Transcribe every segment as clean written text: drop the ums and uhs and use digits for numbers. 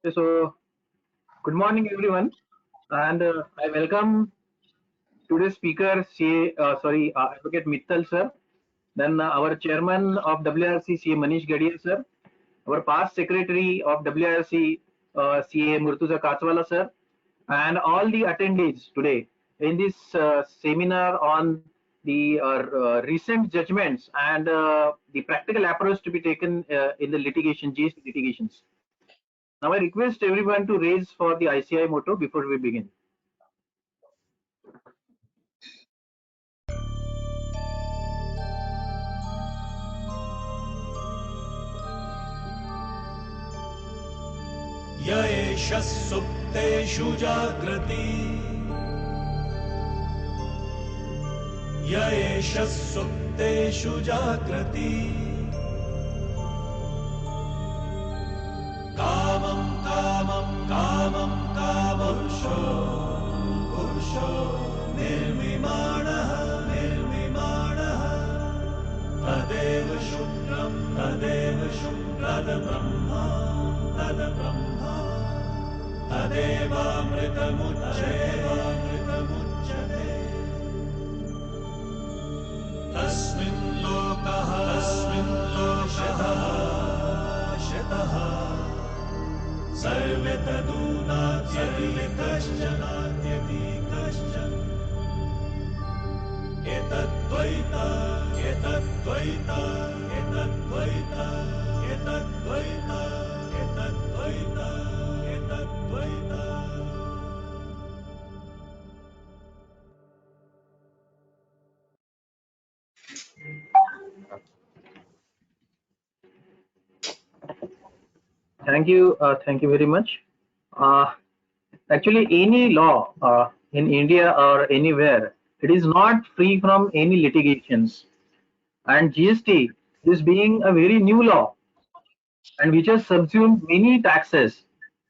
So, good morning, everyone, and I welcome today's speaker, Advocate Mittal sir. Then our chairman of WRC, CA Manish Gadia sir. Our past secretary of WRC, CA Murtuza Kachwala sir, and all the attendees today in this seminar on the recent judgments and the practical approach to be taken in the litigation, GST litigations. Now, I request everyone to raise for the ICI motto before we begin. य एष सुप्तेषु जाग्रति य एष सुप्तेषु जाग्रति कामं कामं कामं कामपुरुषो पुरुषो निर्विमाणः निर्विमाणः तदेव शुक्रं तदेव शुक्रब्रह्मा तद्ब्रह्मा तदेवामृतमुच्यते तस्मिन् लोकः शतः सर्वे तदूनात्यपि कश्चन एतद्द्वैत एतद्द्वैत एतद्द्वैत एतद्द्वैत एतद्द्वैत एतद्द्वैत Thank you very much. Uh, Actually, any law in India or anywhere, it is not free from any litigations. And GST is being a very new law and which has subsumed many taxes,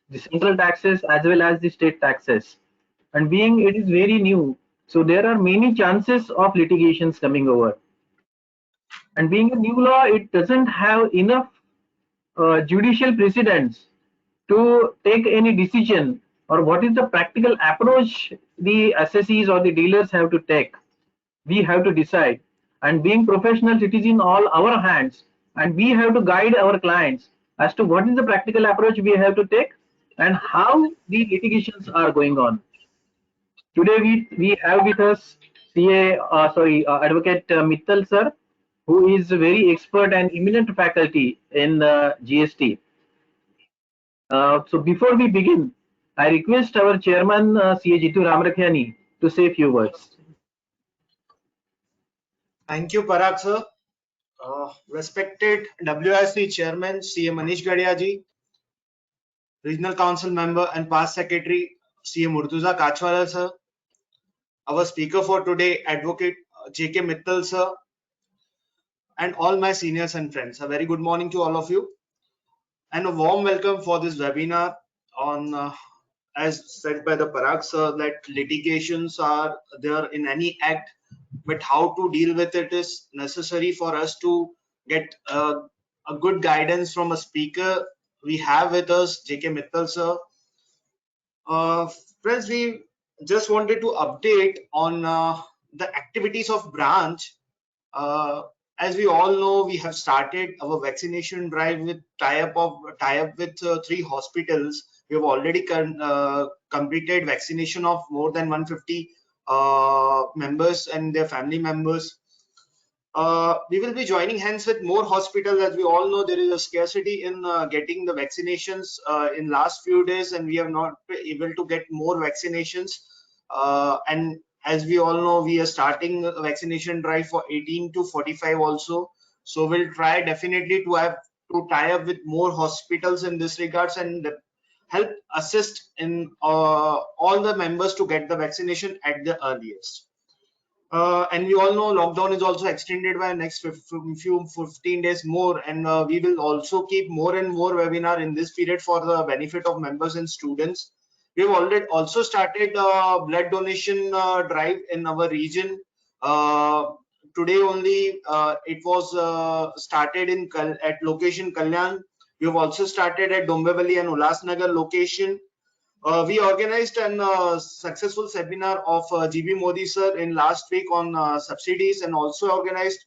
the central taxes as well as the state taxes. And being it is very new, so there are many chances of litigations coming over. And being a new law, it doesn't have enough judicial precedents to take any decision or what is the practical approach the assessees or the dealers have to take. We have to decide, and being professionals, it is in all our hands, and we have to guide our clients as to what is the practical approach we have to take and how the litigations are going on. Today we have with us Advocate Mittal sir, who is a very expert and eminent faculty in GST. So before we begin, I request our chairman, CA Jitu Ramrakhiani, to say a few words. Thank you, Parag sir. Respected WRC chairman, CA Manish Gadia, regional council member and past secretary, CA Murtuza Kachwala sir. Our speaker for today, Advocate JK Mittal sir, and all my seniors and friends. A very good morning to all of you, and a warm welcome for this webinar on, as said by the Parag sir, that litigations are there in any act, but how to deal with it is necessary for us to get a good guidance from a speaker. We have with us JK Mittal sir. Friends, we just wanted to update on the activities of branch. As we all know, we have started our vaccination drive with tie-up with 3 hospitals. We have already completed vaccination of more than 150 members and their family members. We will be joining hands with more hospitals. As we all know, there is a scarcity in getting the vaccinations in last few days, and we have not been able to get more vaccinations. And as we all know, we are starting a vaccination drive for 18 to 45 also. So we'll try definitely to tie up with more hospitals in this regards and help assist in all the members to get the vaccination at the earliest. And we all know lockdown is also extended by next 15 days more, and we will also keep more and more webinar in this period for the benefit of members and students. We have already also started blood donation drive in our region. Today only it was started at location Kalyan. We have also started at Dombivli and Ulhasnagar location. We organized a successful seminar of GB Modi sir in last week on subsidies, and also organized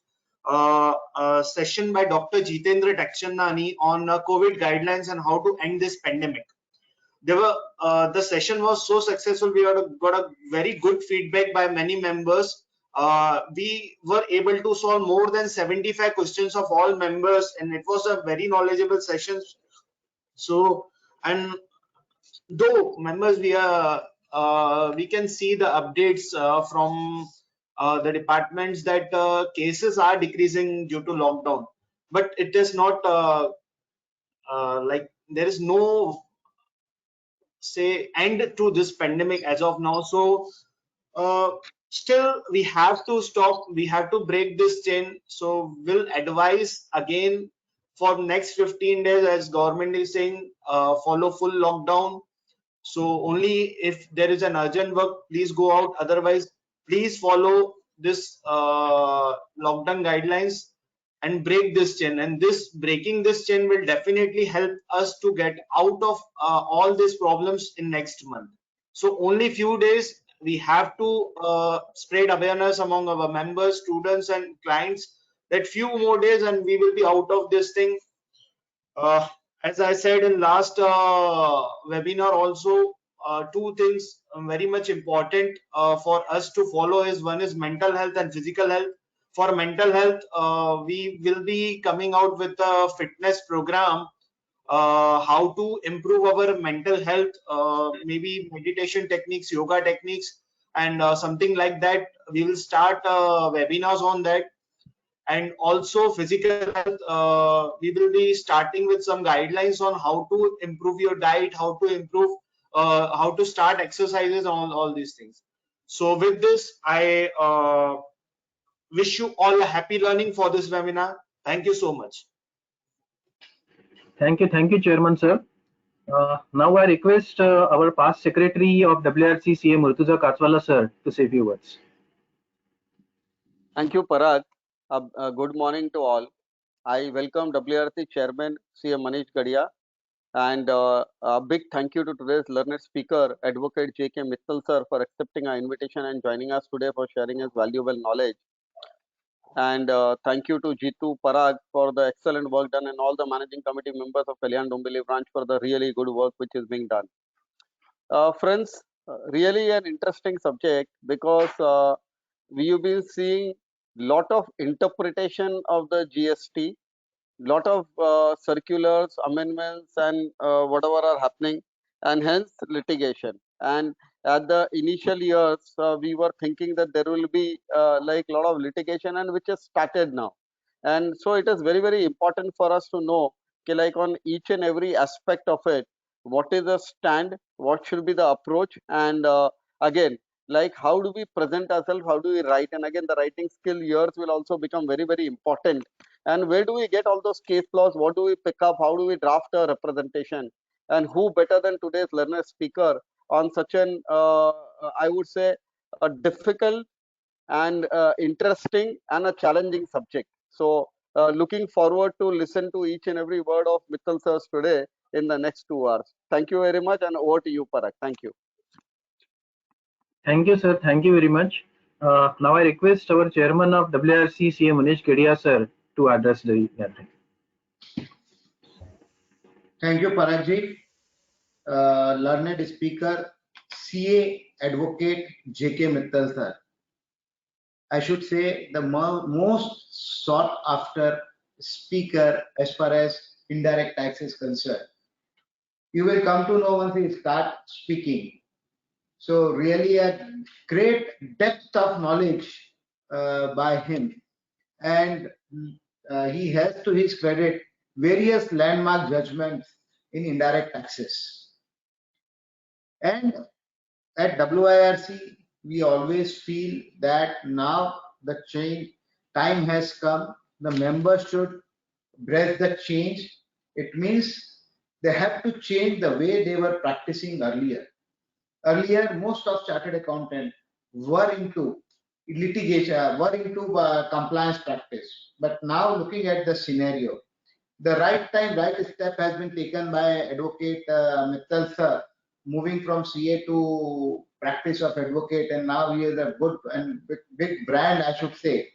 a session by Dr. Jitendra Takchandani on COVID guidelines and how to end this pandemic. The session was so successful. We got a very good feedback by many members. We were able to solve more than 75 questions of all members, and it was a very knowledgeable session. So, and though members, we can see the updates from the departments that cases are decreasing due to lockdown, but it is not like there is no say end to this pandemic as of now. So still we have to stop, we have to break this chain. So we'll advise again for next 15 days, as government is saying, follow full lockdown. So only if there is an urgent work, please go out. Otherwise, please follow this lockdown guidelines and break this chain. And this breaking this chain will definitely help us to get out of all these problems in next month. So only few days we have to spread awareness among our members, students, and clients. That few more days, and we will be out of this thing. As I said in last webinar also, two things very much important for us to follow is, one is mental health and physical health. For mental health, we will be coming out with a fitness program, how to improve our mental health, maybe meditation techniques, yoga techniques, and something like that. We will start webinars on that. And also physical health, we will be starting with some guidelines on how to improve your diet, how to improve, how to start exercises, all these things. So with this, I wish you all a happy learning for this webinar. Thank you so much. Thank you, Chairman sir. Now I request our past secretary of WRC CA Murtuza Katswala sir to say a few words. Thank you, Parag. Good morning to all. I welcome WRC Chairman CA Manish Gadia, and a big thank you to today's learned speaker, Advocate J.K. Mittal sir, for accepting our invitation and joining us today for sharing his valuable knowledge. And thank you to Jitu, Parag for the excellent work done, and all the managing committee members of Kalyan Dombivli branch for the really good work which is being done. Friends, really an interesting subject, because we will be seeing lot of interpretation of the GST, lot of circulars, amendments, and whatever are happening, and hence litigation. And at the initial years, we were thinking that there will be like a lot of litigation, and which has started now. And so it is very, very important for us to know, okay, like on each and every aspect of it, what is the stand, what should be the approach, and again, like how do we present ourselves, how do we write, and again the writing skill years will also become very, very important. And where do we get all those case laws, what do we pick up, how do we draft a representation, and who better than today's learner speaker on such an I would say a difficult and interesting and a challenging subject. So looking forward to listen to each and every word of Mittal sirs today in the next 2 hours. Thank you very much, and over to you, Parag. Thank you. Thank you, sir. Thank you very much. Now I request our chairman of WRC CA Manish Gadia sir to address the gathering. Thank you, Paragji. Learned speaker, CA Advocate J.K. Mittal sir. I should say the most sought after speaker as far as indirect tax is concerned. You will come to know once he start speaking. So really a great depth of knowledge by him, and he has to his credit various landmark judgments in indirect taxes. And at WIRC, we always feel that now the time has come. The members should breast the change. It means they have to change the way they were practicing earlier. Earlier, most of chartered accountants were into litigation, were into compliance practice. But now, looking at the scenario, the right time, right step has been taken by Advocate Mittal sir, moving from CA to practice of advocate, and now he is a good and big brand, I should say,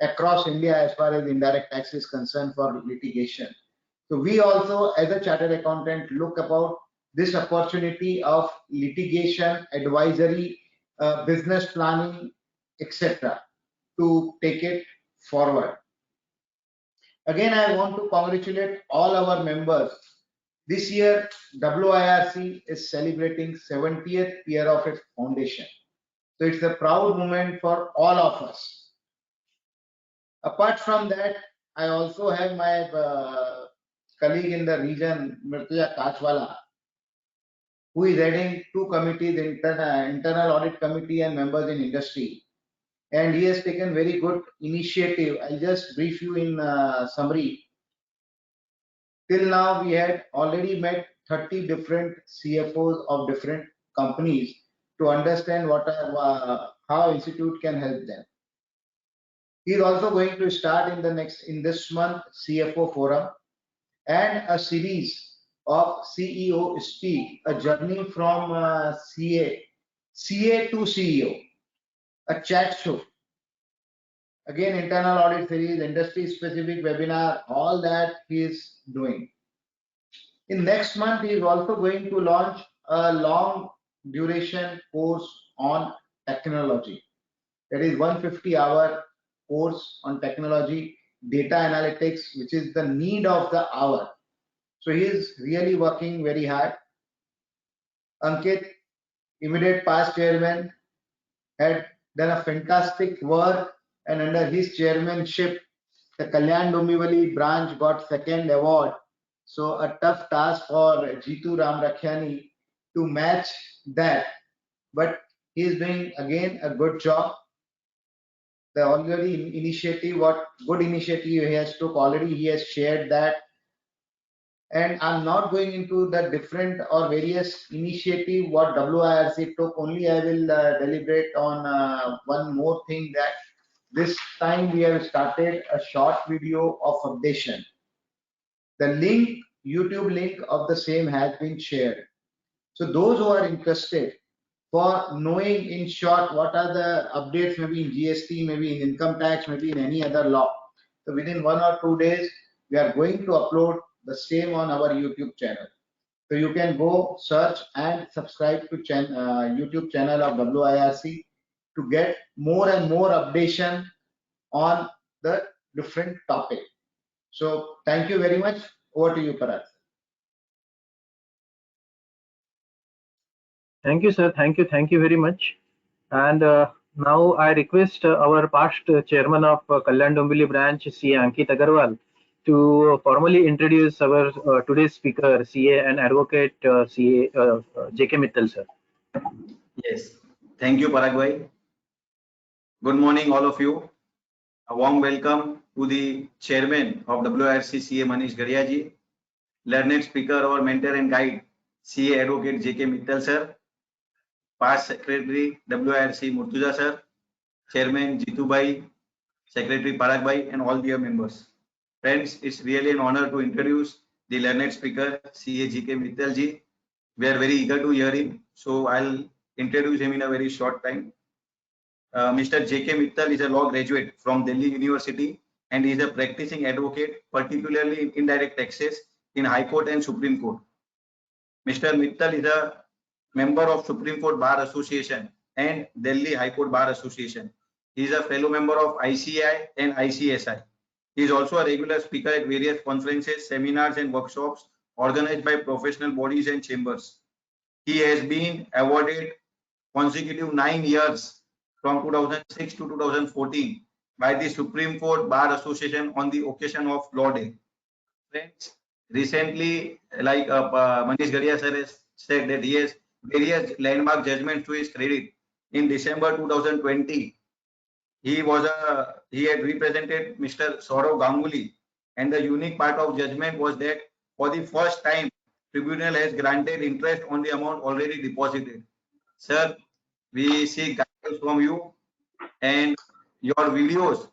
across India as far as indirect tax is concerned for litigation. So we also, as a chartered accountant, look about this opportunity of litigation, advisory, business planning, etc., to take it forward. Again, I want to congratulate all our members. This year, WIRC is celebrating 70th year of its foundation. So it's a proud moment for all of us. Apart from that, I also have my colleague in the region, Murtuja Kachwala, who is heading two committees, internal audit committee and members in industry. And he has taken very good initiative. I'll just brief you in summary. Till now, we had already met 30 different CFOs of different companies to understand what how institute can help them. He is also going to start in this month CFO forum and a series of CEO Speak, a journey from CA to CEO, a chat show. Again, internal audit series, industry specific webinar, all that he is doing. In next month, he is also going to launch a long duration course on technology. That is 150-hour course on technology, data analytics, which is the need of the hour. So he is really working very hard. Ankit, immediate past chairman, had done a fantastic work, and under his chairmanship, the Kalyan Dombivli branch got second award. So a tough task for Jitu Ramrakhyani to match that, but he is doing again a good job. The already initiative, what good initiative he has took already, he has shared that. And I'm not going into the different or various initiative what WIRC took. Only I will deliberate on one more thing, that this time we have started a short video of updation. The link, YouTube link of the same has been shared. So those who are interested for knowing in short what are the updates, maybe in GST, maybe in income tax, maybe in any other law. So within 1 or 2 days, we are going to upload the same on our YouTube channel. So you can go search and subscribe to YouTube channel of WIRC to get more and more updation on the different topic. So thank you very much. Over to you, Parag. Thank you, sir. Thank you very much. And now I request our past chairman of Kalyan Dombivli branch, CA Ankit Agarwal, to formally introduce our today's speaker, CA and advocate CA JK Mittal, sir. Yes, thank you, Paraguay. Good morning, all of you. A warm welcome to the chairman of WIRC, CA Manish Gadia ji, learned speaker, our mentor and guide, CA advocate JK Mittal sir, past secretary WIRC Murtuza sir, chairman Jitu bhai, secretary Parag bhai, and all dear members. Friends, it's really an honor to introduce the learned speaker, CA JK Mittal ji. We are very eager to hear him, so I'll introduce him in a very short time. Mr. JK Mittal is a law graduate from Delhi University and is a practicing advocate, particularly in indirect taxes in High Court and Supreme Court. Mr. Mittal is a member of Supreme Court Bar Association and Delhi High Court Bar Association. He is a fellow member of ICI and ICSI. He is also a regular speaker at various conferences, seminars, and workshops organized by professional bodies and chambers. He has been awarded consecutive 9 years from 2006 to 2014 by the Supreme Court Bar Association on the occasion of Law Day. Friends, recently, like Manish Gadia sir has said that he has various landmark judgments to his credit. In December 2020, he had represented Mr. Saurav Ganguly, and the unique part of judgment was that for the first time, tribunal has granted interest on the amount already deposited. Sir, we seek guidance from you and your videos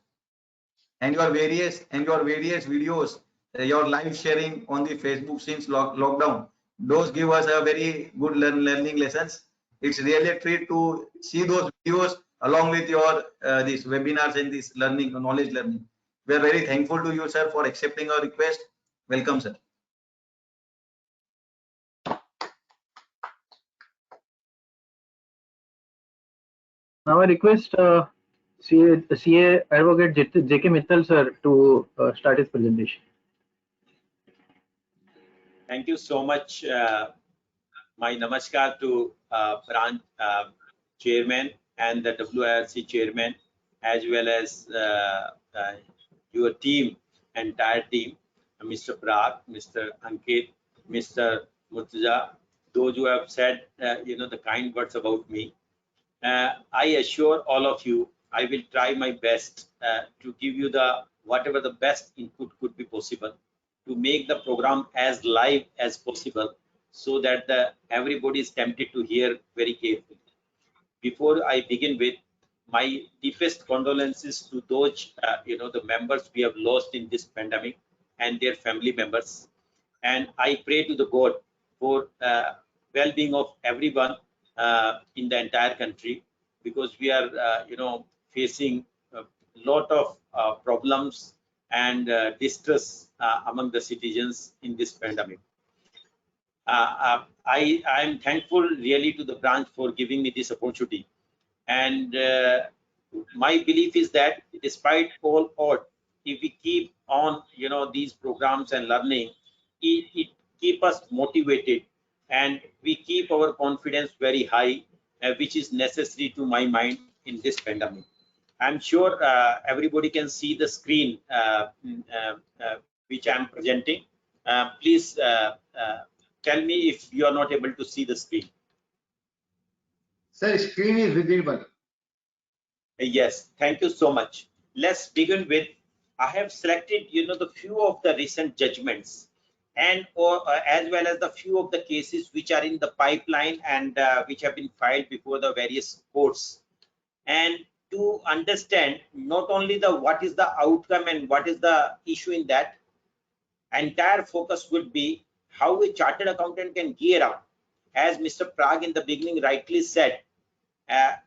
and your various videos your live sharing on the Facebook since lockdown. Those give us a very good learning lessons. It's really a treat to see those videos along with your these webinars and this learning, knowledge learning. We are very thankful to you, sir, for accepting our request. Welcome, sir. Now I request CA Advocate JK Mittal sir to start his presentation. Thank you so much. My namaskar to branch chairman and the WIRC chairman, as well as your team, entire team, Mr. Prag, Mr. Ankit, Mr. Murtaza, those who have said the kind words about me. I assure all of you, I will try my best to give you the whatever the best input could be possible to make the program as live as possible, so that everybody is tempted to hear very carefully. Before I begin with, my deepest condolences to those the members we have lost in this pandemic and their family members, and I pray to the God for well-being of everyone in the entire country, because we are facing a lot of problems and distress among the citizens in this pandemic. I am thankful really to the branch for giving me this opportunity, and my belief is that despite all odds, if we keep on these programs and learning, it keep us motivated, and we keep our confidence very high, which is necessary to my mind in this pandemic. I'm sure everybody can see the screen which I'm presenting. Please tell me if you are not able to see the screen. Sir, screen is visible. Yes, thank you so much. Let's begin with, I have selected the few of the recent judgments, and as well as the few of the cases which are in the pipeline and which have been filed before the various courts, and to understand not only the what is the outcome and what is the issue in that, entire focus would be how a chartered accountant can gear up. As Mr. Prag in the beginning rightly said,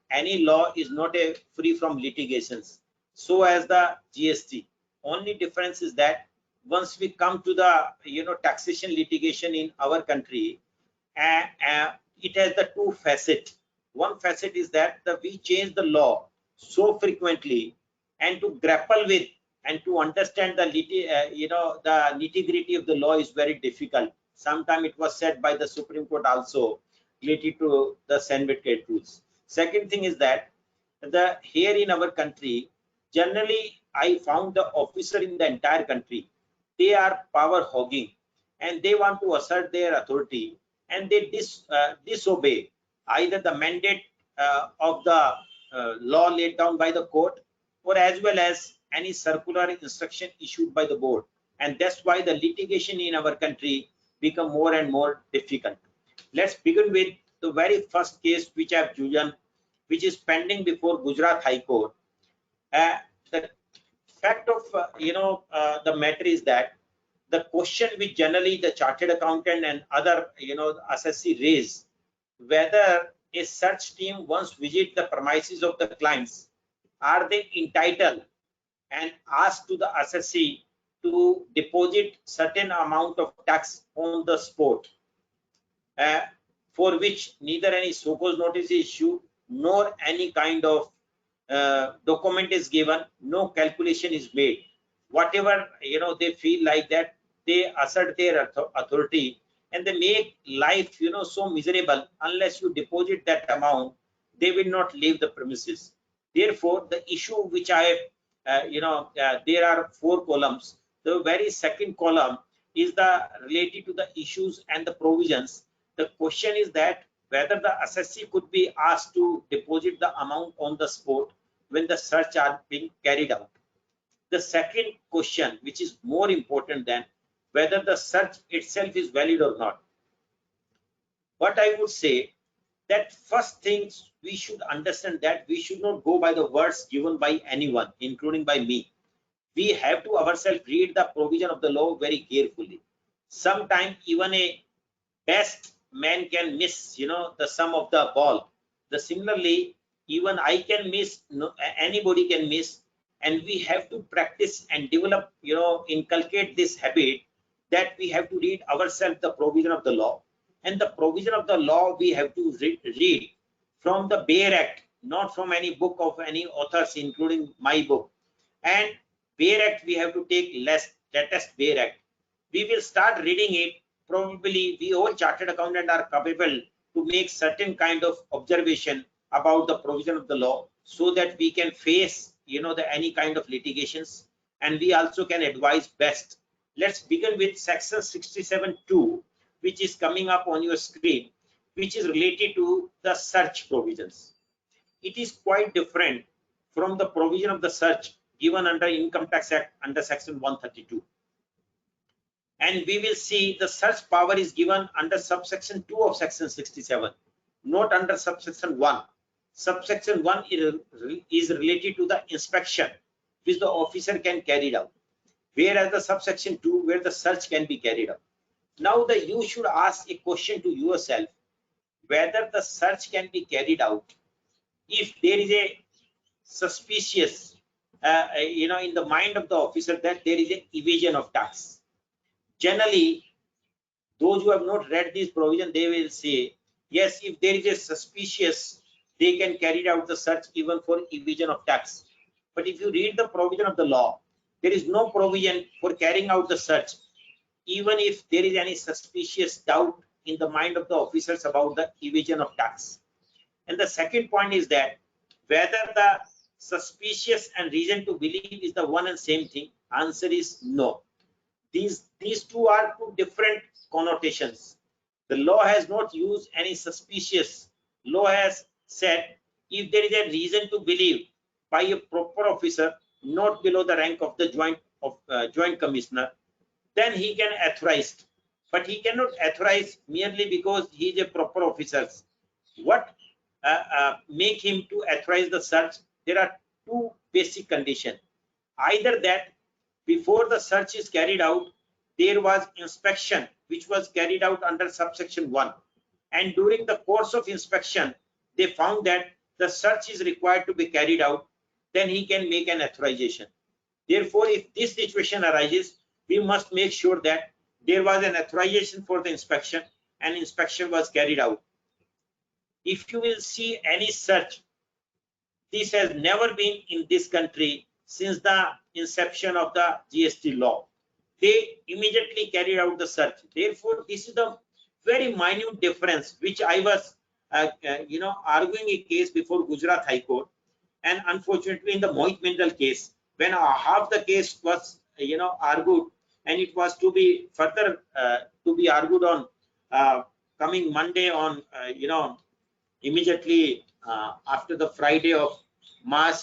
any law is not free from litigations. So as the GST. Only difference is that once we come to the taxation litigation in our country, it has the two facets. One facet is that we change the law so frequently, and to grapple with and to understand the the nitty-gritty of the law is very difficult. Sometimes it was said by the Supreme Court also related to the Senate rules. Second thing is that here in our country, generally I found the officer in the entire country, they are power hogging, and they want to assert their authority, and they disobey either the mandate of the law laid down by the court, or as well as any circular instruction issued by the board, and that's why the litigation in our country become more and more difficult. Let's begin with the very first case which I have chosen, which is pending before Gujarat High Court. The fact of the matter is that the question which generally the chartered accountant and other assessee raise, whether a search team once visit the premises of the clients, are they entitled and asked to the assessee to deposit certain amount of tax on the spot, for which neither any so-called notice is issued nor any kind of document is given, no calculation is made. Whatever they feel like that, they assert their authority, and they make life so miserable. Unless you deposit that amount, they will not leave the premises. Therefore, the issue which I there are 4 columns. The very second column is the related to the issues and the provisions. The question is that whether the assessee could be asked to deposit the amount on the spot when the search are being carried out. The second question, which is more important than whether the search itself is valid or not. What I would say, that first things we should understand that we should not go by the words given by anyone, including by me. we have to ourselves read the provision of the law very carefully. Sometimes even a best man can miss, the sum of the ball. Similarly, even I can miss, anybody can miss, and we have to practice and develop, inculcate this habit that we have to read ourselves the provision of the law. And the provision of the law we have to read from the Bare Act, not from any book of any authors, including my book. And Bare Act we have to take latest Bare Act. We will start reading it. Probably we all chartered accountant are capable to make certain kind of observation about the provision of the law, so that we can face, any kind of litigations, and we also can advise best. Let's begin with section 67(2), which is coming up on your screen, which is related to the search provisions. It is quite different from the provision of the search given under Income Tax Act under section 132. And we will see the search power is given under subsection 2 of section 67, not under subsection 1. Subsection 1 is related to the inspection which the officer can carry out, whereas the subsection 2 where the search can be carried out. Now you should ask a question to yourself, whether the search can be carried out if there is a suspicious, in the mind of the officer that there is an evasion of tax. Generally, those who have not read this provision, they will say, yes, if there is a suspicious, they can carry out the search even for evasion of tax. But if you read the provision of the law, there is no provision for carrying out the search, even if there is any suspicious doubt in the mind of the officers about the evasion of tax. And the second point is that whether the suspicious and reason to believe is the one and same thing, answer is no. These two are two different connotations. The law has not used any suspicious. Law has said if there is a reason to believe by a proper officer not below the rank of the joint commissioner, then he can authorize. But he cannot authorize merely because he is a proper officer. What make him to authorize the search? There are two basic conditions. Either that before the search is carried out, there was inspection which was carried out under subsection 1, and during the course of inspection they found that the search is required to be carried out, then he can make an authorization. Therefore, if this situation arises, we must make sure that there was an authorization for the inspection and inspection was carried out. If you will see any search, this has never been in this country since the inception of the GST law. They immediately carried out the search. Therefore, this is the very minute difference which I was, arguing a case before Gujarat High Court, and unfortunately in the Mohit Mindal case, when half the case was, argued, and it was to be further to be argued on coming Monday on, immediately after the Friday of March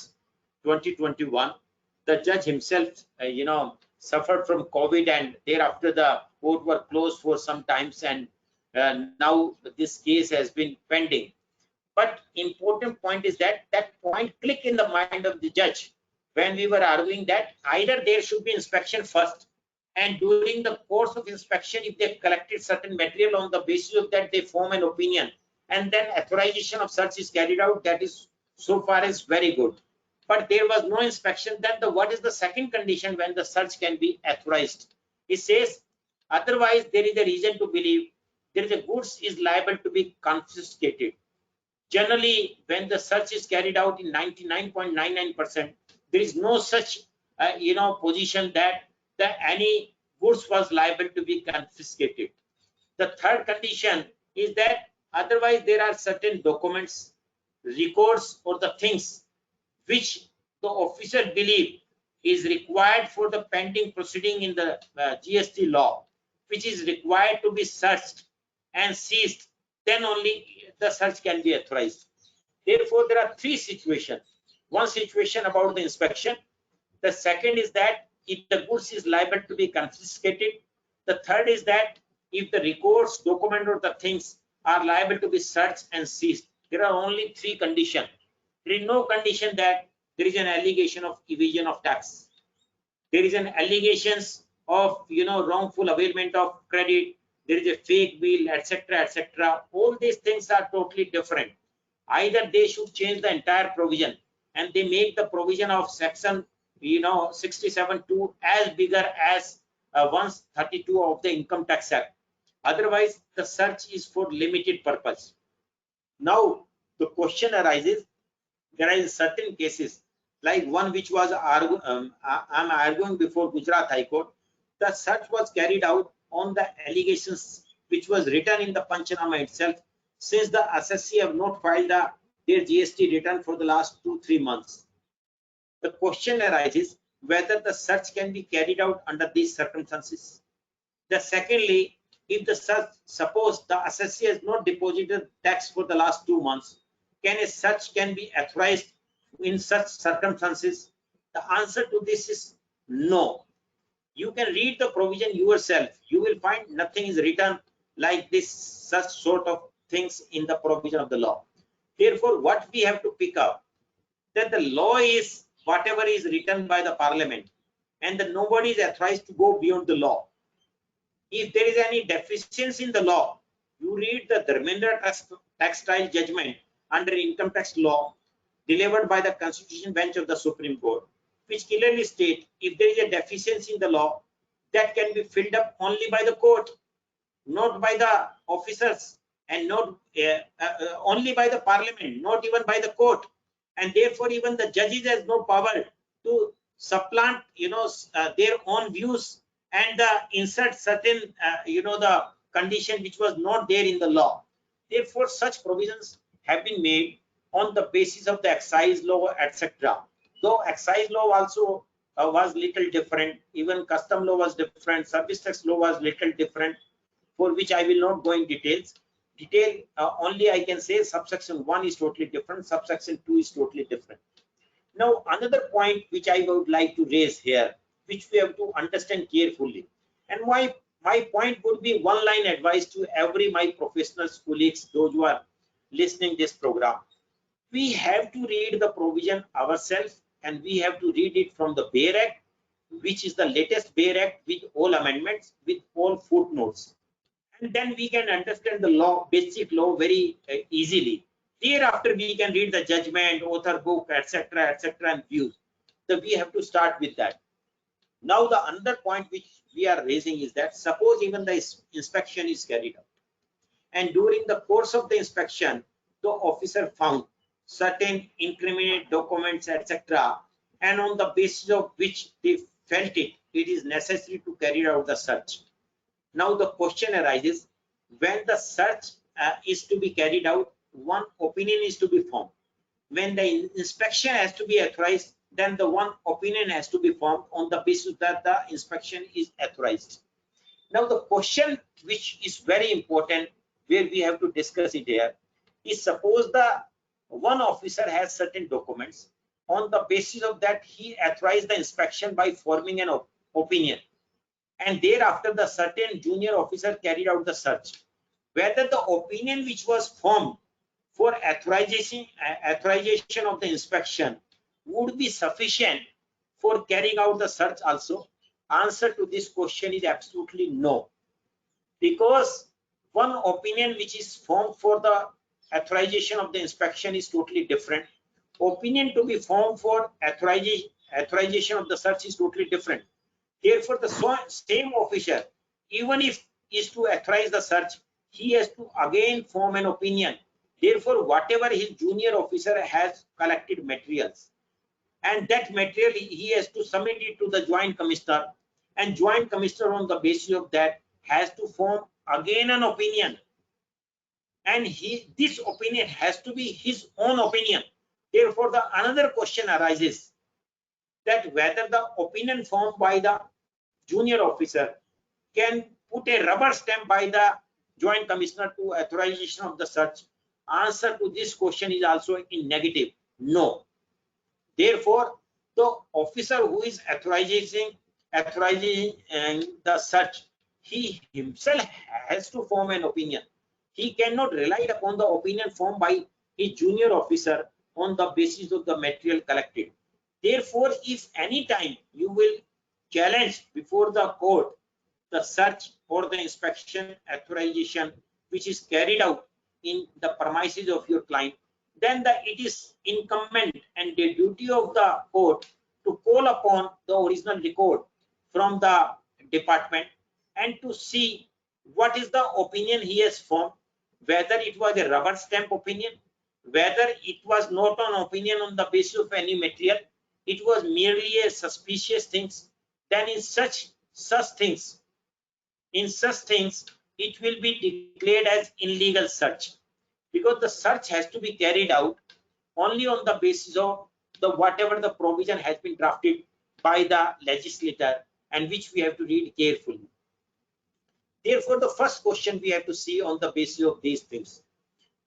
2021, the judge himself, suffered from COVID, and thereafter the court were closed for some times, and now this case has been pending. But important point is that point click in the mind of the judge when we were arguing that either there should be inspection first, and during the course of inspection, if they collected certain material, on the basis of that they form an opinion, and then authorization of search is carried out, that is so far is very good. But there was no inspection, then what is the second condition when the search can be authorized? It says, otherwise there is a reason to believe there is a goods is liable to be confiscated. Generally, when the search is carried out in 99.99%, there is no such position that any goods was liable to be confiscated. The third condition is that otherwise there are certain documents, records, or the things which the officer believe is required for the pending proceeding in the GST law, which is required to be searched and seized, then only the search can be authorized. Therefore, there are three situations. One situation about the inspection. The second is that if the goods is liable to be confiscated. The third is that if the records, document, or the things are liable to be searched and seized. There are only three conditions. There is no condition that there is an allegation of evasion of tax. there is an allegations of wrongful availment of credit, there is a fake bill, etc., etc. All these things are totally different. Either they should change the entire provision and they make the provision of section 67(2) as bigger as 132 of the Income Tax Act. Otherwise, the search is for limited purpose. Now, the question arises, there are certain cases like one which was I'm arguing before Gujarat High Court. The search was carried out on the allegations which was written in the Panchanama itself, since the assessee have not filed their GST return for the last 2-3 months. The question arises whether the search can be carried out under these circumstances. Secondly, if the search, suppose the assessee has not deposited tax for the last 2 months, can a search can be authorized in such circumstances? The answer to this is no. You can read the provision yourself. You will find nothing is written like this, such sort of things in the provision of the law. Therefore, what we have to pick up, that the law is whatever is written by the parliament, and that nobody is authorized to go beyond the law. If there is any deficiency in the law, you read the Dharmendra textile judgment under income tax law delivered by the Constitution Bench of the Supreme Court, which clearly state if there is a deficiency in the law, that can be filled up only by the court, not by the officers, and not only by the parliament, not even by the court. And therefore, even the judges has no power to supplant their own views and insert certain the condition which was not there in the law. Therefore, such provisions have been made on the basis of the excise law, etc. Though excise law also was little different, even custom law was different, service tax law was little different, for which I will not go in details. Only I can say subsection 1 is totally different, subsection 2 is totally different. Now, another point which I would like to raise here, which we have to understand carefully, and my point would be one line advice to every my professional colleagues, those who are listening this program. We have to read the provision ourselves, and we have to read it from the Bail Act, which is the latest Bail Act with all amendments, with all footnotes. And then we can understand the law, basic law, very easily. Thereafter, we can read the judgment, author book, etc., and views. So we have to start with that. Now, the another point which we are raising is that suppose even the inspection is carried out, and during the course of the inspection, the officer found certain incriminating documents, etc., and on the basis of which they felt it is necessary to carry out the search. Now the question arises, when the search is to be carried out, one opinion is to be formed. When the inspection has to be authorized, then the one opinion has to be formed on the basis that the inspection is authorized. Now the question which is very important, where we have to discuss it here, is suppose the one officer has certain documents, on the basis of that he authorized the inspection by forming an opinion, and thereafter the certain junior officer carried out the search. Whether the opinion which was formed for authorization of the inspection would be sufficient for carrying out the search also? Answer to this question is absolutely no, because one opinion which is formed for the authorization of the inspection is totally different. Opinion to be formed for authorization of the search is totally different. Therefore, the same officer, even if is to authorize the search, he has to again form an opinion. Therefore, whatever his junior officer has collected materials, and that material he has to submit it to the joint commissioner, and joint commissioner on the basis of that has to form again an opinion, and this opinion has to be his own opinion. Therefore, the another question arises, that whether the opinion formed by the junior officer can put a rubber stamp by the joint commissioner to authorization of the search. Answer to this question is also in negative, no. Therefore, the officer who is authorizing the search, he himself has to form an opinion. He cannot rely upon the opinion formed by a junior officer on the basis of the material collected. Therefore, if any time you will challenge before the court the search or the inspection authorization which is carried out in the premises of your client, then it is incumbent and the duty of the court to call upon the original record from the department and to see what is the opinion he has formed, whether it was a rubber stamp opinion, whether it was not an opinion on the basis of any material, it was merely a suspicious things. Then in such things, it will be declared as illegal search, because the search has to be carried out only on the basis of the whatever the provision has been drafted by the legislator, and which we have to read carefully. Therefore, the first question we have to see on the basis of these things.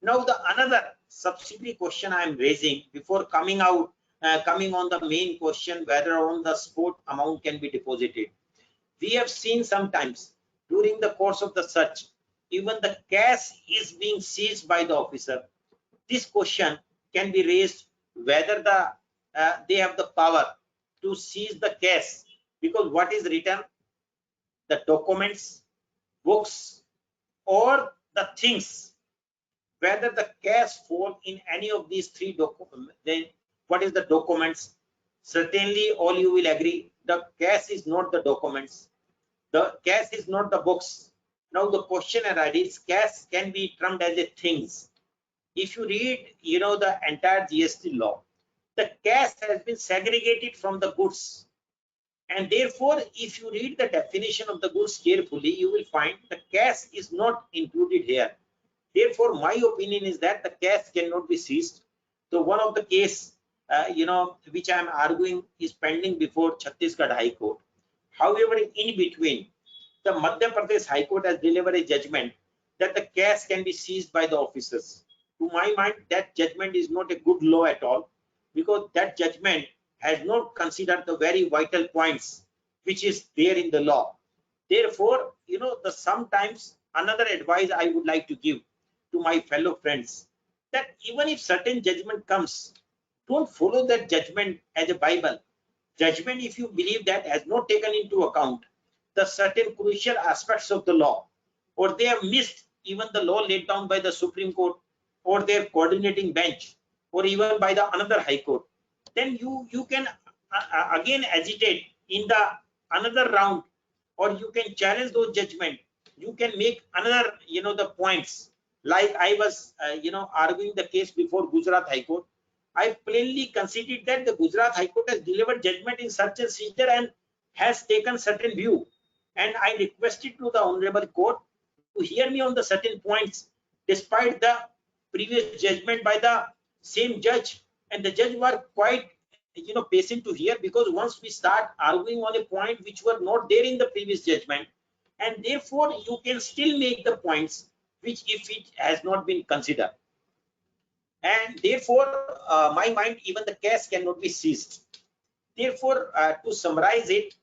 Now, the another subsidiary question I am raising before coming on the main question, whether on the spot amount can be deposited. We have seen sometimes during the course of the search, even the cash is being seized by the officer. This question can be raised whether they have the power to seize the cash, because what is written, the documents, books, or the things, whether the cash fall in any of these three documents. Then what is the documents? Certainly all you will agree the cash is not the documents, the cash is not the books. Now the question arises, cash can be termed as a things. If you read the entire GST law, the cash has been segregated from the goods, and therefore if you read the definition of the goods carefully, you will find the cash is not included here. Therefore my opinion is that the cash cannot be seized. So one of the case which I am arguing is pending before Chhattisgarh High Court. However, in between, the Madhya Pradesh High Court has delivered a judgment that the cash can be seized by the officers. To my mind, that judgment is not a good law at all, because that judgment has not considered the very vital points which is there in the law. Therefore, sometimes another advice I would like to give to my fellow friends, that even if certain judgment comes, don't follow that judgment as a Bible. Judgment, if you believe that, has not taken into account the certain crucial aspects of the law, or they have missed even the law laid down by the Supreme Court or their coordinating bench, or even by the another High Court, then you can again agitate in the another round, or you can challenge those judgment. You can make another the points, like I was arguing the case before Gujarat High Court. I plainly conceded that the Gujarat High Court has delivered judgment in search and seizure and has taken certain view, and I requested to the honorable court to hear me on the certain points, despite the previous judgment by the same judge, and the judge were quite patient to hear, because once we start arguing on a point which were not there in the previous judgment, and therefore you can still make the points which if it has not been considered. And therefore my mind, even the case cannot be seized. Therefore to summarize it,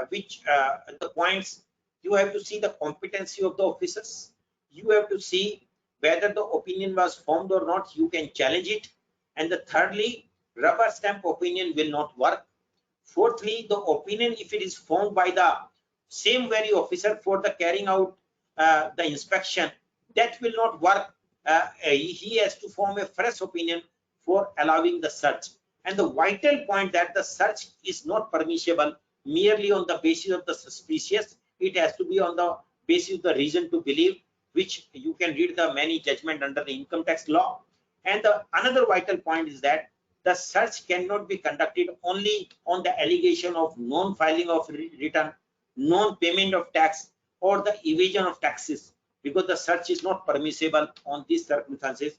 which the points, you have to see the competency of the officers, you have to see whether the opinion was formed or not, you can challenge it, and the thirdly, rubber stamp opinion will not work. Fourthly, the opinion, if it is formed by the same very officer for the carrying out the inspection, that will not work. He has to form a fresh opinion for allowing the search. And the vital point, that the search is not permissible merely on the basis of the suspicious, it has to be on the basis of the reason to believe, which you can read the many judgment under the income tax law. And the another vital point is that the search cannot be conducted only on the allegation of non-filing of return, non-payment of tax, or the evasion of taxes, because the search is not permissible on these circumstances.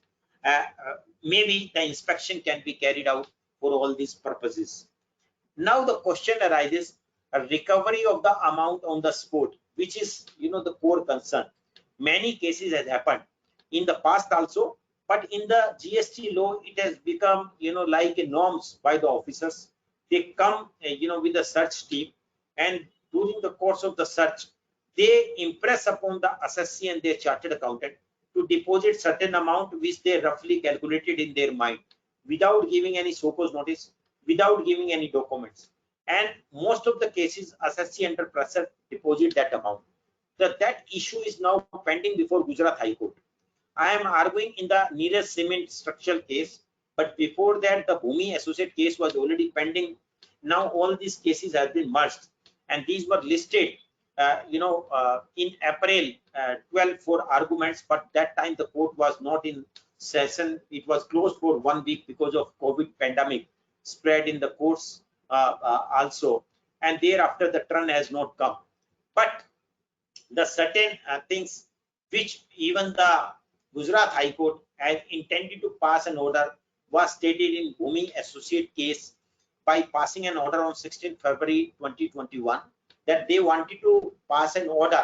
Maybe the inspection can be carried out for all these purposes. Now the question arises, a recovery of the amount on the spot, which is the core concern. Many cases has happened in the past also, but in the GST law it has become like a norms by the officers. They come with the search team, and during the course of the search they impress upon the assessee and their chartered accountant to deposit certain amount which they roughly calculated in their mind, without giving any so-called notice, without giving any documents. and most of the cases assessee under pressure deposit that amount. That issue is now pending before Gujarat High Court. I am arguing in the nearest cement structural case, but before that the Bhumi associate case was already pending. Now all these cases have been merged, and these were listed in April 12 for arguments, but that time the court was not in session. It was closed for 1 week because of COVID pandemic spread in the courts also, and thereafter the turn has not come. But the certain things which even the Gujarat High Court had intended to pass an order was stated in Bhumi associate case by passing an order on 16 February 2021 that they wanted to pass an order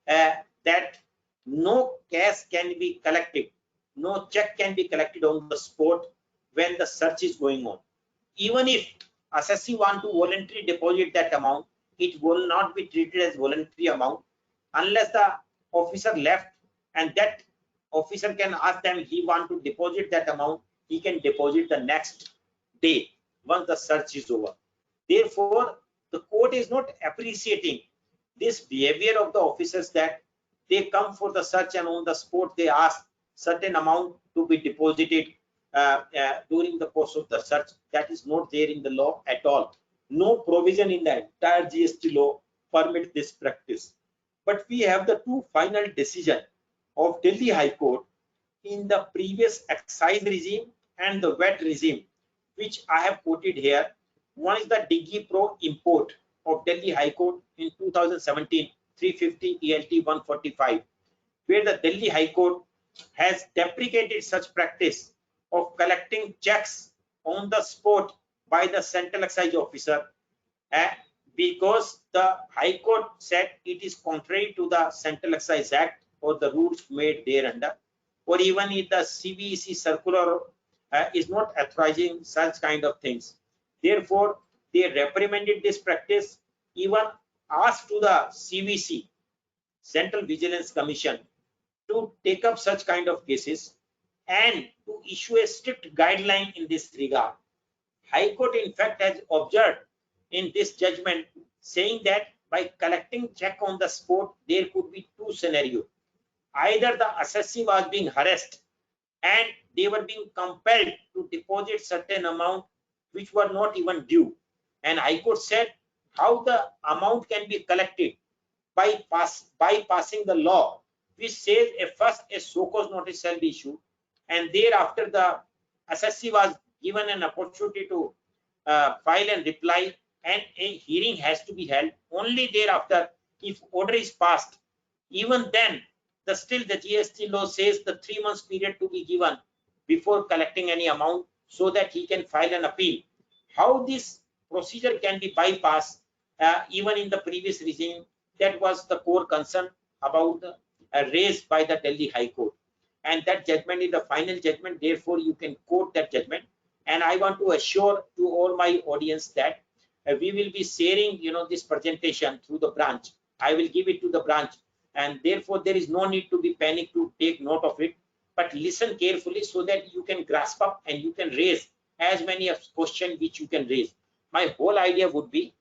that no cash can be collected, no check can be collected on the spot when the search is going on. Even if assessee want to voluntarily deposit that amount, it will not be treated as voluntary amount unless the officer left, and that officer can ask them he want to deposit that amount, he can deposit the next day once the search is over. Therefore, the court is not appreciating this behavior of the officers that they come for the search and on the spot they ask certain amount to be deposited during the course of the search. That is not there in the law at all. No provision in the entire GST law permit this practice. But we have the two final decisions of Delhi High Court in the previous excise regime and the VAT regime, which I have quoted here. One is the Digi Pro import of Delhi High Court in 2017, 350 ELT 145, where the Delhi High Court has deprecated such practice of collecting checks on the spot by the central excise officer because the High Court said it is contrary to the Central Excise Act or the rules made thereunder, or even if the CBEC circular is not authorizing such kind of things. Therefore, they reprimanded this practice, even asked to the CVC, Central Vigilance Commission, to take up such kind of cases and to issue a strict guideline in this regard. High Court in fact has observed in this judgment saying that by collecting check on the spot, there could be two scenarios. Either the assessee was being harassed and they were being compelled to deposit certain amount which were not even due. And High Court said how the amount can be collected by passing the law, which says first a show-cause notice shall be issued, and thereafter the assessee was given an opportunity to file and reply, and a hearing has to be held. Only thereafter, if order is passed, even then still the GST law says the 3 months period to be given before collecting any amount so that he can file an appeal. How this procedure can be bypassed even in the previous regime, that was the core concern about raised by the Delhi High Court, and that judgment is the final judgment. Therefore, you can quote that judgment. And I want to assure to all my audience that we will be sharing this presentation through the branch. I will give it to the branch, and therefore there is no need to be panic to take note of it, but listen carefully so that you can grasp up and you can raise as many questions which you can raise. My whole idea would be,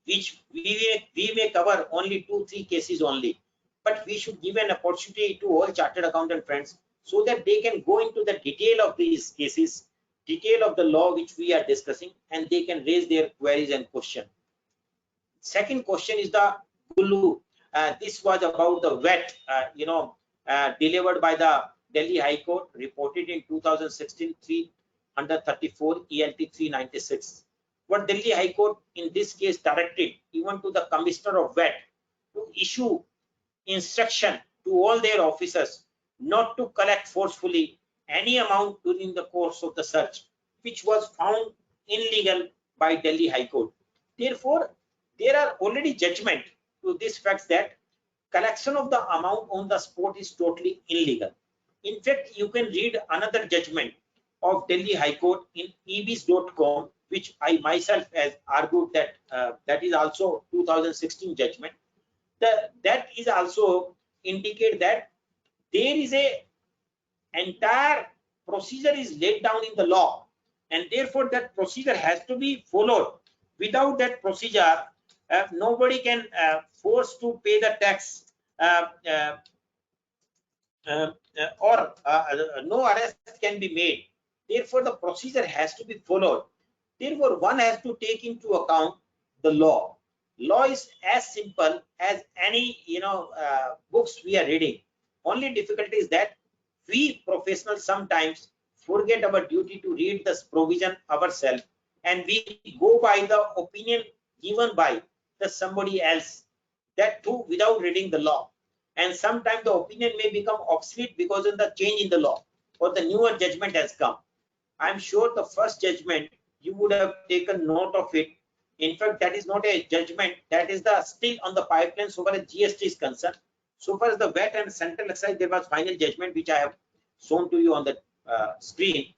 which we may cover only 2-3 cases only, but we should give an opportunity to all chartered accountant friends so that they can go into the detail of these cases, detail of the law which we are discussing, and they can raise their queries and question. Second question is the Gulu. This was about the VAT, delivered by the Delhi High Court, reported in 2016 334 ELT 396. What Delhi High Court in this case directed even to the Commissioner of VAT to issue instruction to all their officers not to collect forcefully any amount during the course of the search, which was found illegal by Delhi High Court. Therefore, there are already judgment to this fact that collection of the amount on the spot is totally illegal. In fact, you can read another judgment of Delhi High Court in ebis.com, which I myself has argued that that is also 2016 judgment. That is also indicate that there is a entire procedure is laid down in the law, and therefore that procedure has to be followed Without that procedure, nobody can force to pay the tax, or no arrest can be made. Therefore, the procedure has to be followed. Therefore, one has to take into account the law. Law is as simple as any books we are reading. Only difficulty is that we professionals sometimes forget our duty to read this provision ourselves, and we go by the opinion given by the somebody else, that too without reading the law. And sometimes the opinion may become obsolete because of the change in the law or the newer judgment has come. I'm sure the first judgment you would have taken note of it. In fact, that is not a judgment, that is the still on the pipeline so far as GST is concerned. So far as the VAT and central excise, there was final judgment which I have shown to you on the screen.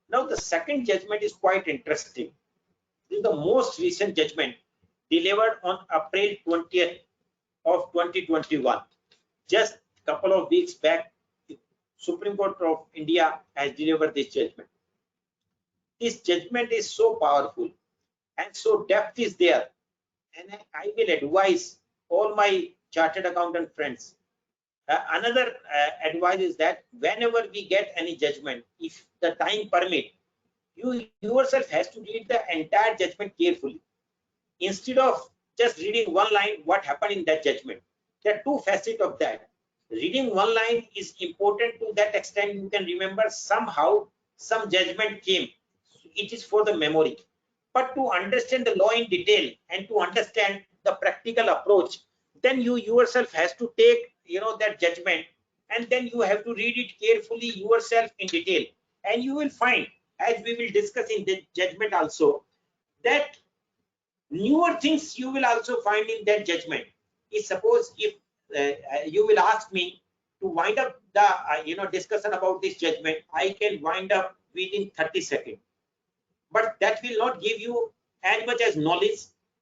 Now the second judgment is quite interesting. This is the most recent judgment delivered on April 20th of 2021. Just a couple of weeks back, the Supreme Court of India has delivered this judgment. This judgment is so powerful and so depth is there, and I will advise all my chartered accountant friends. Another advice is that whenever we get any judgment, if the time permit, you yourself has to read the entire judgment carefully, instead of just reading one line what happened in that judgment. There are two facets of that. Reading one line is important to that extent you can remember somehow some judgment came. It is for the memory. But to understand the law in detail and to understand the practical approach, then you yourself has to take that judgment, and then you have to read it carefully yourself in detail. And you will find, as we will discuss in the judgment also, that newer things you will also find in that judgment. If suppose if you will ask me to wind up the discussion about this judgment, I can wind up within 30 seconds, but that will not give you as much as knowledge,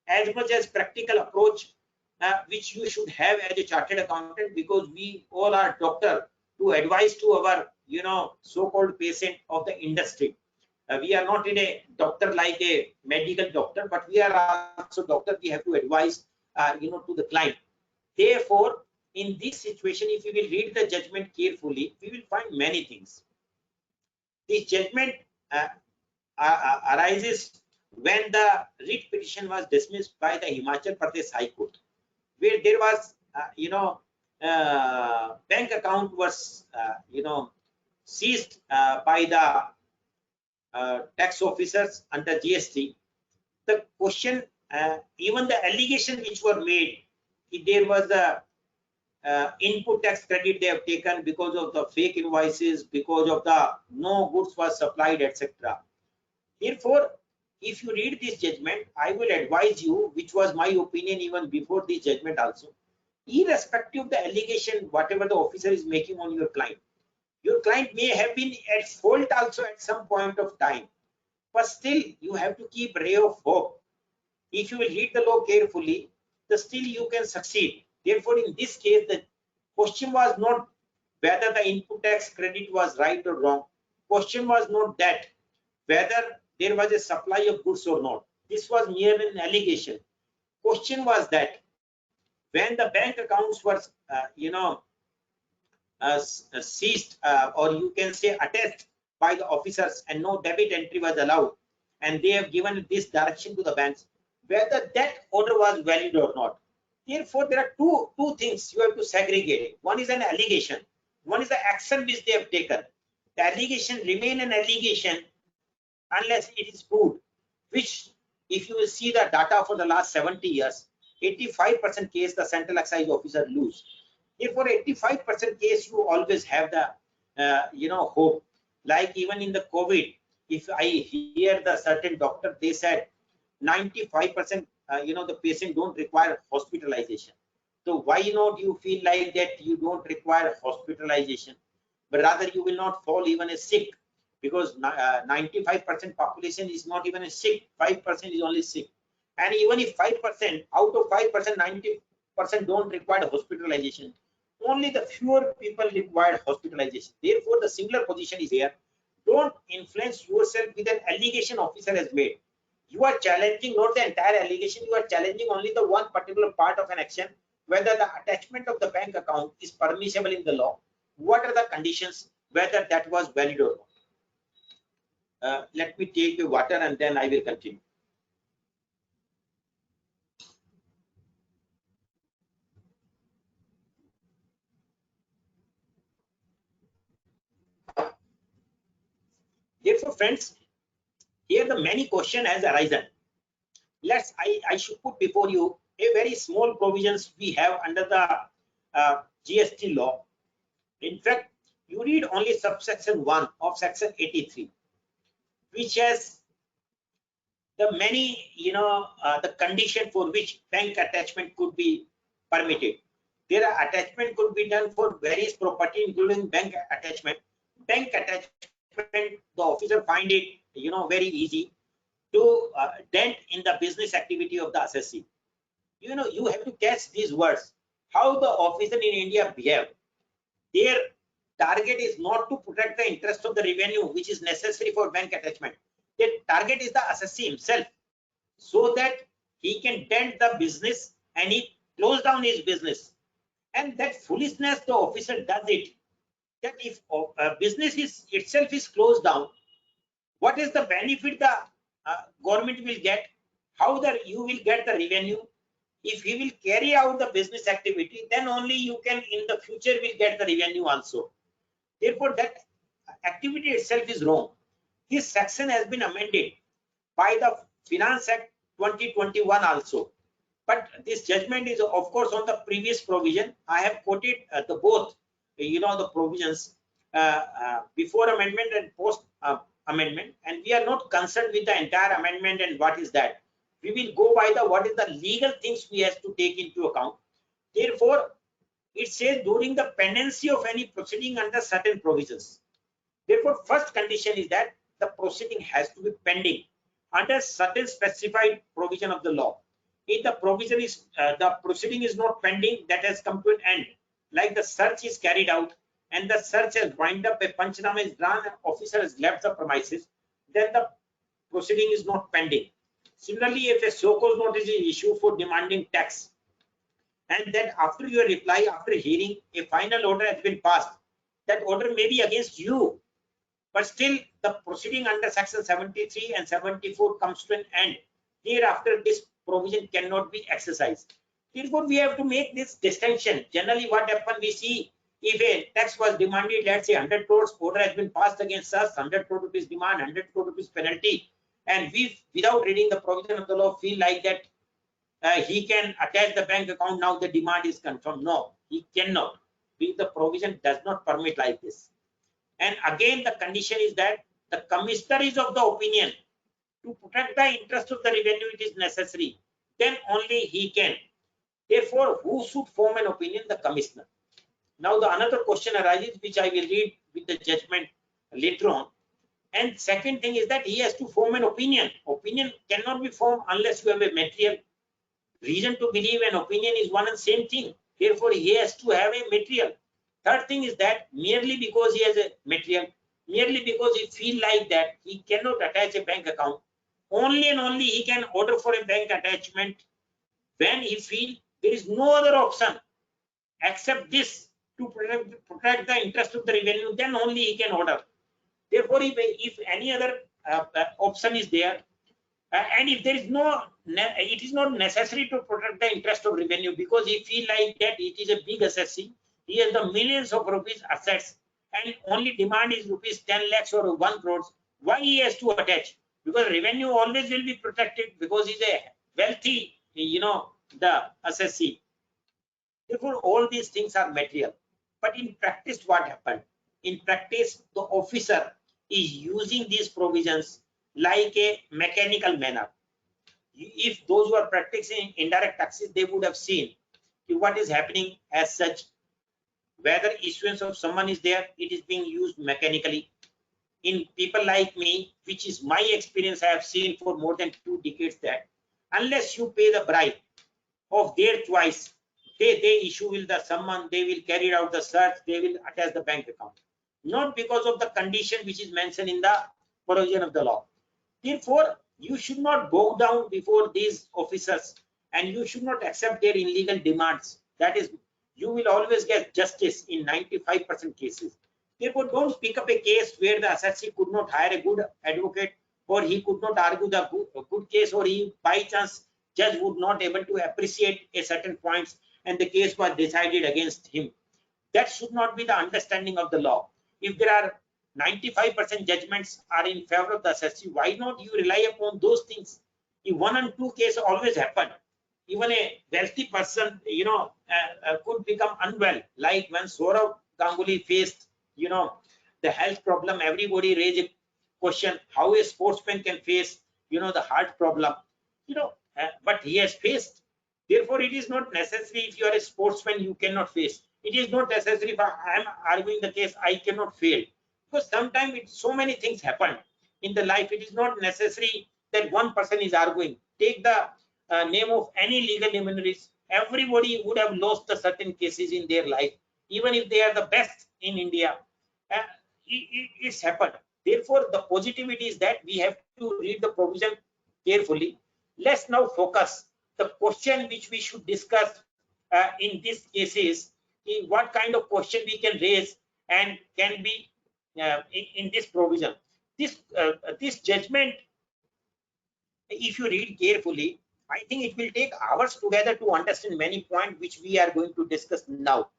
as much as practical approach which you should have as a chartered accountant, because we all are doctor to advise to our so-called patient of the industry. We are not in a doctor like a medical doctor, but we are also doctor. We have to advise to the client. Therefore, in this situation, if we will read the judgment carefully, we will find many things. This judgment arises when the writ petition was dismissed by the Himachal Pradesh High Court, where there was bank account was seized by the tax officers under GST. The question, even the allegation which were made, there was the input tax credit they have taken because of the fake invoices, because of the no goods was supplied, etc. Therefore, if you read this judgment, I will advise you, which was my opinion even before this judgment also, irrespective of the allegation, whatever the officer is making on your client may have been at fault also at some point of time, but still you have to keep ray of hope. If you will read the law carefully, still you can succeed. Therefore, in this case, the question was not whether the input tax credit was right or wrong. Question was not that whether there was a supply of goods or not. This was mere an allegation. Question was that when the bank accounts were seized, or you can say attached by the officers, and no debit entry was allowed, and they have given this direction to the banks, whether that order was valid or not. Therefore, there are two things you have to segregate. One is an allegation, one is the action which they have taken. The allegation remain an allegation unless it is proved, which if you will see the data for the last 70 years, 85% case the central excise officer lose. Therefore, 85% case you always have the hope. Like even in the COVID, if I hear the certain doctor, they said 95% the patient don't require hospitalization. So why not you feel like that you don't require hospitalization, but rather you will not fall even as sick, because 95% population is not even a sick, 5% is only sick. And even if 5% out of 5%, 90% don't require hospitalization, only the fewer people require hospitalization. Therefore, the similar position is here. Don't influence yourself with an allegation officer has made. You are challenging not the entire allegation, you are challenging only the one particular part of an action, whether the attachment of the bank account is permissible in the law, what are the conditions, whether that was valid or not. Let me take the water and then I will continue. Therefore, friends, here the many question has arisen. I should put before you a very small provisions we have under the GST law. In fact, you read only subsection 1 of section 83, which has the many, the condition for which bank attachment could be permitted. There are attachment could be done for various property, including bank attachment. Bank attachment, the officer find it, very easy to dent in the business activity of the assessee. You have to catch these words. How the officer in India behave. Their target is not to protect the interest of the revenue, which is necessary for bank attachment. Their target is the assessee himself, so that he can dent the business and he close down his business. And that foolishness the officer does it, that if a business itself is closed down, what is the benefit the government will get? How you will get the revenue? If he will carry out the business activity, then only you can in the future will get the revenue also. Therefore, that activity itself is wrong. This section has been amended by the Finance Act 2021 also. But this judgment is of course on the previous provision. I have quoted the both, the provisions before amendment and post amendment, and we are not concerned with the entire amendment and what is that. We will go by the what is the legal things we have to take into account. Therefore, it says during the pendency of any proceeding under certain provisions. Therefore, first condition is that the proceeding has to be pending under certain specified provision of the law. If the provision is the proceeding is not pending, that has come to an end, like the search is carried out and the search has wound up, a panchnama is drawn, officer has left the premises, then the proceeding is not pending. Similarly, if a so-called notice is issued for demanding tax, and then after your reply, after hearing, a final order has been passed, that order may be against you, but still the proceeding under section 73 and 74 comes to an end. Hereafter, this provision cannot be exercised. Therefore, we have to make this distinction. Generally, what happens, we see if a tax was demanded, let's say 100 crores, order has been passed against us, 100 crore rupees demand, 100 crore rupees penalty, and we, without reading the provision of the law, feel like that he can attach the bank account, now the demand is confirmed. No, he cannot. The provision does not permit like this. And again, the condition is that the commissioner is of the opinion to protect the interest of the revenue, it is necessary. Then only he can. Therefore, who should form an opinion? The commissioner. Now, the another question arises, which I will read with the judgment later on. And second thing is that he has to form an opinion. Opinion cannot be formed unless you have a material reason to believe an opinion is one and same thing. Therefore, he has to have a material. Third thing is that merely because he has a material, merely because he feel like that he cannot attach a bank account, only and only he can order for a bank attachment when he feel there is no other option except this to protect the interest of the revenue, then only he can order. Therefore, if any other option is there, and if there is no, it is not necessary to protect the interest of revenue, because he feel like that it is a big assessee, he has the millions of rupees assets and only demand is rupees 10 lakhs or 1 crore. Why he has to attach? Because revenue always will be protected, because he's a wealthy, the assessee. Therefore, all these things are material. But in practice, what happened? In practice, the officer is using these provisions like a mechanical manner. If those who are practicing indirect taxes, they would have seen what is happening as such. Whether issuance of someone is there, it is being used mechanically. In people like me, which is my experience, I have seen for more than 2 decades that unless you pay the bribe of their choice, they issue will the summon, they will carry out the search, they will attach the bank account. Not because of the condition which is mentioned in the provision of the law. Therefore, You should not bow down before these officers, and you should not accept their illegal demands. That is, you will always get justice in 95% cases. Therefore, don't pick up a case where the assessee could not hire a good advocate, or he could not argue the good case, or he by chance judge would not able to appreciate a certain points and the case was decided against him. That should not be the understanding of the law. If there are 95% judgments are in favor of the assessee, why not you rely upon those things? If one and two cases always happen, even a wealthy person, could become unwell. Like when Saurav Ganguly faced, the health problem, everybody raised a question how a sportsman can face, the heart problem, but he has faced. Therefore, it is not necessary if you are a sportsman, you cannot face. It is not necessary if I am arguing the case, I cannot fail. Because sometimes so many things happen in the life. It is not necessary that one person is arguing. Take the name of any legal luminaries. Everybody would have lost the certain cases in their life, even if they are the best in India. It's happened. Therefore, the positivity is that we have to read the provision carefully. Let's now focus. The question which we should discuss in this case is what kind of question we can raise and can be in this provision. This judgment, if you read carefully, I think it will take hours together to understand many points which we are going to discuss now.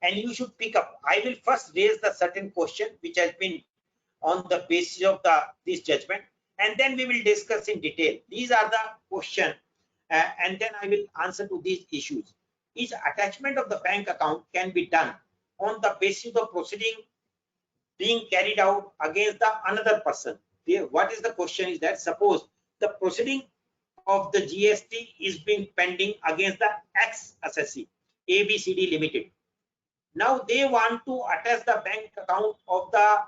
And you should pick up. I will first raise the certain question which has been on the basis of this judgment, and then we will discuss in detail. These are the question, and then I will answer to these issues. Each attachment of the bank account can be done on the basis of proceeding being carried out against the another person. What is the question is that suppose the proceeding of the GST is being pending against the X assessee, ABCD Limited. Now they want to attach the bank account of the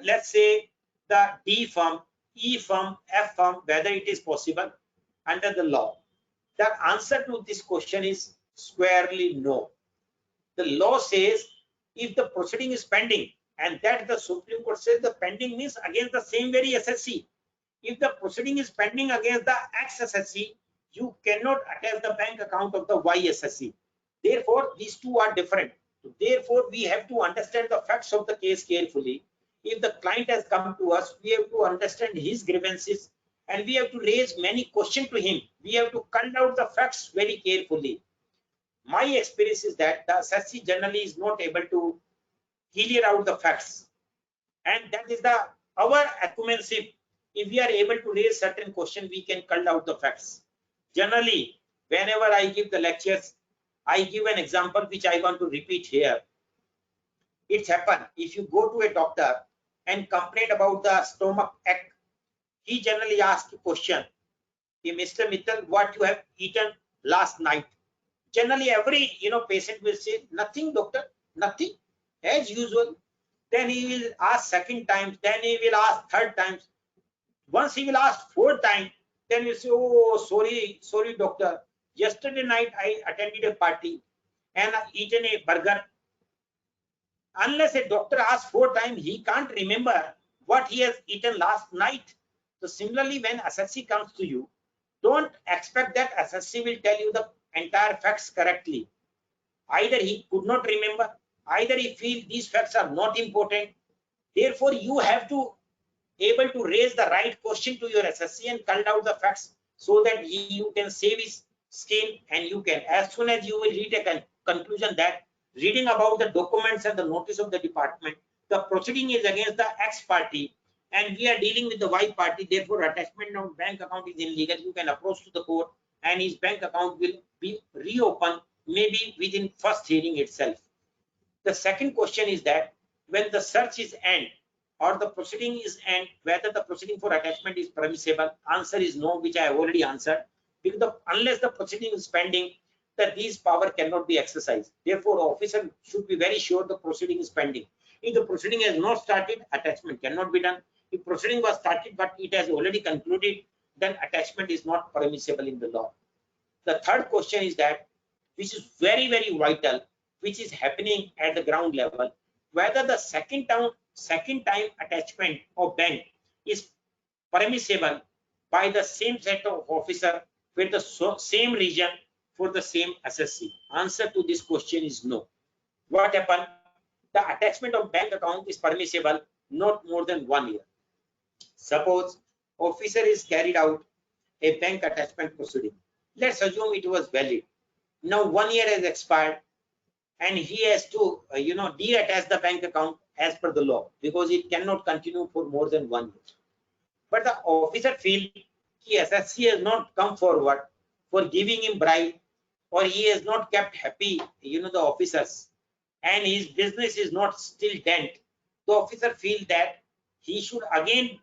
let's say the D firm, E firm, F firm, whether it is possible under the law. The answer to this question is squarely no. The law says if the proceeding is pending, and that the Supreme Court says the pending means against the same very assessee. If the proceeding is pending against the X assessee, you cannot attach the bank account of the Y assessee. Therefore, these two are different. Therefore, we have to understand the facts of the case carefully. If the client has come to us, we have to understand his grievances and we have to raise many questions to him. We have to cull out the facts very carefully. My experience is that the assessee generally is not able to clear out the facts, and that is our accumulative. If we are able to raise certain question, we can cull out the facts. Generally, whenever I give the lectures, I give an example which I want to repeat here. It's happened if you go to a doctor and complain about the stomach ache, he generally asks a question, Mr. Mittal, what you have eaten last night? Generally, every patient will say, nothing, doctor, nothing, as usual. Then he will ask second time, then he will ask third time. Once he will ask fourth time, then you say, oh, sorry, doctor. Yesterday night I attended a party and I eaten a burger. Unless a doctor asks four times, he can't remember what he has eaten last night. So similarly, when assessee comes to you, don't expect that assessee will tell you the entire facts correctly. Either he could not remember, either he feels these facts are not important. Therefore, you have to able to raise the right question to your assessee and cull out the facts so that you can save his skin, and you can, as soon as you will read a conclusion that reading about the documents and the notice of the department, the proceeding is against the X party and we are dealing with the Y party, therefore attachment of bank account is illegal. You can approach to the court and his bank account will be reopened maybe within first hearing itself. The second question is that when the search is end or the proceeding is end, whether the proceeding for attachment is permissible. Answer is no, which I have already answered. Because unless the proceeding is pending, that these power cannot be exercised. Therefore, officer should be very sure the proceeding is pending. If the proceeding has not started, attachment cannot be done. If proceeding was started but it has already concluded, then attachment is not permissible in the law. The third question is that, which is very, very vital, which is happening at the ground level, whether the second time attachment of bank is permissible by the same set of officer with the same region for the same SSC? Answer to this question is no. What happened? The attachment of bank account is permissible not more than 1 year. Suppose officer is carried out a bank attachment proceeding. Let's assume it was valid. Now 1 year has expired and he has to deattach the bank account as per the law, because it cannot continue for more than 1 year. But the officer feel he SSC has not come forward for giving him bribe, or he has not kept happy the officers, and his business is not still dent. The officer feel that he should again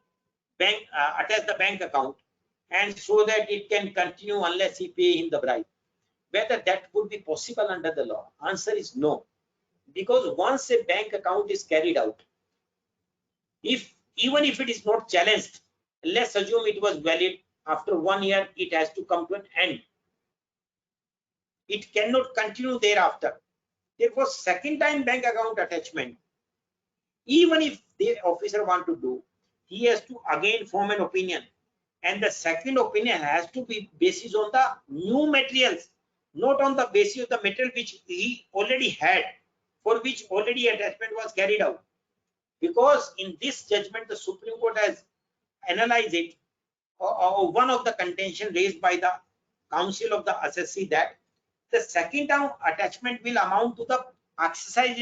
attach the bank account, and so that it can continue unless he pay him the bribe. Whether that could be possible under the law? Answer is no. Because once a bank account is carried out, even if it is not challenged, let's assume it was valid, after 1 year it has to come to an end. It cannot continue thereafter. Therefore, second time bank account attachment, even if the officer want to do, he has to again form an opinion, and the second opinion has to be based on the new materials, not on the basis of the material which he already had, for which already attachment was carried out. Because in this judgment, the Supreme Court has analyzed it, one of the contention raised by the counsel of the SSC, that the second time attachment will amount to the exercise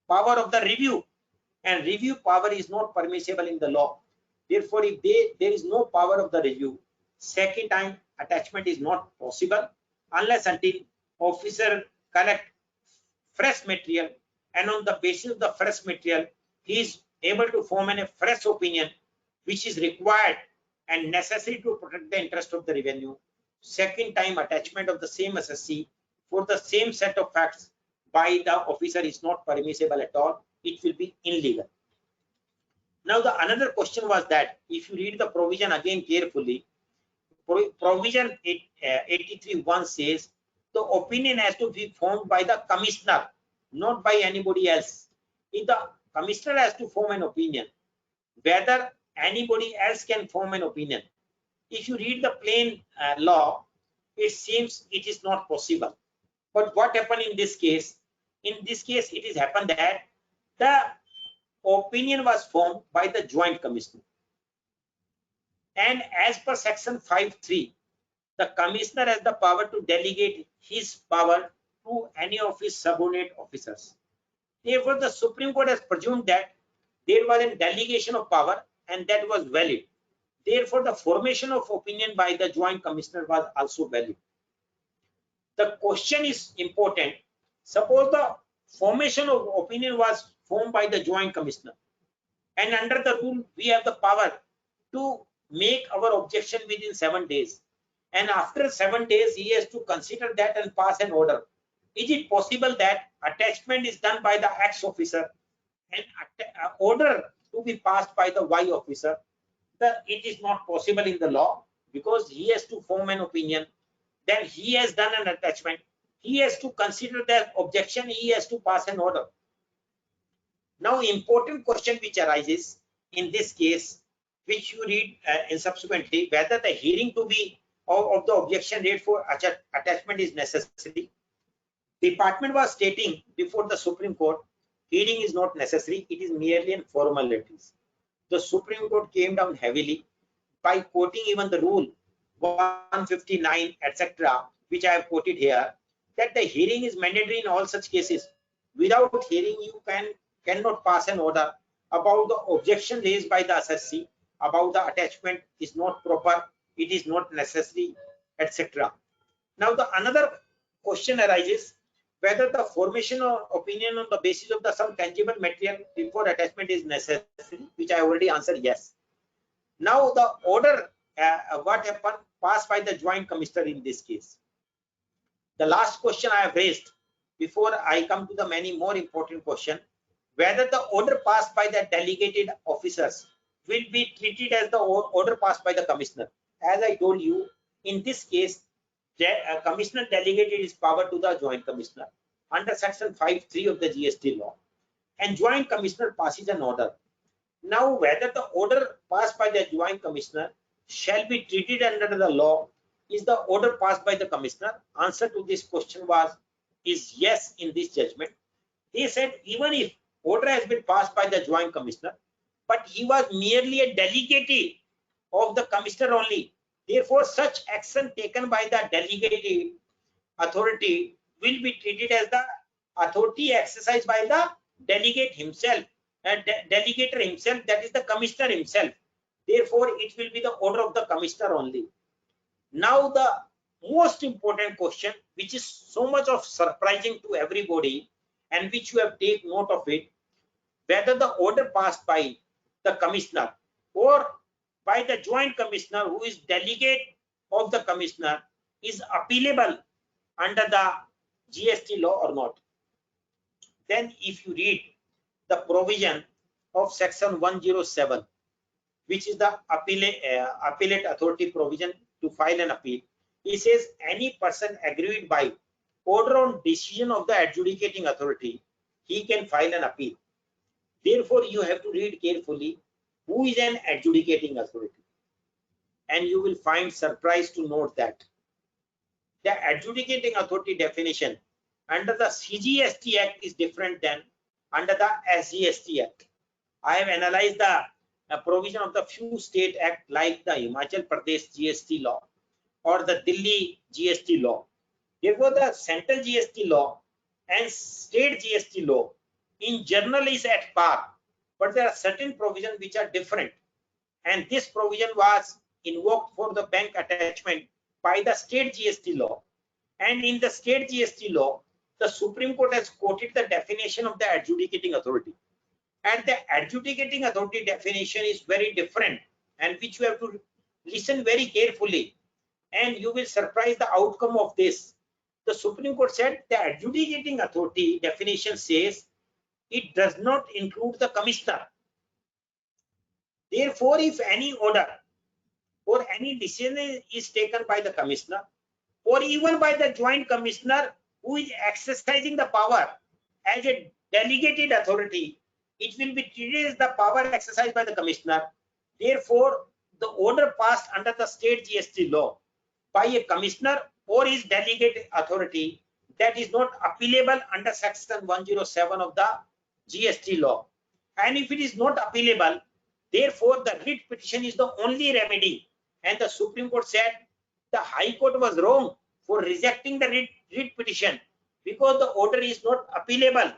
power of the review, and review power is not permissible in the law. Therefore, if there is no power of the review, second time attachment is not possible unless until officer collect fresh material, and on the basis of the fresh material he is able to form a fresh opinion which is required and necessary to protect the interest of the revenue. Second time attachment of the same SSC for the same set of facts by the officer is not permissible at all. It will be illegal. Now the another question was that if you read the provision again carefully, provision 83(1) says the opinion has to be formed by the commissioner, not by anybody else. If the commissioner has to form an opinion, whether anybody else can form an opinion, if you read the plain law, it seems it is not possible. But what happened in this case? In this case, it is happened that the opinion was formed by the joint commissioner, and as per section 5(3), the commissioner has the power to delegate his power to any of his subordinate officers. Therefore, the Supreme Court has presumed that there was a delegation of power and that was valid. Therefore, the formation of opinion by the joint commissioner was also valid. The question is important. Suppose the formation of opinion was formed by the joint commissioner, and under the rule we have the power to make our objection within 7 days, and after 7 days he has to consider that and pass an order. Is it possible that attachment is done by the X officer and order to be passed by the Y officer? It is not possible in the law, because he has to form an opinion, then he has done an attachment, he has to consider that objection, he has to pass an order. Now, important question which arises in this case, which you read in subsequently, whether the hearing to be of the objection rate for attachment is necessary. Department was stating before the Supreme Court, hearing is not necessary, it is merely in formalities. The Supreme Court came down heavily by quoting even the rule 159, etc., which I have quoted here, that the hearing is mandatory in all such cases. Without hearing, you cannot pass an order about the objection raised by the SSC about the attachment is not proper, it is not necessary, etc. Now, the another question arises, whether the formation of opinion on the basis of some tangible material before attachment is necessary, which I already answered yes. Now the order, what happened, passed by the joint commissioner in this case. The last question I have raised before I come to the many more important question, whether the order passed by the delegated officers will be treated as the order passed by the commissioner. As I told you, in this case, commissioner delegated his power to the joint commissioner under section 5(3) of the GST law, and joint commissioner passes an order. Now, whether the order passed by the joint commissioner shall be treated under the law is the order passed by the commissioner. Answer to this question is yes in this judgment. They said even if order has been passed by the joint commissioner, but he was merely a delegate of the commissioner only. Therefore, such action taken by the delegate authority will be treated as the authority exercised by the delegate himself, and delegator himself, that is the commissioner himself. Therefore, it will be the order of the commissioner only. Now, the most important question, which is so much of surprising to everybody, and which you have taken note of it, whether the order passed by the commissioner or by the joint commissioner who is delegate of the commissioner is appealable under the GST law or not. Then if you read the provision of section 107, which is the appellate authority provision to file an appeal, it says any person aggrieved by order on decision of the adjudicating authority, he can file an appeal. Therefore, you have to read carefully who is an adjudicating authority, and you will find surprise to note that the adjudicating authority definition under the CGST Act is different than under the SGST Act. I have analyzed the provision of the few state act like the Himachal Pradesh GST law or the Delhi GST law. Therefore, the central GST law and state GST law in general is at par, but there are certain provisions which are different, and this provision was invoked for the bank attachment by the state GST law. And in the state GST law, the Supreme Court has quoted the definition of the adjudicating authority, and the adjudicating authority definition is very different, and which you have to listen very carefully, and you will surprise the outcome of this. The Supreme Court said the adjudicating authority definition says it does not include the commissioner. Therefore, if any order or any decision is taken by the commissioner or even by the joint commissioner who is exercising the power as a delegated authority, it will be treated as the power exercised by the commissioner. Therefore, the order passed under the state GST law by a commissioner or his delegate authority, that is not appealable under section 107 of the GST law. And if it is not appealable, therefore the writ petition is the only remedy. And the Supreme Court said the High Court was wrong for rejecting the writ petition because the order is not appealable.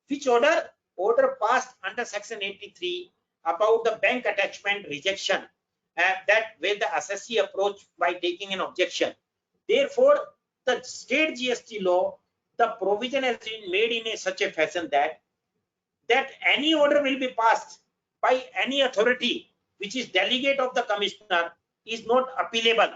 Which order? Order passed under section 83 about the bank attachment rejection, that where the assessee approached by taking an objection. Therefore, the state GST law, the provision has been made in such a fashion that any order will be passed by any authority which is delegate of the commissioner is not appealable.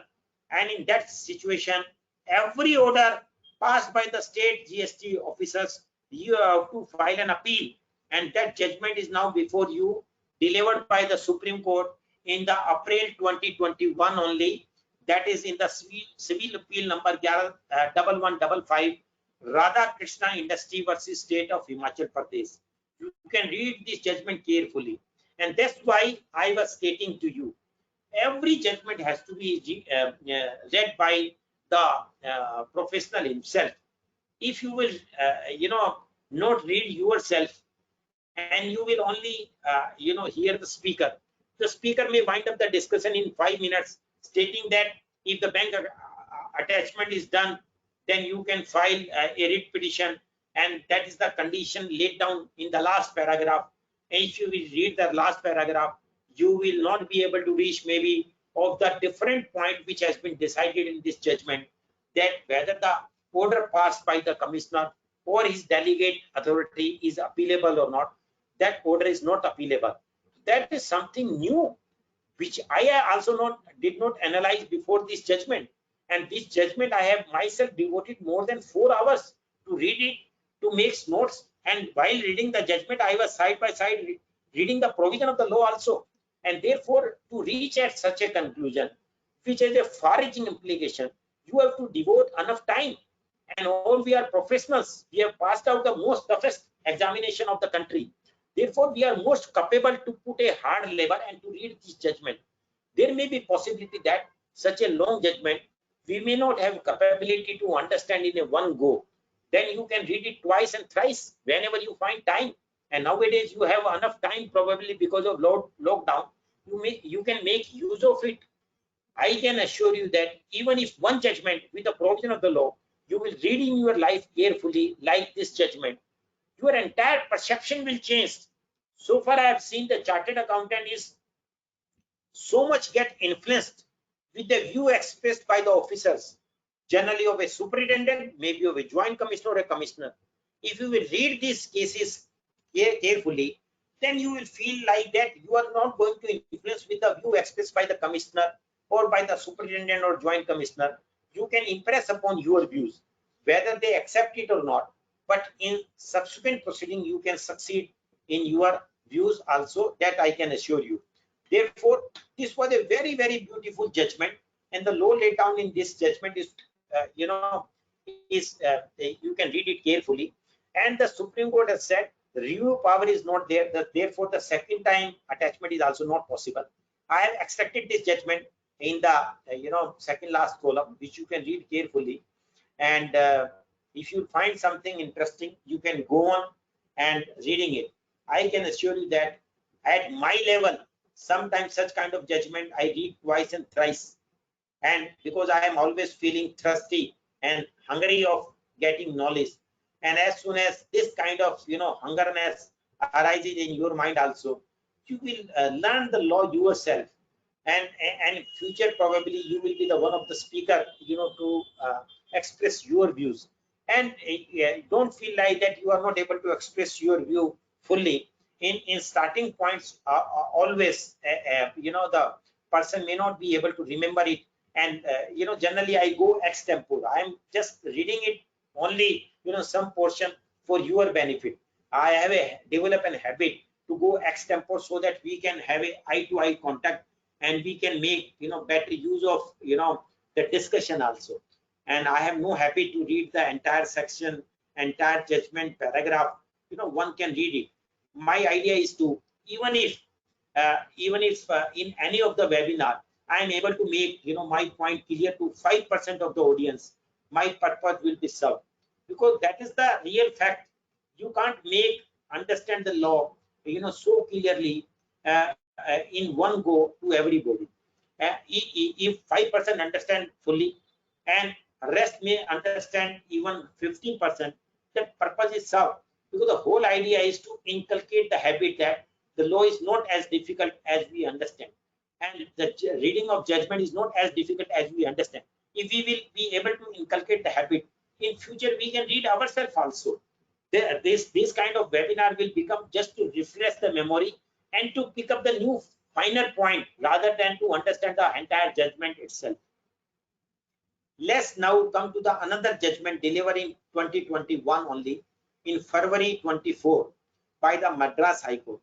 And in that situation, every order passed by the state GST officers, you have to file an appeal, and that judgment is now before you, delivered by the Supreme Court in the April 2021 only. That is in the civil appeal number 1155, Radha Krishna Industry versus State of Himachal Pradesh. You can read this judgment carefully, and that's why I was stating to you, every judgment has to be read by the professional himself. If you will, not read yourself, and you will only, hear the speaker may wind up the discussion in 5 minutes, stating that if the bank attachment is done, then you can file a writ petition, and that is the condition laid down in the last paragraph. And if you will read the last paragraph, you will not be able to reach maybe of the different point which has been decided in this judgment, that whether the order passed by the commissioner or his delegate authority is appealable or not. That order is not appealable. That is something new, which I also did not analyze before this judgment. And this judgment, I have myself devoted more than 4 hours to read it, to make notes. And while reading the judgment, I was side by side reading the provision of the law also. And therefore, to reach at such a conclusion, which has a far-reaching implication, you have to devote enough time. And all we are professionals. We have passed out the most toughest examination of the country. Therefore, we are most capable to put a hard labor and to read this judgment. there may be possibility that such a long judgment we may not have capability to understand in a one go. Then you can read it twice and thrice whenever you find time. And nowadays you have enough time, probably because of lockdown. You can make use of it. I can assure you that even if one judgment with the provision of the law, you will read in your life carefully like this judgment, your entire perception will change. So far I have seen the chartered accountant is so much get influenced with the view expressed by the officers, generally of a superintendent, maybe of a joint commissioner or a commissioner. If you will read these cases carefully, then you will feel like that you are not going to influence with the view expressed by the commissioner or by the superintendent or joint commissioner. You can impress upon your views, whether they accept it or not. But in subsequent proceeding, you can succeed in your views also, that I can assure you. Therefore, this was a very, very beautiful judgment, and the law laid down in this judgment is, you can read it carefully. And the Supreme Court has said the review power is not there. Therefore, the second time attachment is also not possible. I have extracted this judgment in the second last column, which you can read carefully. And if you find something interesting, you can go on and reading it. I can assure you that at my level, sometimes such kind of judgment I read twice and thrice, and because I am always feeling thirsty and hungry of getting knowledge, and as soon as this kind of hungerness arises in your mind also, you will learn the law yourself, and in future probably you will be the one of the speaker to express your views. And don't feel like that you are not able to express your view fully. In starting points, always the person may not be able to remember it, and generally I go extempore. I am just reading it only some portion for your benefit. I have developed a habit to go extempore so that we can have a eye-to-eye contact, and we can make better use of the discussion also. And I have no habit to read the entire section, entire judgment paragraph. One can read it. My idea is to, even if in any of the webinar I am able to make my point clear to 5% of the audience, my purpose will be served, because that is the real fact. You can't understand the law so clearly in one go to everybody. If 5% understand fully and rest may understand even 15%, that purpose is served, because the whole idea is to inculcate the habit that the law is not as difficult as we understand, and the reading of judgment is not as difficult as we understand. If we will be able to inculcate the habit, in future we can read ourselves also. This kind of webinar will become just to refresh the memory and to pick up the new finer point rather than to understand the entire judgment itself. Let's now come to the another judgment delivered in 2021 only, in February 24 by the Madras High Court.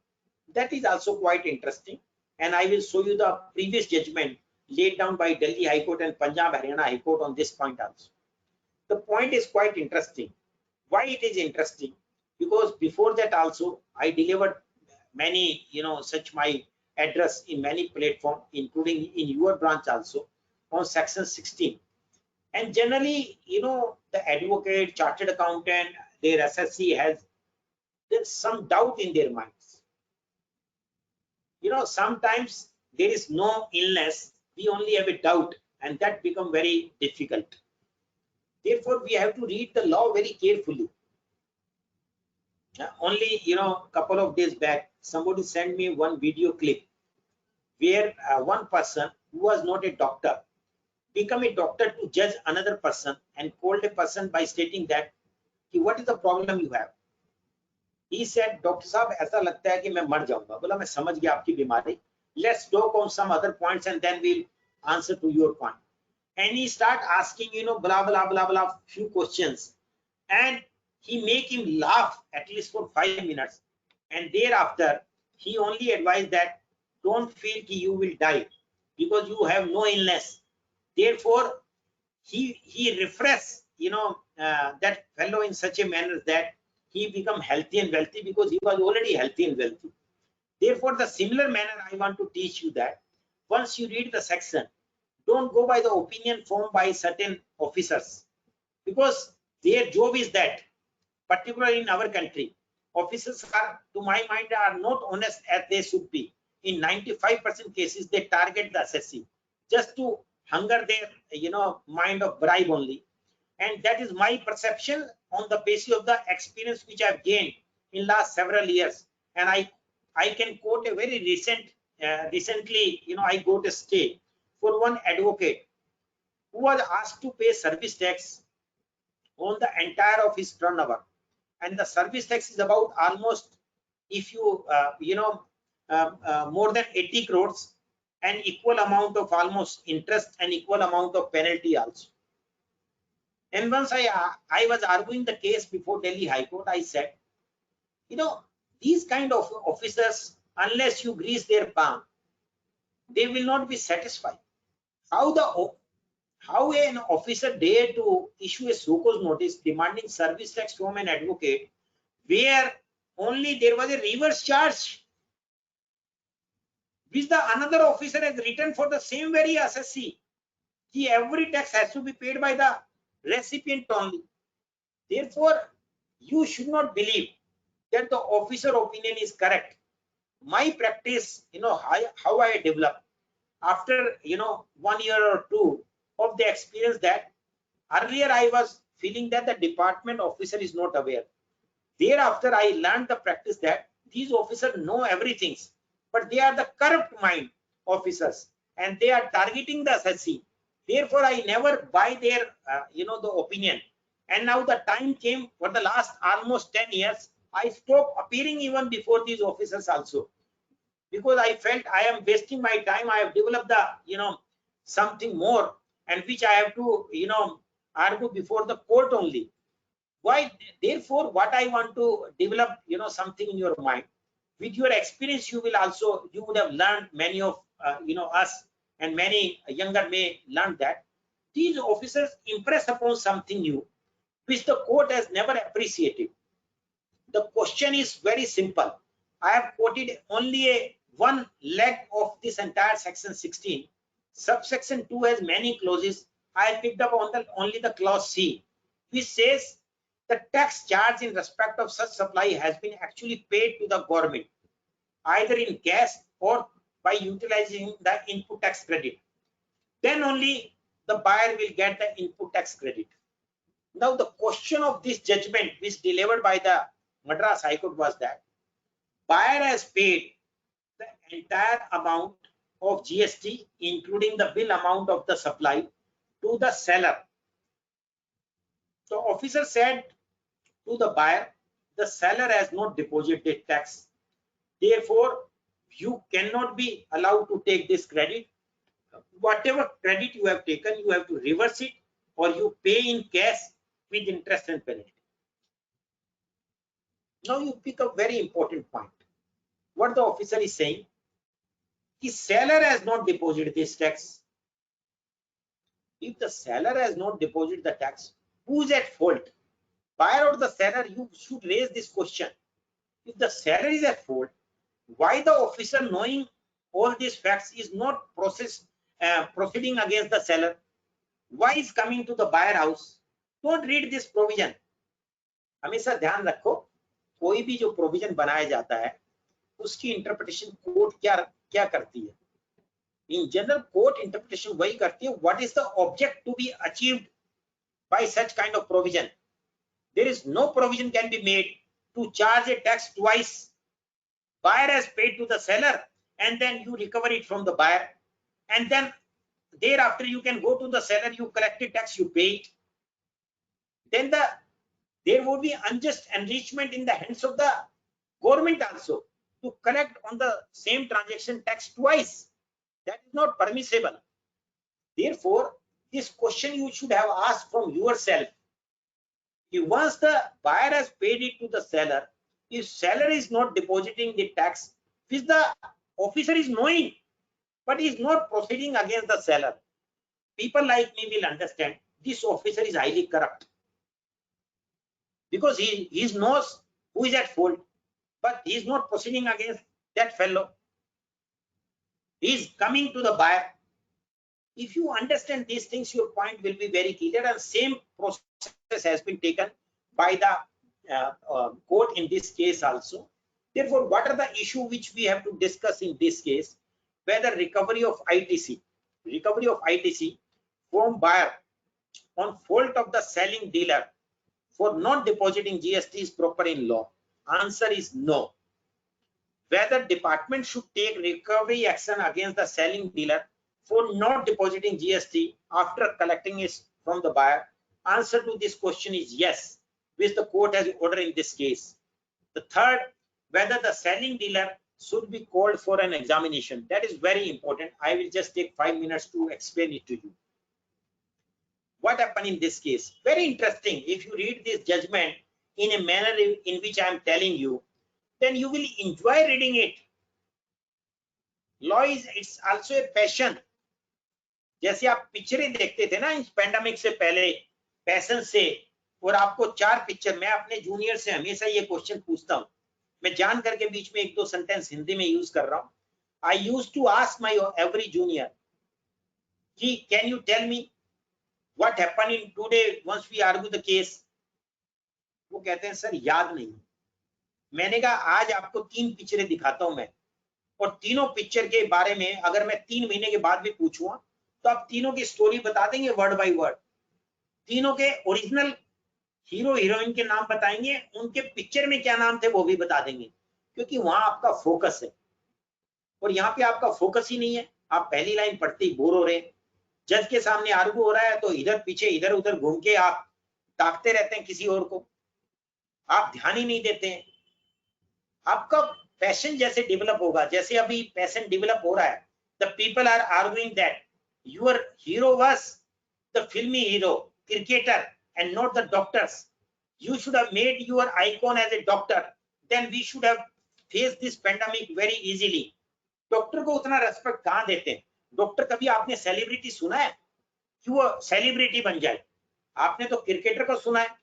That is also quite interesting, and I will show you the previous judgment laid down by Delhi High Court and Punjab Haryana High Court on this point also. The point is quite interesting. Why it is interesting? Because before that also I delivered many such my address in many platforms, including in your branch also, on section 16. And generally, the advocate, chartered accountant, their SSC there's some doubt in their minds. Sometimes there is no illness, we only have a doubt, and that become very difficult. Therefore, we have to read the law very carefully. Only, couple of days back, somebody sent me one video clip where one person who was not a doctor become a doctor to judge another person, and called a person by stating that, what is the problem you have? He said, Doctor Saab, ऐसा लगता है कि मैं मर जाऊंगा. बोला, मैं समझ गया आपकी बीमारी. Let's talk on some other points and then we'll answer to your point. And he start asking, blah, blah, blah, blah, few questions. And he make him laugh at least for 5 minutes. And thereafter, he only advised that don't feel that you will die because you have no illness. Therefore, he refreshed, that fellow in such a manner that he become healthy and wealthy, because he was already healthy and wealthy. Therefore, the similar manner I want to teach you that once you read the section, don't go by the opinion formed by certain officers, because their job is that, particularly in our country, officers are, to my mind, are not honest as they should be. In 95% cases, they target the assessee just to hunger their, mind of bribe only. And that is my perception on the basis of the experience which I've gained in last several years. And I can quote a very recently, I got a stay for one advocate who was asked to pay service tax on the entire of his turnover, and the service tax is about almost, if you more than 80 crores, and equal amount of almost interest and equal amount of penalty also. And once I was arguing the case before Delhi High Court, I said, these kind of officers, unless you grease their palm, they will not be satisfied. How an officer dare to issue a so-called notice demanding service tax from an advocate where only there was a reverse charge which the another officer has written for the same very assessee. Every tax has to be paid by the recipient only. Therefore, you should not believe that the officer opinion is correct. My practice, how I developed after 1 year or two of the experience, that earlier I was feeling that the department officer is not aware. Thereafter, I learned the practice that these officers know everything, but they are the corrupt mind officers and they are targeting the assessee. Therefore, I never buy their, the opinion. And now the time came for the last almost 10 years, I stopped appearing even before these officers also, because I felt I am wasting my time. I have developed the, something more, and which I have to, argue before the court only. Why? Therefore, what I want to develop, something in your mind. With your experience, you would have learned, many of, us and many younger may learn that these officers impress upon something new, which the court has never appreciated. The question is very simple. I have quoted only one leg of this entire section 16. Subsection 2 has many clauses. I picked up on only the clause C, which says the tax charge in respect of such supply has been actually paid to the government, either in cash or by utilizing the input tax credit. Then only the buyer will get the input tax credit. Now, the question of this judgment, which delivered by the Madras High Court, was that buyer has paid the entire amount of GST, including the bill amount of the supply, to the seller. So officer said to the buyer, the seller has not deposited tax. Therefore, you cannot be allowed to take this credit. Whatever credit you have taken, you have to reverse it, or you pay in cash with interest and penalty. Now you pick up very important point. What the officer is saying, the seller has not deposited this tax. If the seller has not deposited the tax, who is at fault? Buyer or the seller? You should raise this question. If the seller is at fault, why the officer, knowing all these facts, is not proceeding against the seller? Why is coming to the buyer house? Don't read this provision. हमेशा ध्यान रखो, कोई भी जो provision बनाया जाता है उसकी इंटरप्रिटेशन कोर्ट क्या करती है. In general, court interpretation वही करती है, what is the object to be achieved by such kind of provision. There is no provision can be made to charge a tax twice. Buyer has paid to the seller and then you recover it from the buyer, and then thereafter you can go to the seller, you collected tax, you pay it. Then there would be unjust enrichment in the hands of the government also to collect on the same transaction tax twice. That is not permissible. Therefore, this question you should have asked from yourself. If once the buyer has paid it to the seller, if seller is not depositing the tax, which the officer is knowing, but is not proceeding against the seller, people like me will understand this officer is highly corrupt, because he knows who is at fault, but he is not proceeding against that fellow. he is coming to the buyer. If you understand these things, your point will be very clear, and same process has been taken by the court in this case also. Therefore, what are the issue which we have to discuss in this case? Whether recovery of ITC from buyer on fault of the selling dealer for not depositing GST is proper in law. Answer is no. Whether department should take recovery action against the selling dealer for not depositing GST after collecting it from the buyer. Answer to this question is yes, which the court has ordered in this case. The third, whether the selling dealer should be called for an examination. That is very important. I will just take 5 minutes to explain it to you. What happened in this case? Very interesting. If you read this judgment in a manner in which I am telling you, then you will enjoy reading it. Law is, it's also a passion. जैसे आप पिक्चरें देखते थे ना इस pandemic से पहले passion से, और आपको 4 पिक्चर, मैं अपने जूनियर से हमेशा ये क्वेश्चन पूछता हूँ, मैं जान करके बीच में 1-2 सेंटेंस हिंदी में यूज कर रहा हूँ. I used to ask my every junior, कि can you tell me what happened in today once we argue the case? वो कहते हैं सर याद नहीं. मैंने कहा आज आपको 3 पिक्चरें दिखाता हूं मैं, और तीनों पिक्चर के बारे में अगर मैं 3 महीने के बाद भी पूछूंगा तो आप तीनों की स्टोरी बता देंगे वर्ड बाय वर्ड. तीनों के ओरिजिनल हीरो हीरोइन के नाम बताएंगे, उनके पिक्चर में क्या नाम थे वो भी बता देंगे, क्योंकि वहां आपका फोकस है. और यहाँ पे आपका फोकस ही नहीं है. आप पहली लाइन पढ़ते ही बोर हो रहे हैं. जज के सामने आर्गू हो रहा है तो इधर पीछे इधर उधर घूम के आप ताकते रहते हैं किसी और को, आप ध्यान ही नहीं देते हैं. आपका पैशन जैसे डेवलप होगा, जैसे अभी पैशन डेवलप हो रहा है, the people are arguing that your hero was the फिल्मी hero cricketer and not the doctors. You should have made your icon as a doctor, then we should have faced this pandemic very easily. Doctor को उतना respect कहां देते हैं? Doctor कभी आपने celebrity सुना है कि वो सेलिब्रिटी बन जाए? आपने तो क्रिकेटर को सुना है.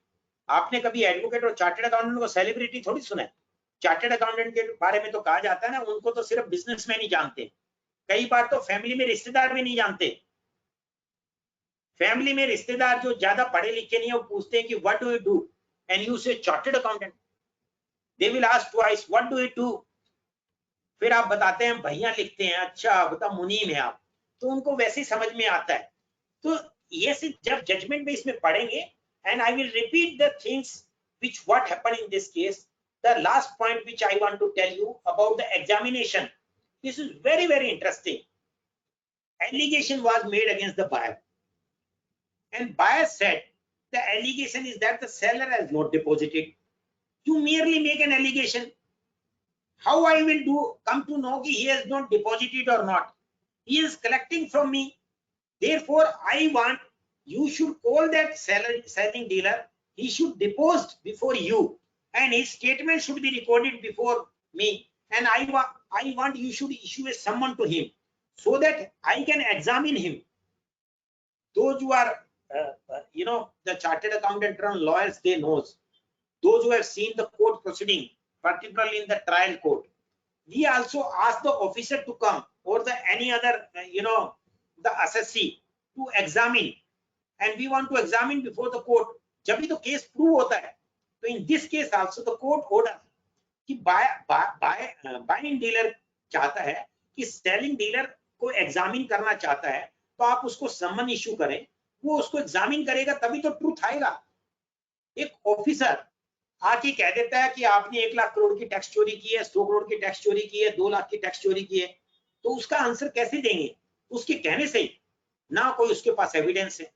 आपने कभी एडवोकेट और चार्टर्ड अकाउंटेंट को सेलिब्रिटी थोड़ी सुना है. चार्टर्ड अकाउंटेंट के बारे में तो कहा जाता है ना, उनको तो सिर्फ बिजनेसमैन ही जानते. कई बार तो फैमिली में रिश्तेदार भी नहीं जानते. फैमिली में रिश्तेदार जो ज्यादा पढ़े लिखे नहीं है वो पूछते हैं कि what do you do, and you say chartered accountant. They will ask twice what do you do. फिर आप बताते हैं भैया लिखते हैं, अच्छा बता मुनीम है आप, तो उनको वैसे ही समझ में आता है. तो ये सिर्फ जब जजमेंट में इसमें पढ़ेंगे, and I will repeat the things which what happened in this case. The last point which I want to tell you about the examination, this is very very interesting. Allegation was made against the buyer, and buyer said the allegation is that the seller has not deposited. You merely make an allegation. How I will come to know कि he has not deposited or not? He is collecting from me. Therefore, I want you should call that selling dealer. He should deposit before you, and his statement should be recorded before me. And I want you should issue a summon to him so that I can examine him. Those who are, the chartered accountant and lawyers, they knows. Those who have seen the court proceeding, particularly in the trial court, we also ask the officer to come, or the any other, the assessee to examine, and we want to examine before the court. जब भी तो case prove होता है, तो in this case also the court order कि buying dealer चाहता है कि सेलिंग डीलर को एग्जामिन करना चाहता है, तो आप उसको सम्मन इश्यू करें, वो उसको एग्जामिन करेगा तभी तो ट्रूथ आएगा. एक ऑफिसर आके कह देता है कि आपने 1 लाख करोड़ की टैक्स चोरी की है, 100 करोड़ की टैक्स चोरी की है, 2 लाख की टैक्स चोरी की है, तो उसका आंसर कैसे देंगे? उसके कहने से ही. ना कोई उसके पास एविडेंस है,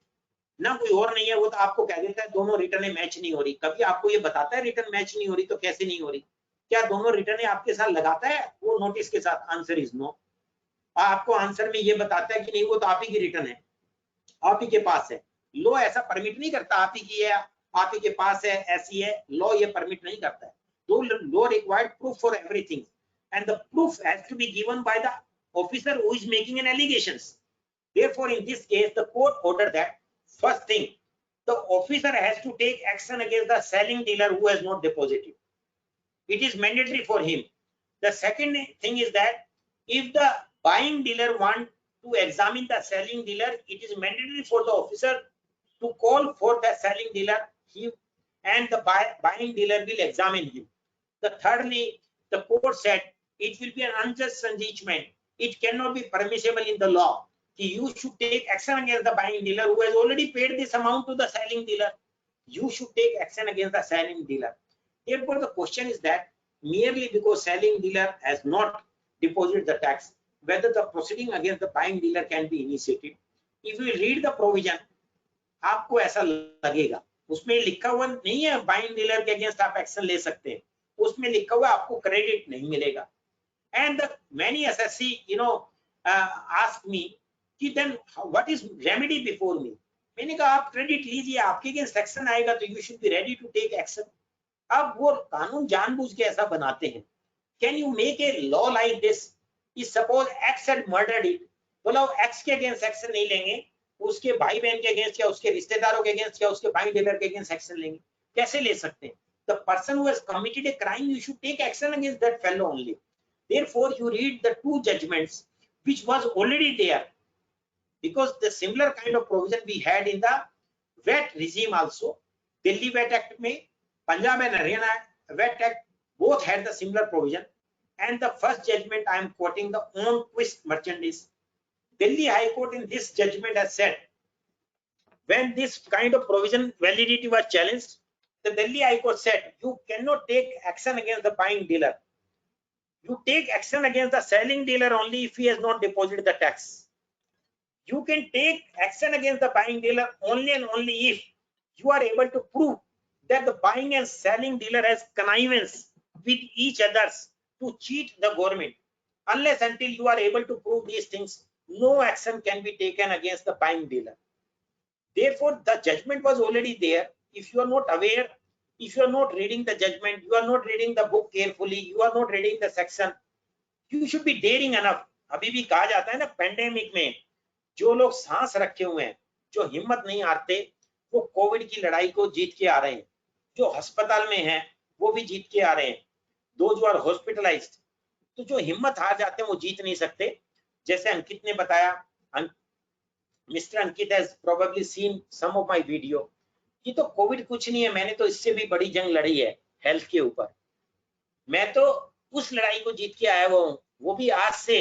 ना कोई और नहीं है, वो तो आपको कह देता है दोनों रिटर्नें मैच नहीं हो रही. कभी आपको ये बताता है रिटर्न मैच नहीं हो रही, तो कैसे नहीं हो रही? क्या दोनों रिटर्नें आपके साथ लगाता है वो नोटिस के साथ? Answer is no. आपको आंसर में ये बताता है कि नहीं वो तो आप ही की रिटर्न है, आप ही के पास है. लॉ ऐसा परमिट नहीं करता, आप ही की है, आप ही के पास है, ऐसी है. लॉ ये परमिट नहीं करता है. तो law required proof for everything, and the proof has to be given by the officer who is making an allegations. Therefore, in this case, the court ordered that first thing, the officer has to take action against the selling dealer who has not deposited. It is mandatory for him. The second thing is that if the buying dealer want to examine the selling dealer, it is mandatory for the officer to call for the selling dealer, and the buying dealer will examine him. Thirdly, the court said it will be an unjust enrichment. It cannot be permissible in the law. You should take action against the buying dealer who has already paid this amount to the selling dealer. You should take action against the selling dealer. Therefore, the question is that merely because selling dealer has not deposited the tax, whether the proceeding against the buying dealer can be initiated. If you read the provision, आपको ऐसा लगेगा उसमें लिखा हुआ नहीं है buying dealer के against आप एक्शन ले सकते हैं, उसमें लिखा हुआ आपको क्रेडिट नहीं मिलेगा. And many SSC ask me कि then what is remedy before me. मैंने कहा आप क्रेडिट लीजिए, आपके अगेंस्ट एक्शन आएगा तो you should be ready to take action. अब वो कानून जानबूझ के ऐसा बनाते हैं. Can you make a law like this? If suppose X had murdered it, बोला एक्स के अगेंस्ट एक्शन नहीं लेंगे, उसके भाई बहन के अगेंस्ट या उसके रिश्तेदारों के अगेंस्ट या उसके बाइंग डीलर के अगेंस्ट एक्शन लेंगे? कैसे ले सकते हैं? The person who has committed a crime, you should take action against that fellow only. Therefore, you read the two judgments which was already there, because the similar kind of provision we had in the VAT regime also. Delhi VAT Act में, Punjab and Haryana VAT Act both had the similar provision. And the first judgment I am quoting, the own twist merchandise. Delhi High Court in this judgment has said, when this kind of provision validity was challenged, the Delhi High Court said you cannot take action against the buying dealer. You take action against the selling dealer only if he has not deposited the tax. You can take action against the buying dealer only and only if you are able to prove that the buying and selling dealer has connivance with each others to cheat the government. Unless until you are able to prove these things, no action can be taken against the buying dealer. Therefore, the judgment was already there. If you are not aware, if you are not reading the judgment, you are not reading the book carefully, you are not reading the section, you should be daring enough. अभी भी कहा जाता है ना, pandemic में जो लोग सांस रखे हुए हैं, जो हिम्मत नहीं हारते, वो कोविड की लड़ाई को जीत के आ रहे हैं. जो अस्पताल में हैं वो भी जीत के आ रहे हैं. Those who are hospitalized, तो जो हिम्मत हार जाते हैं वो जीत नहीं सकते. जैसे अंकित ने बताया, Mr. Ankit has probably seen some of my video. ये तो कोविड कुछ नहीं है, मैंने तो इससे भी बड़ी जंग लड़ी है हेल्थ के ऊपर. मैं तो उस लड़ाई को जीत के आया हुआ हूँ, वो भी आज से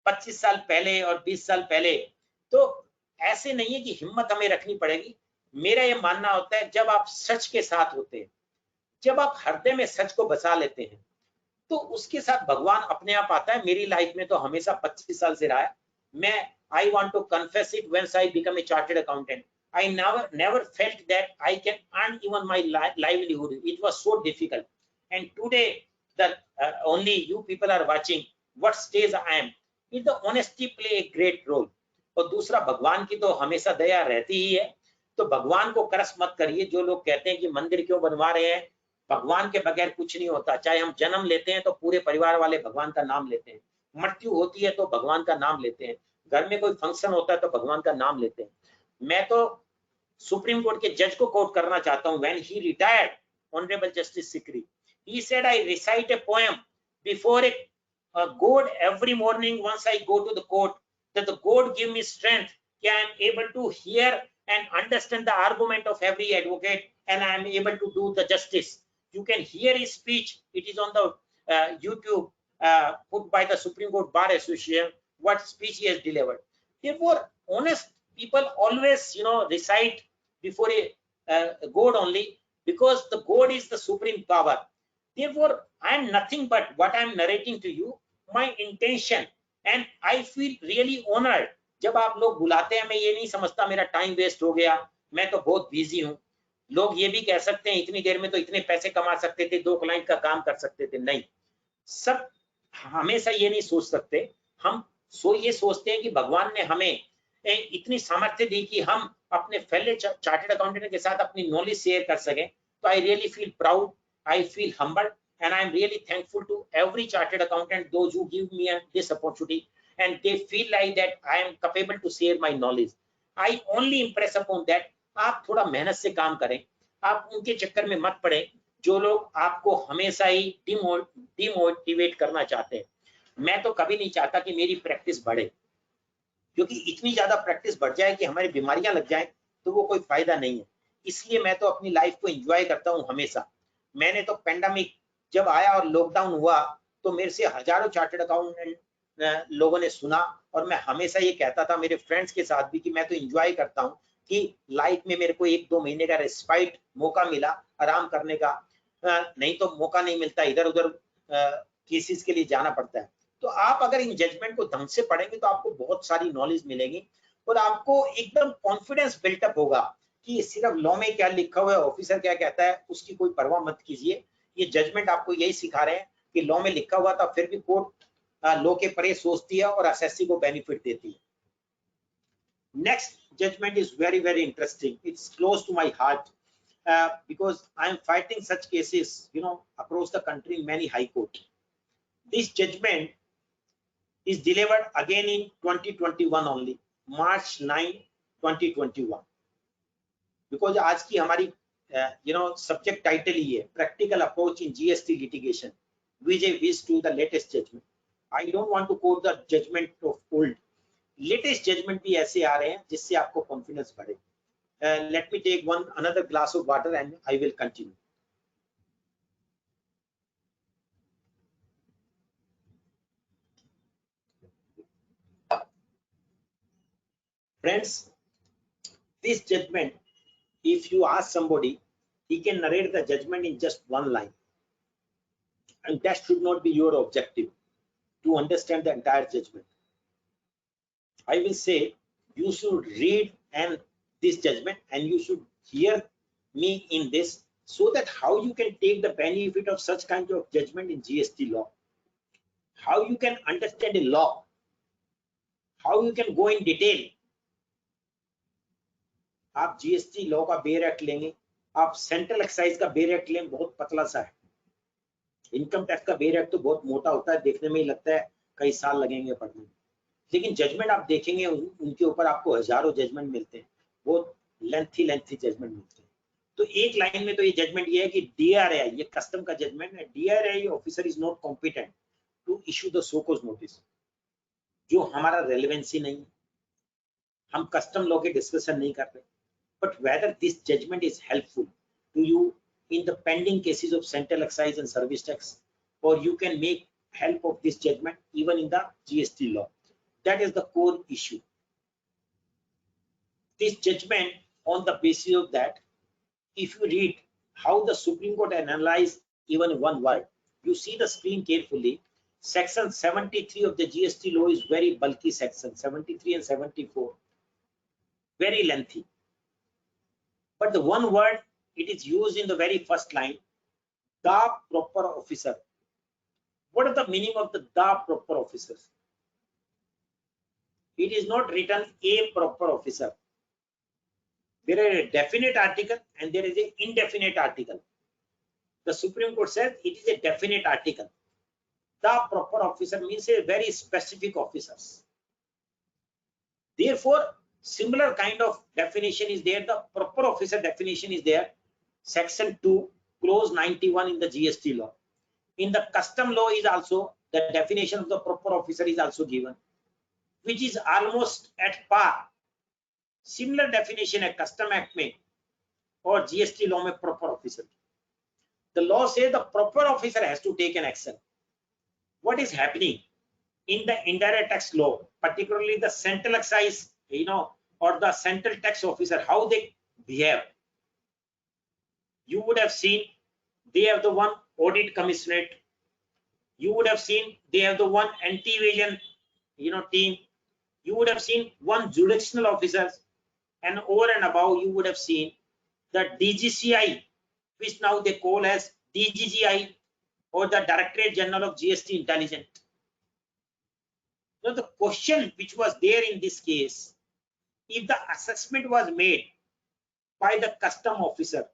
25 साल पहले और 20 साल पहले. तो ऐसे नहीं है कि हिम्मत हमें रखनी पड़ेगी. मेरा ये मानना होता है जब आप सच के साथ होते हैं, जब आप हृदय में सच को बसा लेते हैं, तो उसके साथ भगवान अपने आप आता है. मेरी लाइफ में तो हमेशा 25 साल से रहा है. मैं I want to confess it, once I become a chartered accountant, I never felt that I can earn even my livelihood. It was so difficult. And today, that only you people are watching what stage I am. It the honesty play a great role. और दूसरा, भगवान की तो हमेशा दया रहती ही है. तो भगवान को क्रस मत करिए. जो लोग कहते हैं कि मंदिर क्यों बनवा रहे हैं, भगवान के बगैर कुछ नहीं होता. चाहे हम जन्म लेते हैं तो पूरे परिवार वाले भगवान का नाम लेते हैं, मृत्यु होती है तो भगवान का नाम लेते हैं, घर में कोई फंक्शन होता है तो भगवान का नाम लेते हैं. मैं तो सुप्रीम कोर्ट के जज को कोट करना चाहता हूं. When he retired, Honorable Justice Sikri, he said, I recite a poem before a god every morning once I go to the court, that the god give me strength, that I am able to hear and understand the argument of every advocate, and I am able to do the justice. You can hear his speech. It is on the YouTube put by the Supreme Court Bar Association, what speech he has delivered. Therefore, honest people always, recite before a god only, because the god is the supreme power. Therefore, I am nothing but what I am narrating to you, my intention, and I feel really honored. जब आप लोग बुलाते हैं, मैं ये नहीं समझता मेरा टाइम वेस्ट हो गया, मैं तो बहुत बिजी हूँ. लोग ये भी कह सकते हैं इतनी देर में तो इतने पैसे कमा सकते थे, 2 क्लाइंट का काम कर सकते थे. नहीं, सब हमेशा ये नहीं सोच सकते. हम ये सोचते हैं कि भगवान ने हमें इतनी सामर्थ्य दी कि हम अपने फेलो चार्टर्ड अकाउंटेंट के साथ अपनी नॉलेज शेयर कर सकें. तो I really feel proud, I feel humbled, and I am really thankful to every chartered accountant, those who give me this opportunity, and they feel like that I am capable to share my knowledge. I only impress upon that आप थोड़ा मेहनत से काम करें. आप उनके चक्कर में मत पड़े जो लोग आपको हमेशा ही डिमोटिवेट करना चाहते हैं. मैं तो कभी नहीं चाहता कि मेरी प्रैक्टिस बढ़े, क्योंकि इतनी ज्यादा प्रैक्टिस बढ़ जाए कि हमारी बीमारियां लग जाए तो वो कोई फायदा नहीं है। इसलिए मैं तो अपनी लाइफ को एंजॉय करता हूँ हमेशा। मैंने तो पेंडेमिक जब आया और लॉकडाउन हुआ तो मेरे से हजारों चार्टर्ड अकाउंटेंट लोगों ने सुना, और मैं हमेशा ये कहता था मेरे फ्रेंड्स के साथ भी कि मैं तो एंजॉय करता हूँ कि लाइफ में मेरे को 1-2 महीने का रेस्पाइट मौका मिला आराम करने का, नहीं तो मौका नहीं मिलता, इधर उधर केसेस के लिए जाना पड़ता है। तो आप अगर इन जजमेंट को ढंग से पढ़ेंगे तो आपको बहुत सारी नॉलेज मिलेगी और आपको एकदम कॉन्फिडेंस बिल्टअप होगा कि सिर्फ लॉ में क्या लिखा हुआ है, ऑफिसर क्या कहता है, उसकी कोई परवाह मत कीजिए। ये जजमेंट आपको यही सिखा रहे हैं कि लॉ में लिखा हुआ था फिर भी कोर्ट लॉ के परे सोचती है और एसएससी को बेनिफिट देती है। Next judgment is very, very interesting. It's close to my heart because I am fighting such cases, across the country in many high court. This judgment is delivered again in 2021 only, March 9, 2021. Because आज की हमारी subject title ही है practical approach in GST litigation, vis-a-vis to the latest judgment. I don't want to quote the judgment of old. Latest judgment भी ऐसे आ रहे हैं जिससे आपको कॉन्फिडेंस बढ़े। Let me take one another glass of water and I will continue. Friends, this judgment, if you ask somebody, he can narrate the judgment in just one line, and that should not be your objective to understand the entire judgment. I will say you should read and this judgment and you should hear me in this, so that how you can take the benefit of such kind of judgment in GST law, how you can understand a law, how you can go in detail. आप GST law का bare act लेंगे, आप central excise का bare act लेंगे, बहुत पतला सा है। इनकम टैक्स का बेयर एक्ट तो बहुत मोटा होता है, देखने में ही लगता है कई साल लगेंगे पढ़ने में, लेकिन जजमेंट आप देखेंगे उनके ऊपर आपको हजारों जजमेंट मिलते हैं, बहुत लेंथी जजमेंट मिलते हैं। तो एक लाइन में तो ये जजमेंट ये है कि DRAI, ये कस्टम का जजमेंट है, DRAI officer is not competent to issue the show cause notice, जो हमारा रेलेवेंसी नहीं है, हम कस्टम लॉ के डिस्कशन नहीं कर रहे, but whether this judgement is helpful to you in the pending cases of central excise and service tax, और you can make help of this judgment even in the GST law. That is the core issue. This judgment, on the basis of that, if you read how the Supreme Court analyzed even one word, you see the screen carefully. Section 73 of the GST law is very bulky section, 73 and 74, very lengthy. But the one word it is used in the very first line, the proper officer. What is the meaning of the proper officers? It is not written a proper officer. There is a definite article and there is an indefinite article. The Supreme Court says it is a definite article. The proper officer means a very specific officers. Therefore, similar kind of definition is there. The proper officer definition is there. Section 2, clause 91 in the GST law. In the custom law is also the definition of the proper officer is also given, which is almost at par. Similar definition है custom act में और GST law में proper officer. The law says the proper officer has to take an action. What is happening in the indirect tax law, particularly the central excise, or the central tax officer, how they behave? You would have seen they have the one audit commissionerate. You would have seen they have the one anti-evasion, team. You would have seen one jurisdictional officers, and over and above you would have seen the DGCI, which now they call as DGGI, or the Directorate General of GST Intelligence. Now the question which was there in this case, if the assessment was made by the custom officer,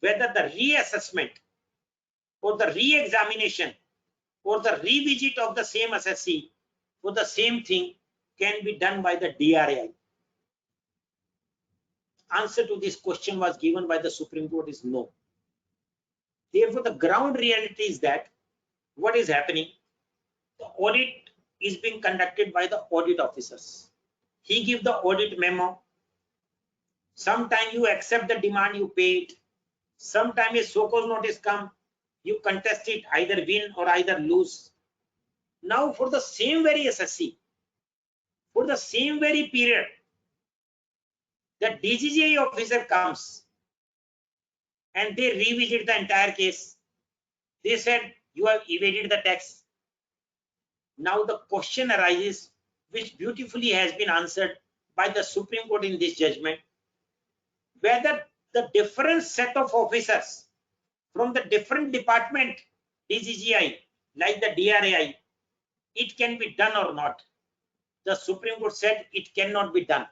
whether the reassessment or the re-examination or the revisit of the same assessee for the same thing can be done by the DRAI. Answer to this question was given by the Supreme Court is no. Therefore, the ground reality is that what is happening, The audit is being conducted by the audit officers. He give the audit memo. Sometime you accept the demand, you pay it. Sometime a so-called notice come, you contest it, either win or either lose. Now for the same very SSC, for the same very period, the DGGI officer comes and they revisit the entire case. They said you have evaded the tax. Now the question arises, which beautifully has been answered by the Supreme Court in this judgment, whether the different set of officers from the different department, DGGI, like the DRAI, it can be done or not. The Supreme Court said it cannot be done.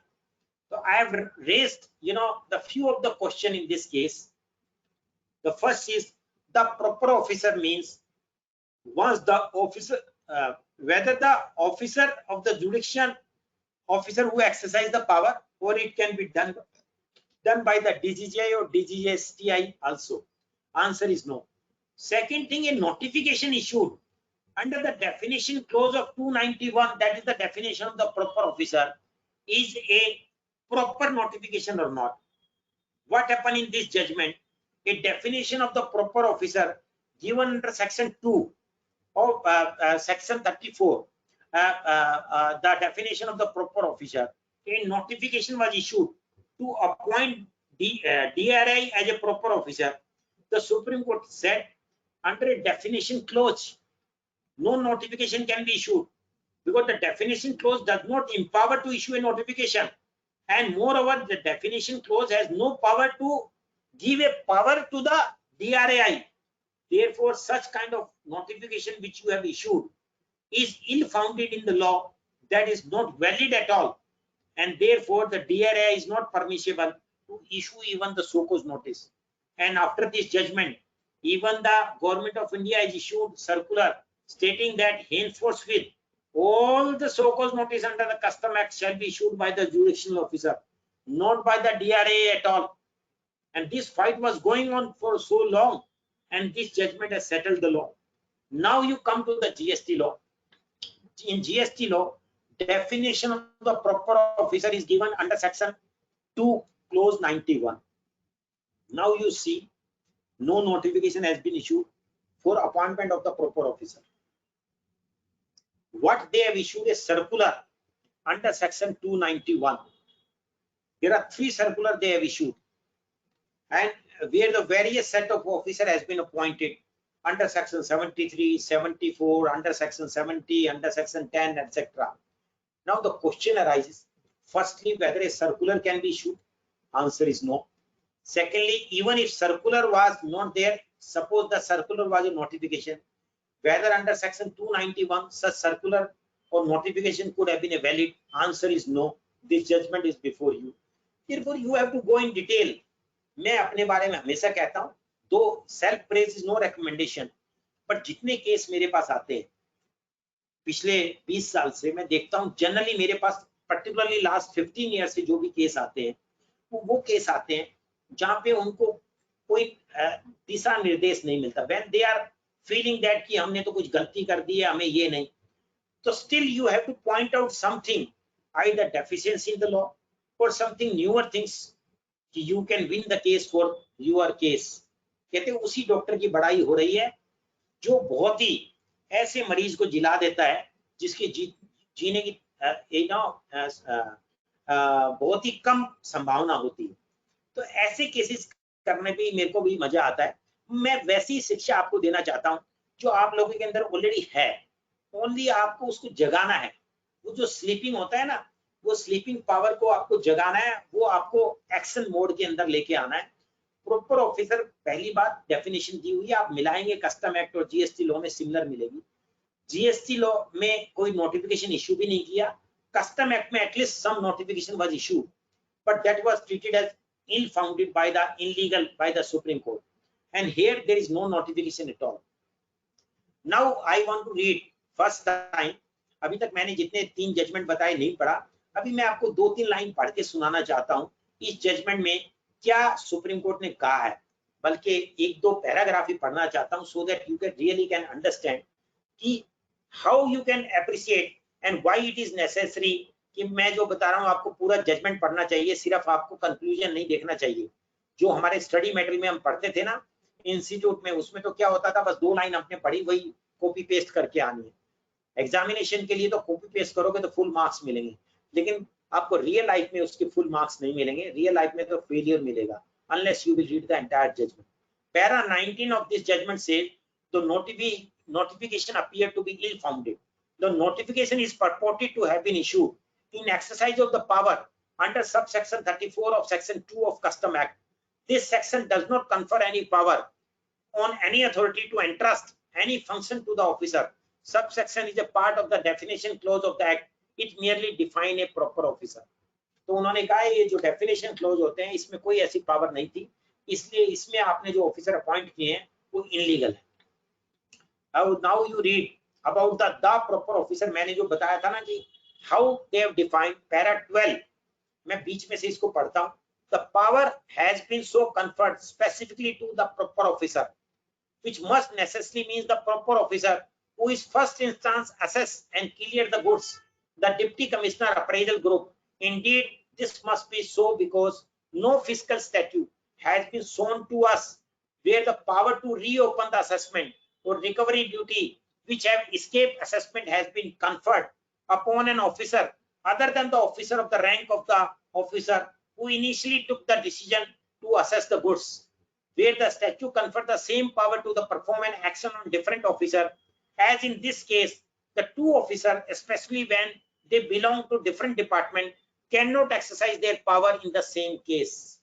So I have raised, the few of the question in this case. The first is the proper officer means once the officer, whether the officer of the jurisdiction officer who exercise the power, or it can be done by the DGGI or DGSTI also. Answer is no. Second thing, a notification issued under the definition clause of 291, that is the definition of the proper officer, is a proper notification or not. What happened in this judgment? A definition of the proper officer given under section 2 of section 34, the definition of the proper officer, a notification was issued to appoint DRI as a proper officer. The Supreme Court said under a definition clause, no notification can be issued because the definition clause does not empower to issue a notification, and moreover the definition clause has no power to give a power to the DRAI. Therefore such kind of notification which you have issued is ill-founded in the law, that is not valid at all, and therefore the DRAI is not permissible to issue even the so-called notice. And after this judgment, even the Government of India has issued circular stating that henceforth with all the so-called notice under the Custom Act shall be issued by the jurisdictional officer, not by the DRAI at all. And this fight was going on for so long, and this judgment has settled the law. Now you come to the GST law. In GST law, definition of the proper officer is given under section 2 clause 91. Now you see no notification has been issued for appointment of the proper officer. What they have issued a circular under section 291. There are 3 circulars they have issued, and where the various set of officer has been appointed under section 73, 74, under section 70, under section 10, etc. Now the question arises, firstly, whether a circular can be issued. Answer is no. Secondly, even if circular was not there, suppose the circular was a notification, whether under section 291 such circular or notification could have been a valid. Answer is no. This judgment is before you. Therefore you have to go in detail. मैं अपने बारे में हमेशा कहता हूं, though self praise is no recommendation, but जितने case मेरे पास आते हैं पिछले 20 साल से मैं देखता हूं, जनरली मेरे पास पर्टिकुलरली लास्ट 15 ईयर से जो भी केस आते हैं वो केस आते हैं जहां पे उनको कोई दिशा निर्देश नहीं मिलता, when they are feeling that कि हमने तो कुछ गलती कर दी है, हमें ये नहीं, तो still you have to point out something, either deficiency in the law और समथिंग न्यूअर थिंग्स कि you can win the case for your case. कहते हैं उसी डॉक्टर की बड़ाई हो रही है जो बहुत ही ऐसे मरीज को जिला देता है जिसकी जीने की बहुत ही कम संभावना होती है। तो ऐसे केसेस करने पे मेरे को भी मजा आता है। मैं वैसी शिक्षा आपको देना चाहता हूं जो आप लोगों के अंदर ऑलरेडी है, ओनली आपको उसको जगाना है। वो जो स्लीपिंग होता है ना, वो स्लीपिंग पावर को आपको जगाना है, वो आपको एक्शन मोड के अंदर लेके आना है। प्रॉपर ऑफिसर, पहली बात डेफिनेशन दी हुई है, आप मिलाएंगे कस्टम एक्ट और जीएसटी लॉ में सिमिलर मिलेगी। जीएसटी लॉ में कोई नोटिफिकेशन इशू भी नहीं किया, कस्टम एक्ट में at least some notification was issued, but that was treated as ill-founded by the illegal by the Supreme Court, and here there is no notification at all. Now I want to read first time, अभी तक मैंने जितने 3 judgement बताए नहीं पढ़ा, अभी मैं आपको 2-3 लाइन पढ़ के सुनाना चाहता हूं इस जजमेंट में क्या सुप्रीम कोर्ट ने कहा है, बल्कि 1-2 पैराग्राफ ही पढ़ना चाहता हूं so that you can really can understand कि how you can appreciate and why it is necessary, कि मैं जो बता रहा हूँ आपको पूरा जजमेंट पढ़ना चाहिए, सिर्फ आपको कंक्लूजन नहीं देखना चाहिए। जो हमारे स्टडी मटेरियल में हम पढ़ते थे ना इंस्टीट्यूट में, उसमें तो क्या होता था, बस 2 लाइन हमने पढ़ी, वही कॉपी पेस्ट करके आनी है। एग्जामिनेशन के लिए तो कॉपी पेस्ट करोगे तो फुल मार्क्स मिलेंगे, लेकिन आपको रियल लाइफ में उसके फुल मार्क्स नहीं मिलेंगे, रियल लाइफ में तो फेलियर मिलेगा unless you will read the entire judgment. Para 19 of this judgment says the notification appeared to be ill founded. The notification is purported to have been issued in exercise of the power under subsection 34 of section 2 of Custom Act. This section does not confer any power on any authority to entrust any function to the officer. Subsection is a part of the definition clause of the act. It merely define a proper officer. तो उन्होंने कहा ये जो definition close होते हैं इसमें कोई ऐसी पावर नहीं थी, इसलिए इसमें आपने जो ऑफिसर अपॉइंट किए हैं वो इनलीगल है। Now you read about the proper officer, मैंने जो बताया था ना कि how they have defined para 12, मैं बीच में से इसको पढ़ता हूँ। The power has been so conferred specifically to the proper officer, which must necessarily means the proper officer who is first instance assess and clear the goods, the deputy commissioner appraisal group. Indeed, this must be so because no fiscal statute has been shown to us where the power to reopen the assessment or recovery duty which have escaped assessment has been conferred upon an officer other than the officer of the rank of the officer who initially took the decision to assess the goods, where the statute conferred the same power to the perform an action on different officer, as in this case the two officers, especially when they belong to different department, cannot exercise their power in the same case.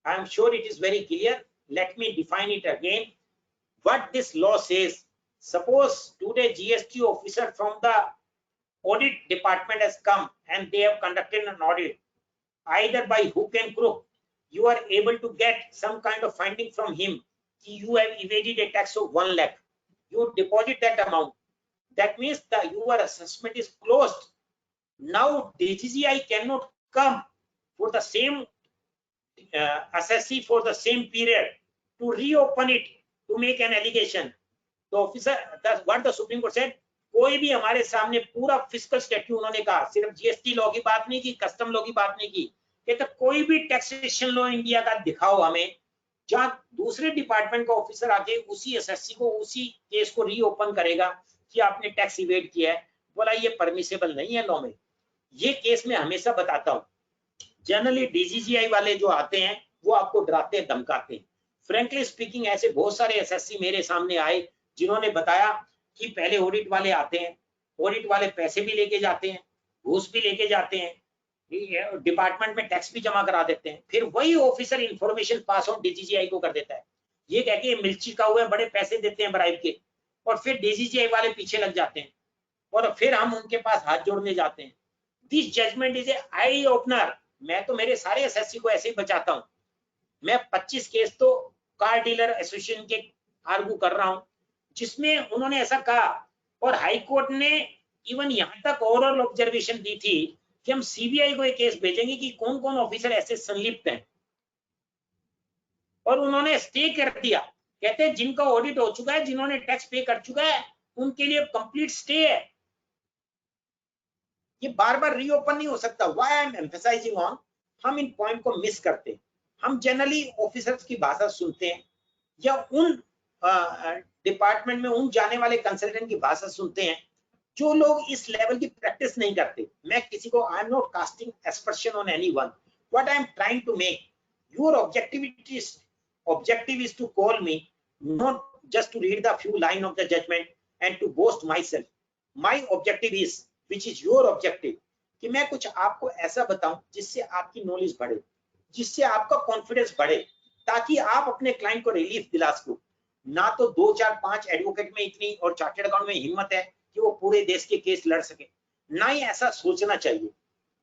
I am sure it is very clear. Let me define it again. What this law says, suppose today GST officer from the audit department has come and they have conducted an audit, either by hook and crook, you are able to get some kind of finding from him. You have evaded a tax of 1 lakh. You deposit that amount. That means that your assessment is closed. Now DGGI cannot come for the same assessee for the same period to reopen it to make an allegation. तो officer what the Supreme Court said, कोई भी हमारे सामने पूरा fiscal statute उन्होंने कहा, सिर्फ GST law की बात नहीं की, कस्टम लॉ की बात नहीं की, कहते कोई भी टैक्सेशन लॉ इंडिया का दिखाओ हमें जहां दूसरे डिपार्टमेंट का ऑफिसर आके उसी एसएससी को उसी केस को रीओपन करेगा कि आपने टैक्स इवेड किया है। बोला ये परमिसेबल नहीं है लॉ में। ये केस में हमेशा बताता हूँ, जनरली डीजीजीआई वाले जो आते हैं वो आपको डराते हैं, धमकाते हैं। फ्रेंकली स्पीकिंग ऐसे बहुत सारे एसएससी मेरे सामने आए जिन्होंने बताया कि पहले ऑडिट वाले आते हैं, ऑडिट वाले पैसे भी लेके जाते हैं, घूस भी लेके जाते हैं, डिपार्टमेंट में टैक्स भी जमा करा देते हैं, फिर वही officer information pass on DGGI को कर देता है, ये कह के मिर्ची का हुआ है, बड़े पैसे देते हैं ब्राइब के, और फिर डीजीजीआई वाले पीछे लग जाते हैं और फिर हम उनके पास हाथ जोड़ने जाते हैं। This judgement is a eye opener. मैं तो मेरे सारे एसएससी को ऐसे ही बचाता हूँ। मैं 25 केस तो कार डीलर एसोसिएशन के आर्गू कर रहा हूं जिसमें उन्होंने ऐसा कहा, और हाई कोर्ट ने इवन यहां तक ओवरऑल ऑब्जर्वेशन दी थी कि हम सीबीआई को एक केस भेजेंगे कि कौन कौन ऑफिसर ऐसे संलिप्त हैं, और उन्होंने स्टे कर दिया। कहते हैं जिनका ऑडिट हो चुका है, जिन्होंने टैक्स पे कर चुका है, उनके लिए कंप्लीट स्टे है, ये बार बार रीओपन नहीं हो सकता। Why I am emphasising on, हम इन पॉइंट को मिस करते हैं। हम जनरली ऑफिसर्स की भाषा सुनते हैं या उन डिपार्टमेंट में उन जाने वाले कंसल्टेंट की भाषा सुनते हैं जो लोग इस लेवल की प्रैक्टिस नहीं करते। मैं किसी को, I am not casting aspersion on anyone, what I am trying to make your objective is to call me, not just to read the few line of the judgment and to boast myself. My objective is, which is your objective, कि मैं कुछ आपको ऐसा बताऊं जिससे आपकी knowledge बढ़े, जिससे आपका कॉन्फिडेंस बढ़े, ताकि आप अपने क्लाइंट को रिलीफ दिला सको। ना तो 2, 4, 5 एडवोकेट में इतनी और चार्टर्ड अकाउंट में हिम्मत है कि वो पूरे देश के केस लड़ सके, ना ही ऐसा सोचना चाहिए,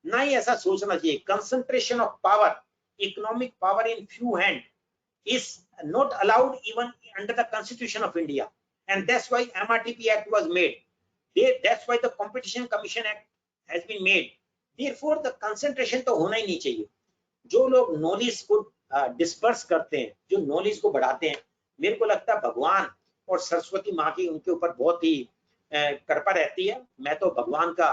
ना ही ऐसा सोचना चाहिए। Concentration of power, economic power in few hand is not allowed even under the Constitution of India, and that's why MRTP Act was made. That's why the Competition Commission Act has been made. Therefore, the concentration तो होना ही नहीं चाहिए। जो लोग knowledge को disperse करते हैं, जो नॉलेज को बढ़ाते हैं, मेरे को लगता है भगवान और सरस्वती माँ की उनके ऊपर बहुत ही कृपा रहती है। मैं तो भगवान का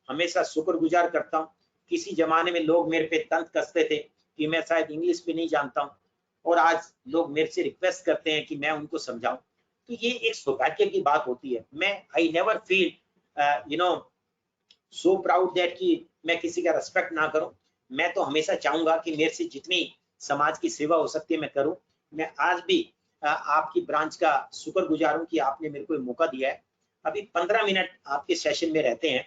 हमेशा शुक्रगुजार करता हूँ। किसी जमाने में लोग मेरे पे तंज कसते थे कि मैं शायद इंग्लिश भी नहीं जानता हूँ, और आज लोग मेरे से रिक्वेस्ट करते हैं कि मैं उनको समझाऊं। तो ये एक सौभाग्य की बात होती है। मैं I never feel so proud that कि मैं किसी का रेस्पेक्ट ना करूं। मैं तो हमेशा चाहूंगा कि मेरे से जितनी समाज की सेवा हो सकती है मैं करूं। मैं आज भी आपकी ब्रांच का शुक्रगुजार हूं कि आपने मेरे को मौका दिया है। अभी 15 मिनट आपके सेशन में रहते हैं।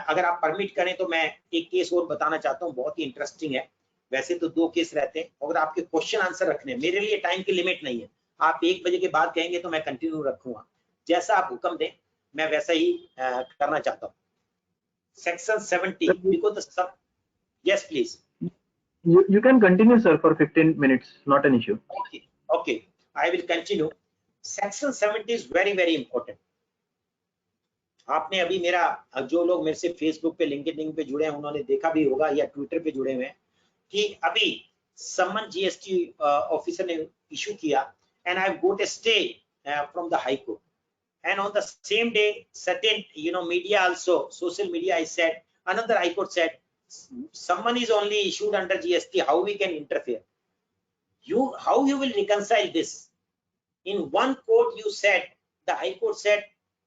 अगर आप परमिट करें तो मैं एक केस और बताना चाहता हूँ, बहुत ही इंटरेस्टिंग है। वैसे तो 2 केस रहते हैं, अगर आपके क्वेश्चन आंसर रखने हैं, मेरे लिए टाइम की लिमिट नहीं है। आप 1 बजे के बाद कहेंगे तो मैं कंटिन्यू रखूंगा, जैसा आप हुक्म दें मैं वैसा ही करना चाहता हूँ। Section 70, because the sub, yes please. You can continue, sir, for 15 minutes, not an issue. Okay, I will continue. Section 70 is very important. आपने अभी मेरा, जो लोग मेरे से फेसबुक पे, लिंक्डइन पे जुड़े हैं उन्होंने देखा भी होगा, या ट्विटर पे जुड़े हुए हैं, कि अभी सम्मन जीएसटी ऑफिसर ने इशू किया, and I got a stay from the high court. And on the same day, certain media also, social media, I said, another high court said, someone is only issued under GST, how we can interfere? How you will reconcile this? In one court you said, the high court said,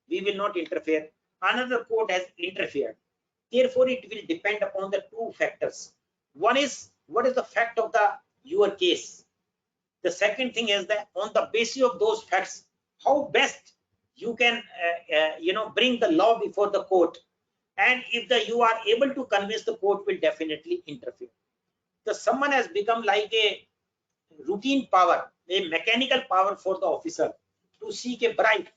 we will not interfere. Another court has interfered. Therefore, it will depend upon the 2 factors. One is, what is the fact of your case? The second thing is that on the basis of those facts, how best you can bring the law before the court, and if you are able to convince the court, will definitely interfere. The summon has become like a routine power, a mechanical power for the officer to seek a bribe,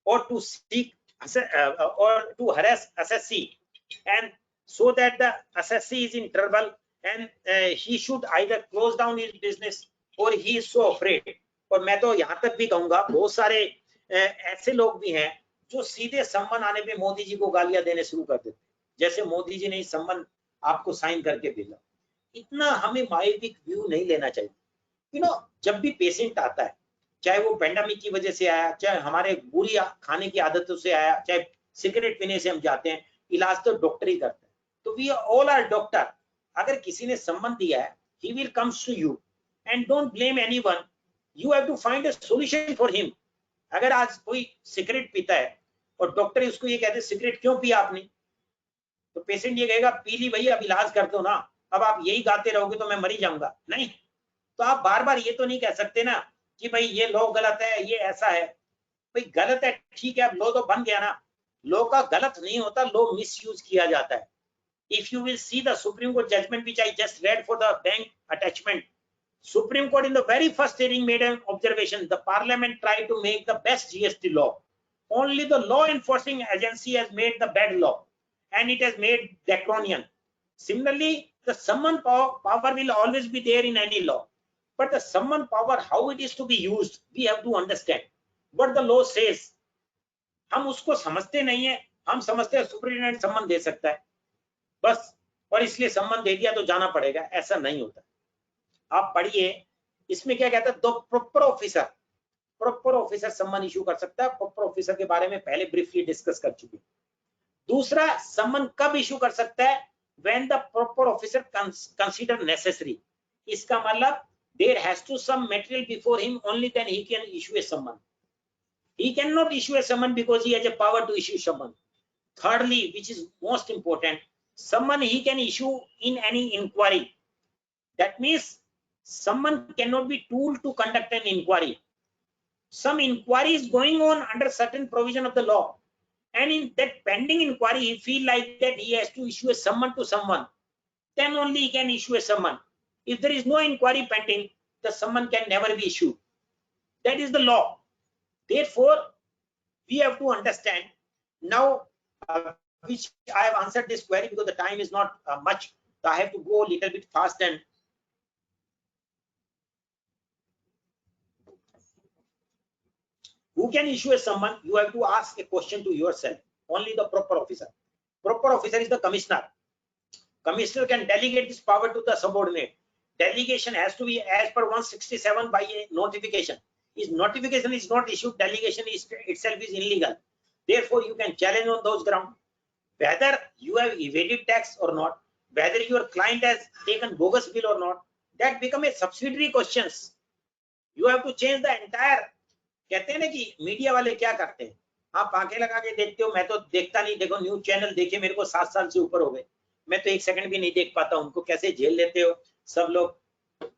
or to seek or to harass assessee, and so that the assessee is in trouble, and he should either close down his business or he is so afraid. और मैं तो यहाँ तक भी कहूंगा, बहुत सारे ऐसे लोग भी हैं जो सीधे सम्मन आने पे मोदी जी को गालियां देने शुरू कर देते, जैसे मोदी जी ने सम्मन आपको साइन करके भेजा। इतना हमें मायोपिक व्यू नहीं लेना चाहिए। जब भी पेशेंट आता है, चाहे वो पेंडेमिक की वजह से आया, चाहे हमारे बुरी खाने की आदतों से आया, चाहे सिगरेट पीने से हम जाते हैं, इलाज तो डॉक्टर ही करते हैं। तो वी ऑल आर डॉक्टर। अगर किसी ने सम्मन दिया है, he will comes to you and don't blame anyone. You have to find a solution for him. अगर आज कोई सिगरेट पीता है और डॉक्टर उसको ये कहते हैं सिगरेट क्यों पिया आपने, तो पेशेंट ये कहेगा पी ली भैया, अब इलाज कर दो ना, अब आप यही गाते रहोगे तो मैं मर ही जाऊंगा। नहीं, तो आप बार बार ये तो नहीं कह सकते ना कि भाई ये लॉ गलत है, ये ऐसा है। भाई गलत है, ठीक है, अब लॉ तो बन गया ना। लॉ का गलत नहीं होता, लॉ मिसयूज किया जाता है। If you will see the Supreme Court judgment which I just read for the bank attachment, Supreme Court in the very first hearing made an observation. The Parliament tried to make the best GST law. Only the law enforcing agency has made the bad law, and it has made draconian. Similarly, the summon power will always be there in any law, but the summon power, how it is to be used, we have to understand what the law says. हम उसको समझते नहीं है, हम समझते हैं superintendent सम्मन दे सकता है बस, और इसलिए सम्मन दे दिया तो जाना पड़ेगा। ऐसा नहीं होता। आप पढ़िए, इसमें क्या कहता है, दो प्रॉपर ऑफिसर सम्मन इशू कर सकता है। प्रॉपर ऑफिसर के बारे में पहले ब्रीफली डिस्कस कर चुके। दूसरा, सम्मन कब इशू कर सकता है, when the proper officer consider necessary. इसका मतलब there has to some material before him, only then he can issue a summon. He cannot issue a summon because he has a power to issue summon. Thirdly, which is most important, summon he can issue in any inquiry. That means summon cannot be tool to conduct an inquiry. Some inquiry is going on under certain provision of the law, and in that pending inquiry he feel like that he has to issue a summon to someone, then only he can issue a summon. If there is no inquiry pending, the summon can never be issued. That is the law. Therefore, we have to understand now, which I have answered this query because the time is not much, so I have to go a little bit fast. And who can issue a summon? You have to ask a question to yourself. Only the proper officer. Proper officer is the commissioner. Commissioner can delegate this power to the subordinate. Delegation has to be as per 167 by a notification. If notification is not issued, delegation itself is illegal. Therefore, you can challenge on those grounds. Whether you have evaded tax or not, whether your client has taken bogus bill or not, that become a subsidiary questions. You have to change the entire. कहते हैं ना कि media वाले क्या करते हैं, आप आंखें लगा के देखते हो, मैं तो देखता नहीं, देखो न्यूज चैनल देखे मेरे को 7 साल से ऊपर हो गए, मैं तो 1 सेकंड भी नहीं देख पाता, उनको कैसे झेल लेते हो सब लोग।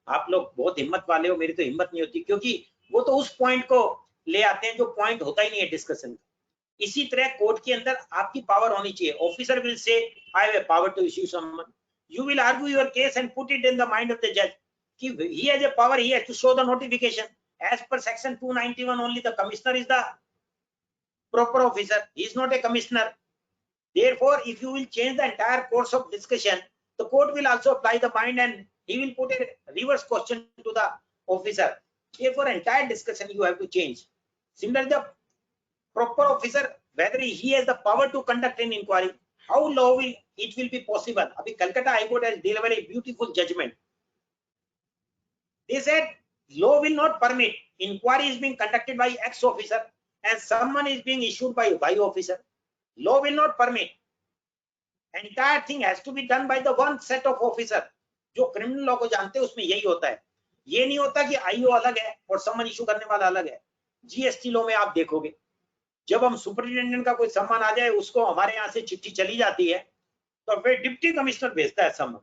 आप लोग बहुत हिम्मत वाले हो, मेरी तो हिम्मत नहीं होती, क्योंकि वो तो उस पॉइंट को ले आते हैं जो पॉइंट होता ही नहीं है डिस्कशन का। इसी तरह कोर्ट के अंदर आपकी पावर होनी चाहिए। Officer will say I have power to issue summon, you will argue your case and put it in the mind of the जज कि he has a power, he has to show the notification as per section 291 only. The commissioner is the proper officer, he is not a commissioner. Therefore, if you will change the entire course of discussion, the court will also apply the mind and he will put a reverse question to the officer. Therefore, entire discussion you have to change. Similarly, the proper officer, whether he has the power to conduct an inquiry, how law will it will be possible. Abhi Calcutta High Court has delivered a beautiful judgment. They said law will not permit inquiry is being conducted by ex officer and someone is being issued by Y officer. Law will not permit. Entire thing has to be done by the one set of officer. जो criminal law को जानते हैं उसमें यही होता है। ये नहीं होता कि आईओ अलग है और सम्मन इशू करने वाला अलग है। जीएसटी लॉ में आप देखोगे, जब हम सुपरिटेंडेंट का कोई सम्मन आ जाए, उसको हमारे यहाँ से चिट्ठी चली जाती है, तो फिर डिप्टी कमिश्नर भेजता है सम्मन।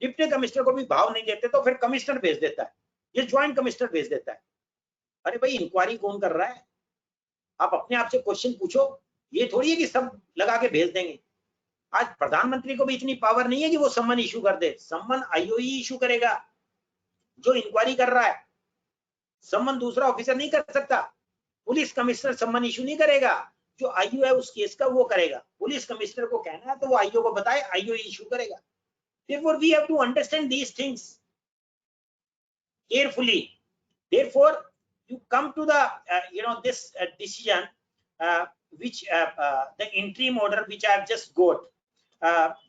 डिप्टी कमिश्नर को भी भाव नहीं देते तो फिर कमिश्नर भेज देता है, ये ज्वाइंट कमिश्नर भेज देता है। अरे भाई, इंक्वायरी कौन कर रहा है? आप अपने आप से क्वेश्चन पूछो। ये थोड़ी है कि सब लगा के भेज देंगे। आज प्रधानमंत्री को भी इतनी पावर नहीं है कि वो सम्मन इशू कर दे। सम्मन आईओ ही इशू करेगा जो इंक्वायरी कर रहा है। सम्मन दूसरा ऑफिसर नहीं कर सकता। पुलिस कमिश्नर सम्मन इशू नहीं करेगा, जो आईओ है उस केस का वो करेगा। पुलिस कमिश्नर को कहना है तो वो आईओ को बताए, आईओ इशू करेगा। Therefore, we have to understand these things carefully. Therefore, you come to the this decision which the interim order which I have just got.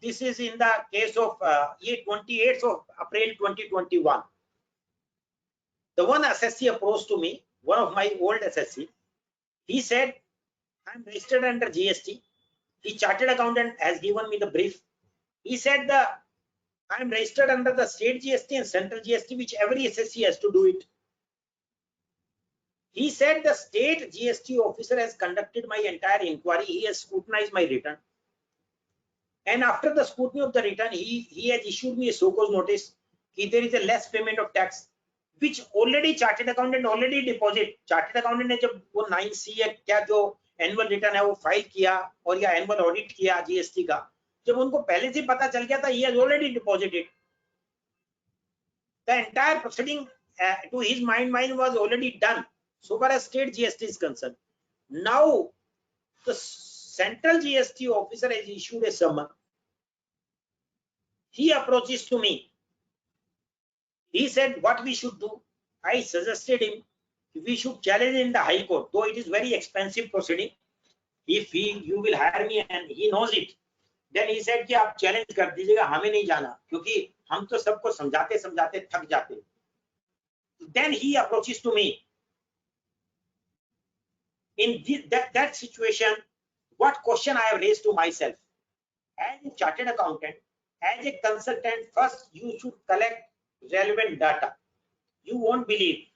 This is in the case of 28th of April 2021. The one SSC approached to me, one of my old SSC. He said, I am registered under GST. The chartered accountant has given me the brief. He said I am registered under the state GST and central GST, which every SSC has to do it. He said the state GST officer has conducted my entire inquiry. He has scrutinized my return. And after the scrutiny of the return, he has issued me a so-called notice that there is a less payment of tax, which already chartered accountant already deposit. Chartered accountant ने जब वो 9C है क्या जो annual return है वो file किया और या annual audit किया GST का, जब उनको पहले से पता चल गया था, he has already deposited. The entire proceeding to his mind was already done so far as state GST is concerned. Now the central GST officer has issued a summon. He approaches to me. He said what we should do. I suggested him we should challenge in the High Court, though it is very expensive proceeding. If you will hire me and he knows it, then he said कि आप challenge कर दीजिएगा, हमें नहीं जाना, क्योंकि हम तो सबको समझाते समझाते थक जाते। Then he approaches to me. In that situation, what question I have raised to myself? As a chartered accountant, as a consultant, first you should collect relevant data. You won't believe.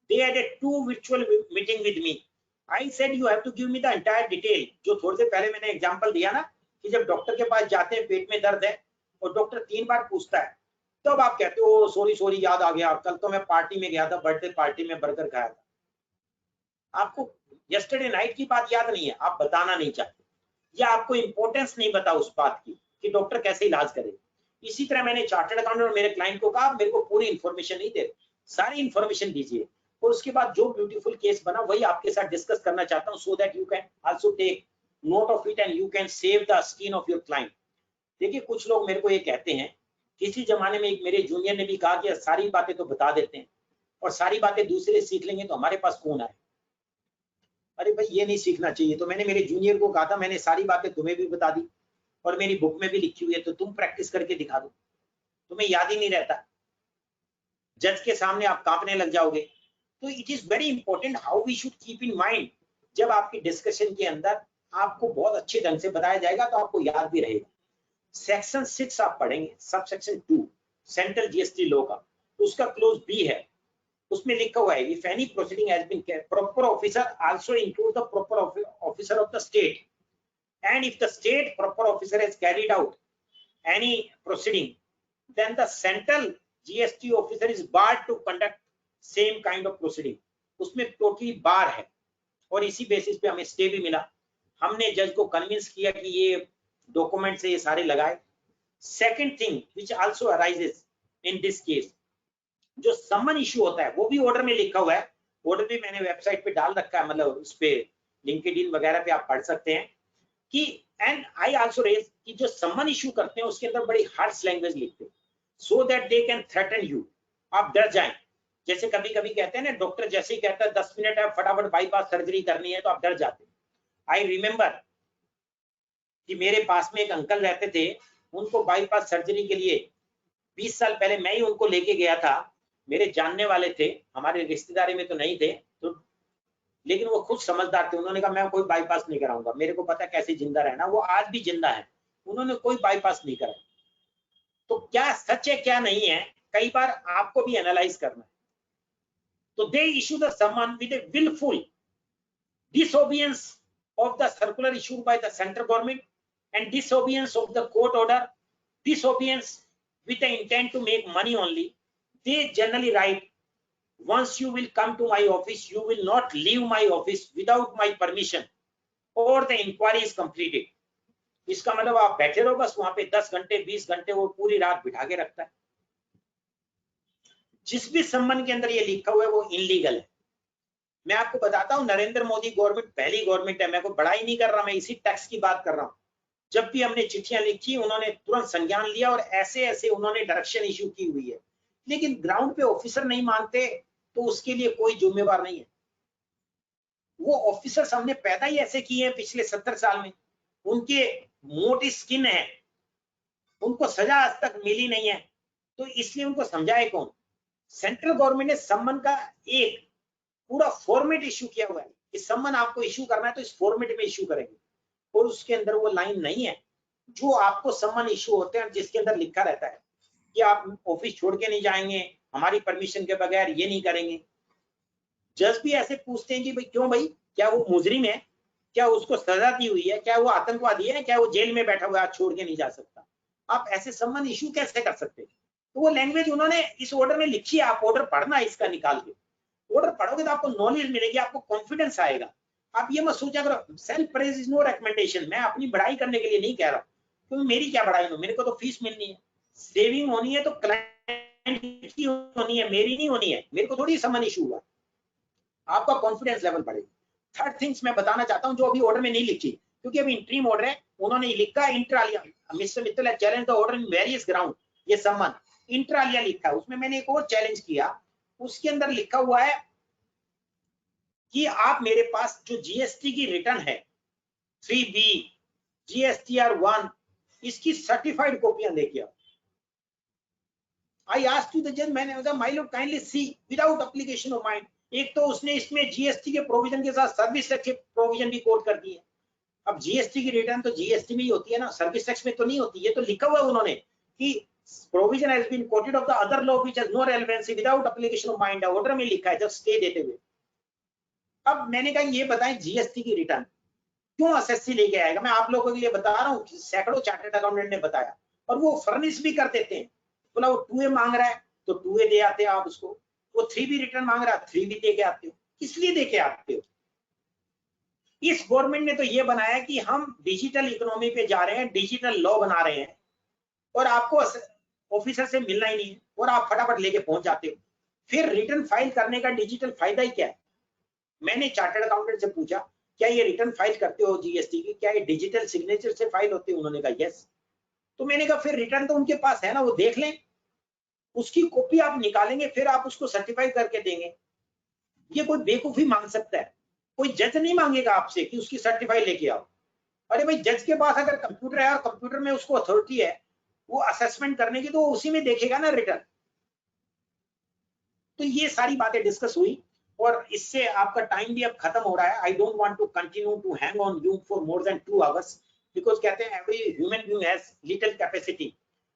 They had a 2 virtual meeting with me. I said you have to give me the entire detail. जो थोड़ी देर पहले मैंने example दिया ना कि जब doctor के पास जाते हैं, पेट में दर्द है और डॉक्टर 3 बार पूछता है, तब तो आप कहते हो सॉरी याद आ गया, कल तो मैं पार्टी में गया था, बर्थडे पार्टी में बर्गर खाया था। आपको यस्टरडे नाइट की बात याद नहीं है, आप बताना नहीं चाहते, या आपको इंपॉर्टेंस नहीं पता उस बात की कि डॉक्टर कैसे इलाज करे। इसी तरह मैंने चार्टर्ड अकाउंटेंट और मेरे क्लाइंट को कहा मेरे को पूरी इंफॉर्मेशन नहीं दे, सारी इंफॉर्मेशन दीजिए, और उसके बाद जो ब्यूटीफुल केस बना वही आपके साथ डिस्कस करना चाहता हूं, so that you can also take note of it and you can save the skin of your client. देखिए, कुछ लोग मेरे को ये कहते हैं, किसी जमाने में एक मेरे जूनियर ने भी कहा कि सारी बातें तो बता देते हैं और सारी बातें दूसरे सीख लेंगे तो हमारे पास कौन आए। अरे भाई, ये नहीं सीखना चाहिए। तो मैंने मेरे जूनियर को कहा था मैंने सारी बातें तुम्हें भी बता दी और मेरी बुक में भी लिखी हुई है, तो तुम प्रैक्टिस करके दिखा दो, तुम्हें याद ही नहीं रहता, जज के सामने आप कांपने लग जाओगे। तो it is very important how we should keep in mind. जब आपकी डिस्कशन के अंदर आपको बहुत अच्छे ढंग से बताया जाएगा तो आपको याद भी रहेगा। सेक्शन 6 आप पढ़ेंगे, sub section 2 central GST law का, उसका क्लोज बी है, उसमें लिखा हुआ है if any proceeding has been proper officer also include the proper officer of the state and if the state proper officer has carried out any proceeding then the central GST officer is barred to conduct same kind of proceeding। उसमें totally बार है और इसी basis पे हमें stay भी मिला। हमने जज को कन्विंस किया कि ये डॉक्यूमेंट से ये सारे लगाए। Second thing which also arises in this case, जो समन इशू होता है वो भी ऑर्डर में लिखा हुआ है, ऑर्डर भी मैंने वेबसाइट पे डाल रखा है, मतलब उस पे लिंक्डइन वगैरह पे आप पढ़ सकते हैं कि एंड आई आल्सो रेज कि जो समन इशू करते हैं उसके अंदर बड़ी हार्श लैंग्वेज लिखते हैं so that they can threaten you, आप डर जाएं। जैसे कभी कभी कहते हैं ना, डॉक्टर जैसे ही कहता है 10 मिनट है फटाफट बाईपास सर्जरी करनी है तो आप डर जाते हैं। आई रिमेम्बर कि मेरे पास में एक अंकल रहते थे, उनको बाईपास सर्जरी के लिए 20 साल पहले मैं ही उनको लेके गया था, मेरे जानने वाले थे, हमारे रिश्तेदारी में तो नहीं थे, तो लेकिन वो खुद समझदार थे। उन्होंने कहा मैं कोई बाईपास नहीं कराऊंगा, मेरे को पता कैसे जिंदा रहना। वो आज भी जिंदा है, उन्होंने कोई बाईपास नहीं करा। तो क्या सच है क्या नहीं है, कई बार आपको भी एनालाइज करना है। तो they issue the summon with a wilful disobedience of the circular issued by the central government and disobedience of the court order, disobedience with the intent to make money only. They generally write, once you will come to my office, you will not leave my office without my permission or the inquiry is completed। इसका मतलब आप बैठे रहो बस वहां पे 10 घंटे 20 घंटे, वो पूरी रात बिठा के रखता है। जिस भी सम्मन के अंदर ये लिखा हुआ है वो इनलीगल है। मैं आपको बताता हूं, नरेंद्र मोदी गवर्नमेंट पहली गवर्नमेंट है, मैं कोई बड़ाई नहीं कर रहा, मैं इसी टैक्स की बात कर रहा हूं। जब भी हमने चिट्ठियां लिखी उन्होंने तुरंत संज्ञान लिया और ऐसे ऐसे उन्होंने डायरेक्शन इशू की हुई है, लेकिन ग्राउंड पे ऑफिसर नहीं मानते तो उसके लिए कोई जिम्मेवार नहीं है। वो ऑफिसर्स हमने पैदा ही ऐसे किए हैं पिछले 70 साल में, उनके मोटी स्किन है, उनको सजा आज तक मिली नहीं है, तो इसलिए उनको समझाए कौन। सेंट्रल गवर्नमेंट ने सम्मन का एक पूरा फॉर्मेट इशू किया हुआ है कि सम्मन आपको इशू करना है तो इस फॉर्मेट में इशू करेंगे, और उसके अंदर वो लाइन नहीं है जो आपको सम्मन इशू होते हैं जिसके अंदर लिखा रहता है कि आप ऑफिस छोड़ के नहीं जाएंगे, हमारी परमिशन के बगैर ये नहीं करेंगे। जज भी ऐसे पूछते हैं कि भाई क्यों भाई, क्या वो मुजरिम है, क्या उसको सजा दी हुई है, क्या वो आतंकवादी है, क्या वो जेल में बैठा हुआ है छोड़ के नहीं जा सकता, आप ऐसे सम्मन इशू कैसे कर सकते। तो वो लैंग्वेज उन्होंने इस ऑर्डर में लिखी है, आप ऑर्डर पढ़ना इसका निकाल के, ऑर्डर पढ़ोगे तो आपको नॉलेज मिलेगी, आपको कॉन्फिडेंस आएगा। आप ये मत सोचा करो, self praise is no recommendation, मैं अपनी बढ़ाई करने के लिए नहीं कह रहा, क्योंकि मेरी क्या बढ़ाई हो, मेरे को तो फीस मिलनी है, सेविंग होनी है तो क्लाइंट की होनी है, मेरी नहीं होनी है, मेरे को थोड़ी सम्मन इशू हुआ। आपका कॉन्फिडेंस लेवल बढ़ेगा। थर्ड थिंग्स मैं बताना चाहता हूं जो अभी ऑर्डर में नहीं लिखी, क्योंकि अभी इंट्रीम ऑर्डर है, उन्होंने लिखा inter Alia, mister Mittal has challenge the order in various ground, ये सम्मन इंटर आलिया लिखा है। उसमें मैंने एक और चैलेंज किया, उसके अंदर लिखा हुआ है कि आप मेरे पास जो जीएसटी की रिटर्न है 3B GSTR 1, इसकी सर्टिफाइड कॉपियां लेके आओ। आई आस्क्ड टू द जज, मैंने कहा my Lord kindly C without application of mind. एक तो उसने इसमें जीएसटी के प्रोविजन के साथ सर्विस टैक्स के प्रोविजन भी कोट कर दिए। अब जीएसटी की रिटर्न तो जीएसटी में ही होती है ना, सर्विस टैक्स में तो नहीं होती। ये तो लिखा हुआ है उन्होंने कि provision has been quoted of the other law which has no relevancy without application of mind, order में लिखा है, जस्ट स्टे देते हुए। अब मैंने कहा ये बताएं जीएसटी की रिटर्न क्यों एसएससी लेके आएगा। मैं आप लोगों के लिए बता रहा हूँ, सैकड़ों चार्टर्ड अकाउंटेंट ने बताया, और वो फर्निश भी कर देते हैं। बोला वो 2A मांग रहा है तो 2A दे आते हो आप उसको, वो 3B रिटर्न मांग रहा है 3B दे के आते हो। इसलिए दे के आते हो। इस गवर्नमेंट ने तो ये बनाया कि हम डिजिटल इकोनॉमी पे जा रहे हैं, डिजिटल लॉ बना रहे हैं, और आपको ऑफिसर से मिलना ही नहीं है और आप फटाफट लेके पहुंच जाते हो। फिर रिटर्न फाइल करने का डिजिटल फायदा ही क्या है। मैंने चार्टर्ड अकाउंटेंट से पूछा क्या ये रिटर्न फाइल करते हो जीएसटी की, क्या ये डिजिटल सिग्नेचर से फाइल होती है? उन्होंने कहा यस। तो मैंने कहा फिर रिटर्न तो उनके पास है ना, वो देख लें, उसकी कॉपी आप निकालेंगे, फिर आप उसको सर्टिफाई करके देंगे। ये कोई बेवकूफी मांग सकता है? कोई जज नहीं मांगेगा आपसे कि उसकी सर्टिफाई लेके आओ। अरे भाई जज के पास अगर कंप्यूटर है और कंप्यूटर में उसको अथॉरिटी है वो असेसमेंट करने की, तो उसी में देखेगा ना रिटर्न। तो ये सारी बातें डिस्कस हुई। और इससे आपका टाइम भी अब खत्म हो रहा है. I don't want to continue to hang on you for more than 2 hours, because कहते हैं every human being has little capacity.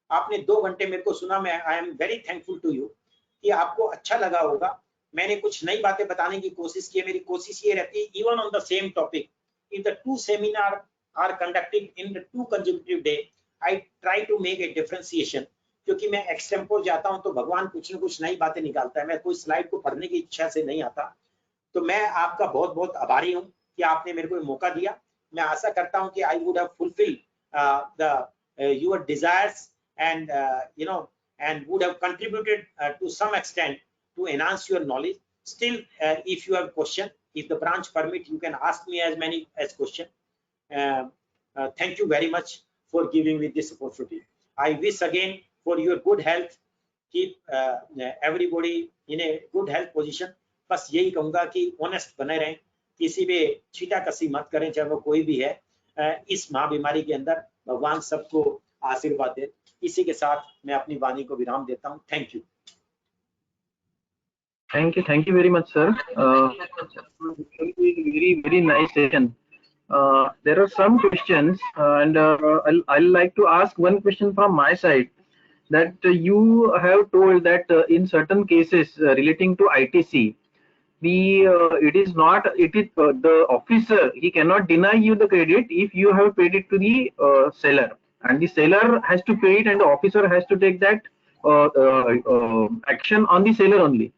आपने 2 घंटे मेरे को सुना. मैं I am very thankful to you कि आपको अच्छा लगा होगा. मैंने कुछ नई बातें बताने की कोशिश की है. मेरी कोशिश ये रहती है even on the same topic, if the 2 seminar are conducted in the 2 consecutive day, I try to make a differentiation. क्योंकि मैं एक्सटेम्पोर जाता हूं तो भगवान कुछ न कुछ नई बातें निकालता है. मैं कोई स्लाइड को पढ़ने की इच्छा से नहीं आता. तो मैं आपका बहुत बहुत आभारी हूं कि आपने मेरे को मौका दिया. मैं आशा करता हूं कि I would have fulfil the your desires and you know and would have contributed to some extent to enhance your knowledge. Still, if you have question, if the branch permit, you can ask me as many as question. Thank you very much for giving me this opportunity. I wish again for your good health. Keep everybody in a good health position. बस यही कहूंगा कि honest बने रहें, किसी भी छीटाकसी मत करें, चाहे वो कोई भी है. इस महाबीमारी के अंदर भगवान सबको आशीर्वाद दे. इसी के साथ मैं अपनी वाणी को विराम देता हूं. Thank you. Thank you very much, sir. Very nice session. There are some questions, and I'll like to ask one question from my side. That you have told that in certain cases relating to ITC, it is the officer, he cannot deny you the credit if you have paid it to the seller, and the seller has to pay it, and the officer has to take that action on the seller only.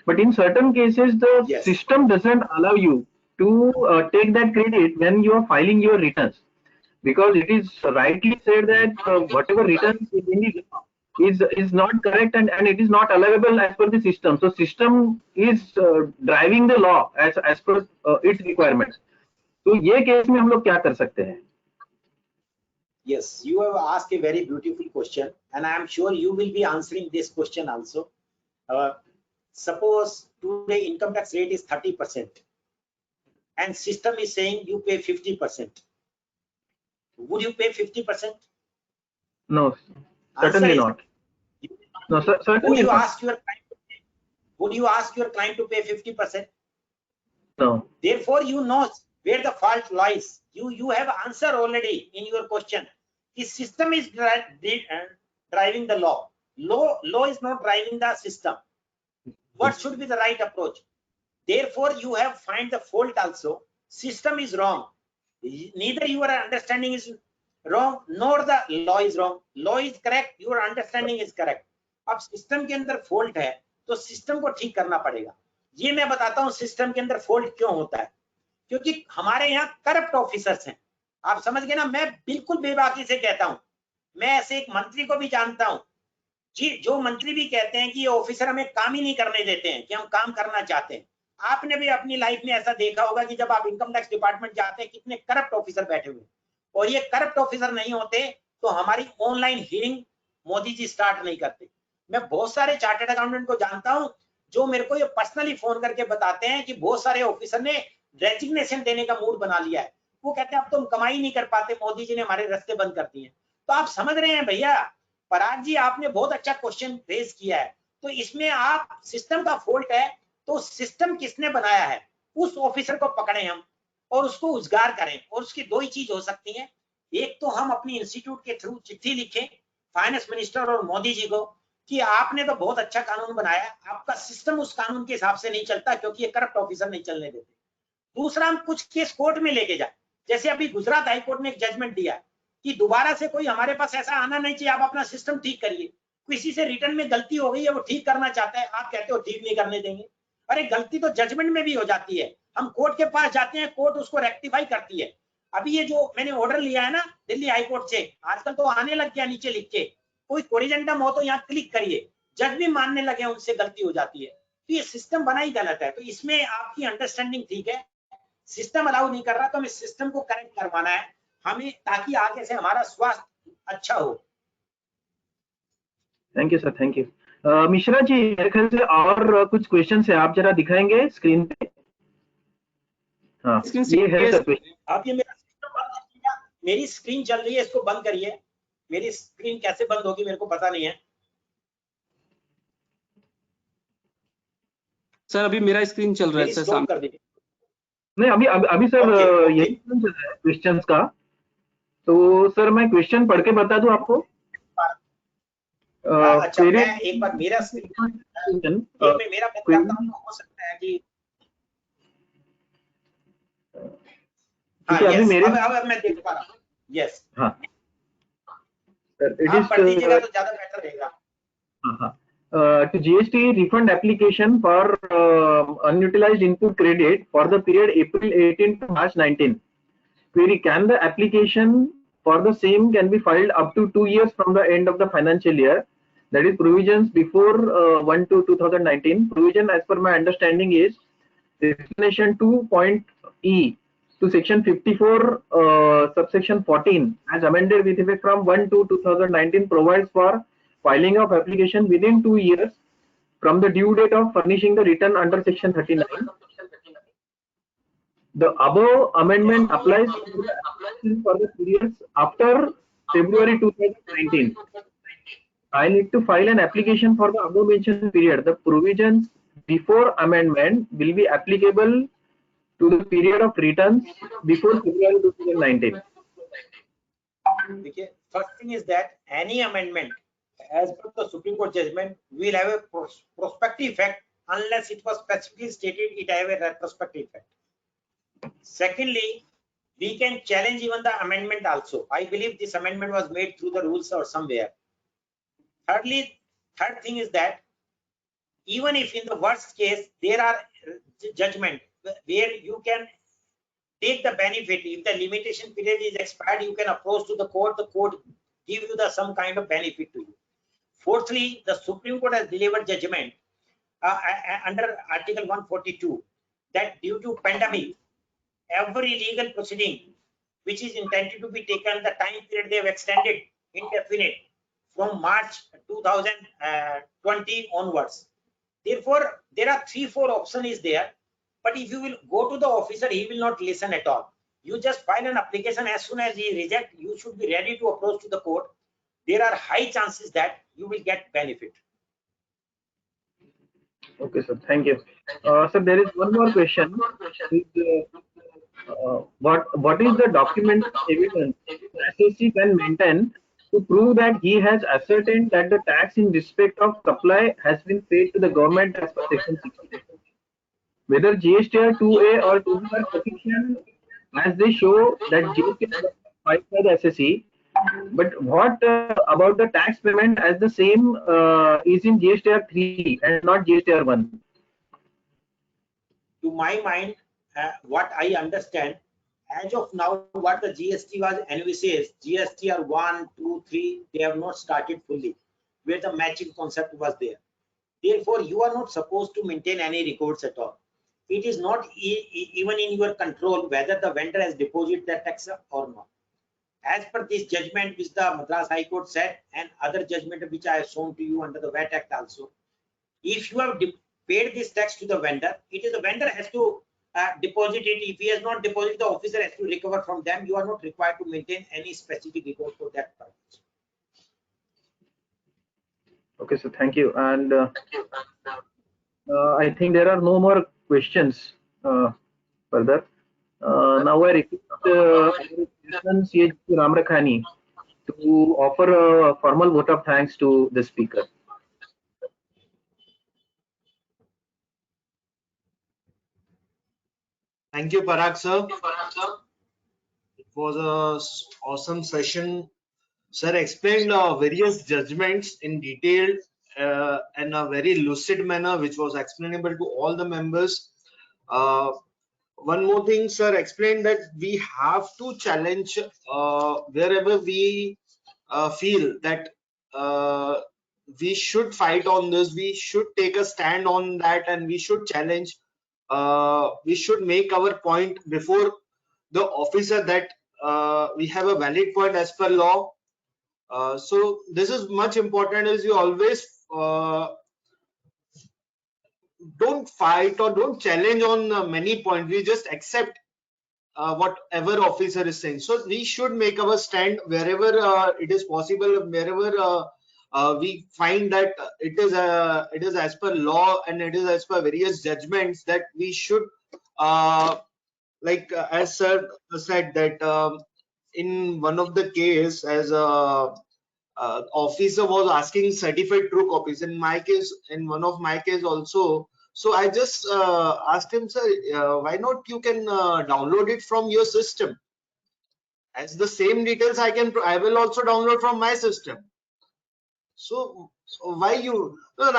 But in certain cases, the Yes. system doesn't allow you to take that credit when you are filing your returns, because it is rightly said that whatever returns is not correct, and it is not allowable as per the system. So system is driving the law as per its requirements. तो ये case में हम लोग क्या कर सकते हैं? Yes, you have asked a very beautiful question, and I am sure you will be answering this question also. Suppose today income tax rate is 30%, and system is saying you pay 50%. Would you pay 50%? No, certainly not. No, certainly would you not. ask your client to pay, would you ask your client to pay 50%? No. Therefore, you know where the fault lies. You have answer already in your question. The system is driving the law. Law is not driving the system. What should be the right approach? Therefore, you have find the fault also. System is wrong. Neither your understanding is wrong nor the law is wrong. Law is correct, your understanding is correct. अब system के अंदर fault है तो system को ठीक करना पड़ेगा. ये मैं बताता हूं सिस्टम के अंदर फॉल्ट क्यों होता है. क्योंकि हमारे यहाँ करप्ट ऑफिसर्स हैं. आप समझ गए ना. मैं बिल्कुल बेबाकी से कहता हूं. मैं ऐसे एक मंत्री को भी जानता हूं जी, जो मंत्री भी कहते हैं कि ये ऑफिसर हमें काम ही नहीं करने देते हैं कि हम काम करना चाहते हैं. आपने भी अपनी लाइफ में ऐसा देखा होगा कि जब आप इनकम टैक्स डिपार्टमेंट जाते हैं कितने करप्ट ऑफिसर बैठे हुए. और ये करप्ट ऑफिसर नहीं होते तो हमारी online hearing Modi ji start नहीं करते. मैं बहुत सारे चार्टर्ड अकाउंटेंट को जानता हूं जो मेरे को ये पर्सनली फोन करके बताते हैं कि बहुत सारे ऑफिसर ने रेजिग्नेशन देने का मूड बना लिया है. वो कहते हैं अब तो हम कमाई नहीं कर पाते, मोदी जी ने हमारे रास्ते बंद कर दिए. तो आप समझ रहे हैं भैया. पराग जी, आपने बहुत अच्छा क्वेश्चन रेज किया है. तो इसमें आप सिस्टम का फॉल्ट है तो सिस्टम किसने बनाया है उस ऑफिसर को पकड़े हम और उसको उजगार करें. और उसकी दो ही चीज हो सकती है. एक तो हम अपनी इंस्टीट्यूट के थ्रू चिट्ठी लिखें फाइनेंस मिनिस्टर और मोदी जी को कि आपने तो बहुत अच्छा कानून बनाया, आपका सिस्टम उस कानून के हिसाब से नहीं चलता क्योंकि ये करप्ट ऑफिसर नहीं चलने देते. दूसरा, हम कुछ केस कोर्ट में लेके जाए. जैसे अभी गुजरात हाईकोर्ट ने एक जजमेंट दिया है कि दोबारा से कोई हमारे पास ऐसा आना नहीं चाहिए, आप अपना सिस्टम ठीक करिए. किसी से रिटर्न में गलती हो गई है, वो ठीक करना चाहता है, आप कहते हो ठीक नहीं करने देंगे. अरे गलती तो जजमेंट में भी हो जाती है. हम कोर्ट के पास जाते हैं, कोर्ट उसको रेक्टिफाई करती है. अभी ये जो मैंने ऑर्डर लिया है ना दिल्ली हाईकोर्ट से, आजकल तो आने लग गया नीचे लिख के, कोई कोरिजेंडम हो तो यहाँ क्लिक करिए. जज भी मानने लगे, उनसे गलती हो जाती है. तो ये सिस्टम बना ही गलत है. तो इसमें आपकी अंडरस्टैंडिंग ठीक है, सिस्टम अलाउ नहीं कर रहा, तो हमें सिस्टम को करेक्ट करवाना है हमें, ताकि आगे से हमारा स्वास्थ्य अच्छा हो. Thank you sir, thank you. Mishra ji, मेरे ख्याल से और कुछ क्वेश्चन है, आप जरा दिखाएंगे स्क्रीन पे. हाँ, ये है सर क्वेश्चन. आप ये मेरा सिस्टम बंद कीजिए. मेरी स्क्रीन चल रही है, इसको बंद करिए. मेरी स्क्रीन कैसे बंद होगी मेरे को पता नहीं है. सर अभी मेरा स्क्रीन चल रहा है मेरी सर स्टॉप सामने। कर दीजिए। नहीं, अभी सर Okay, okay. यही चल रहा है क्वेश्चंस का। तो सर मैं क्वेश्चन पढ़ के बता दूं आपको। अच्छा, मैं एक बार मेरा स्क्रीन में मेरा बन जाता हूं तो हो सकता है कि हाँ, अभी yes, मेरे अब मैं देख पा रहा हूँ। Yes, हाँ सर, इट आप इज पढ़ दीजिएगा तो ज्यादा बेटर रहेगा। to GST refund application for unutilized input credit for the period April 18 to March 19. Query: can the application for the same can be filed up to 2 years from the end of the financial year? That is provisions before 1/2/2019. Provision as per my understanding is explanation 2.e to section 54 subsection 14 as amended with effect from 1/2/2019 provides for filing of application within 2 years from the due date of furnishing the return under section 39. The above amendment applies for the periods after February 2019. I need to file an application for the above mentioned period. The provisions before amendment will be applicable to the period of returns before February 2019. Okay. First thing is that any amendment as per the Supreme Court judgment will have a prospective effect unless it was specifically stated it have a retrospective effect. Secondly, we can challenge even the amendment also. I believe this amendment was made through the rules or somewhere. Thirdly, third thing is that even if in the worst case there are judgment where you can take the benefit, if the limitation period is expired, you can approach to the court give you the some kind of benefit to you. Fourthly, the Supreme Court has delivered judgment under Article 142 that due to pandemic, every legal proceeding which is intended to be taken, the time period they have extended indefinite from March 2020 onwards. Therefore, there are 3-4 options is there. But if you will go to the officer, he will not listen at all. You just file an application. As soon as he rejects, you should be ready to approach to the court. There are high chances that you will get benefit. Okay, sir. Thank you. Sir, there is one more question. What is the document evidence SSC can maintain to prove that he has ascertained that the tax in respect of supply has been paid to the government as per section 60? Whether GSTR 2A or 2B are sufficient as they show that GST is filed by the SSC, but what about the tax payment as the same is in GSTR 3 and not GSTR 1? To my mind, what I understand, as of now, what the GST was envisages, GSTR 1, 2, 3, they have not started fully, where the matching concept was there. Therefore, you are not supposed to maintain any records at all. It is not even in your control whether the vendor has deposited that tax or not. As per this judgment which the Madras High Court said and other judgment which I have shown to you under the VAT Act also, if you have paid this tax to the vendor, it is the vendor has to deposit it. If he has not deposited, the officer has to recover from them. You are not required to maintain any specific record for that purpose. Okay, so thank you. And I think there are no more questions further. Now I request C.H. Ramrakhani to offer a formal vote of thanks to the speaker. Thank you, Parag sir. It was a awesome session. Sir explained various judgments in detail in a very lucid manner, which was explainable to all the members. One more thing, sir explained that we have to challenge wherever we feel that we should fight on this, we should take a stand on that, and we should challenge. We should make our point before the officer that we have a valid point as per law. So this is much important, as you always don't fight or don't challenge on many points. We just accept whatever officer is saying. So we should make our stand wherever it is possible, wherever we find that it is as per law and it is as per various judgments that we should as sir said that in one of the case, as a officer was asking certified true copies. In my case, in one of my case also, so I just asked him, sir, why not you can download it from your system, as the same details I will also download from my system. So why you? No,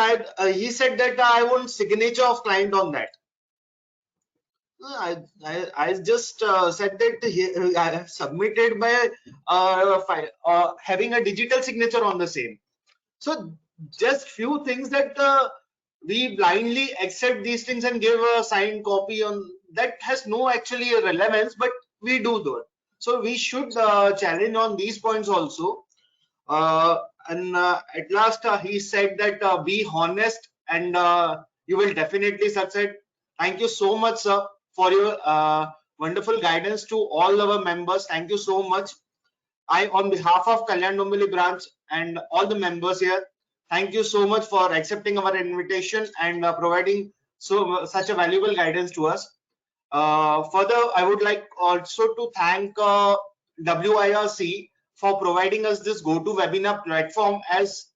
he said that I want signature of client on that. I just said that I have submitted by having a digital signature on the same. So just few things that we blindly accept these things and give a signed copy on that has no actually relevance, but we do that. So we should challenge on these points also. And at last he said that be honest and you will definitely succeed. Thank you so much, sir, for your wonderful guidance to all our members. Thank you so much. I, on behalf of Kalyan Dombivli branch and all the members here, thank you so much for accepting our invitation and providing such a valuable guidance to us. Further, I would like also to thank WIRC for providing us this GoToWebinar platform, as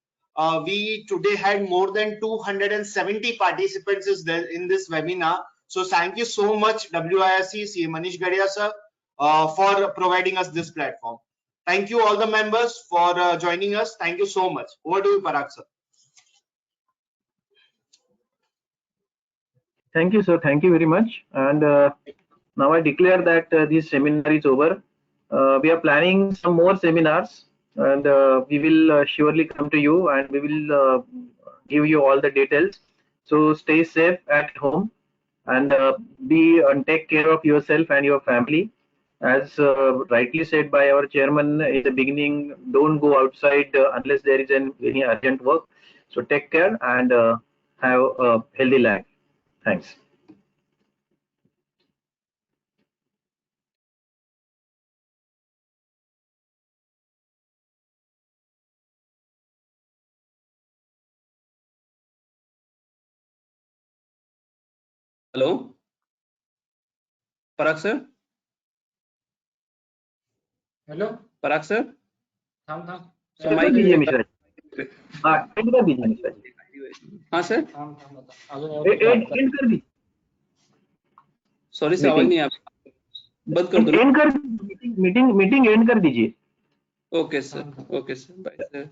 we today had more than 270 participants in this webinar. So thank you so much, WIRC, CA Manish Gadia sir, for providing us this platform. Thank you all the members for joining us. Thank you so much. Over to you, Parag sir. Thank you, sir. Thank you very much. And now I declare that this seminar is over. We are planning some more seminars, and we will surely come to you, and we will give you all the details. So stay safe at home, and take care of yourself and your family. As rightly said by our chairman in the beginning, don't go outside unless there is any urgent work. So take care and have a healthy life. Thanks. Hello, Parag sir. Hello. Parag sir. थांब So End mic कर दीजिए is Mishra ji. हाँ, end कर दीजिए मिश्रा जी. हाँ sir. End कर दीजिए. Sorry sir, आवाज नहीं आ रही. बंद कर दो ना. End कर मीटिंग end कर दीजिए. Okay sir. Okay sir. Bye sir.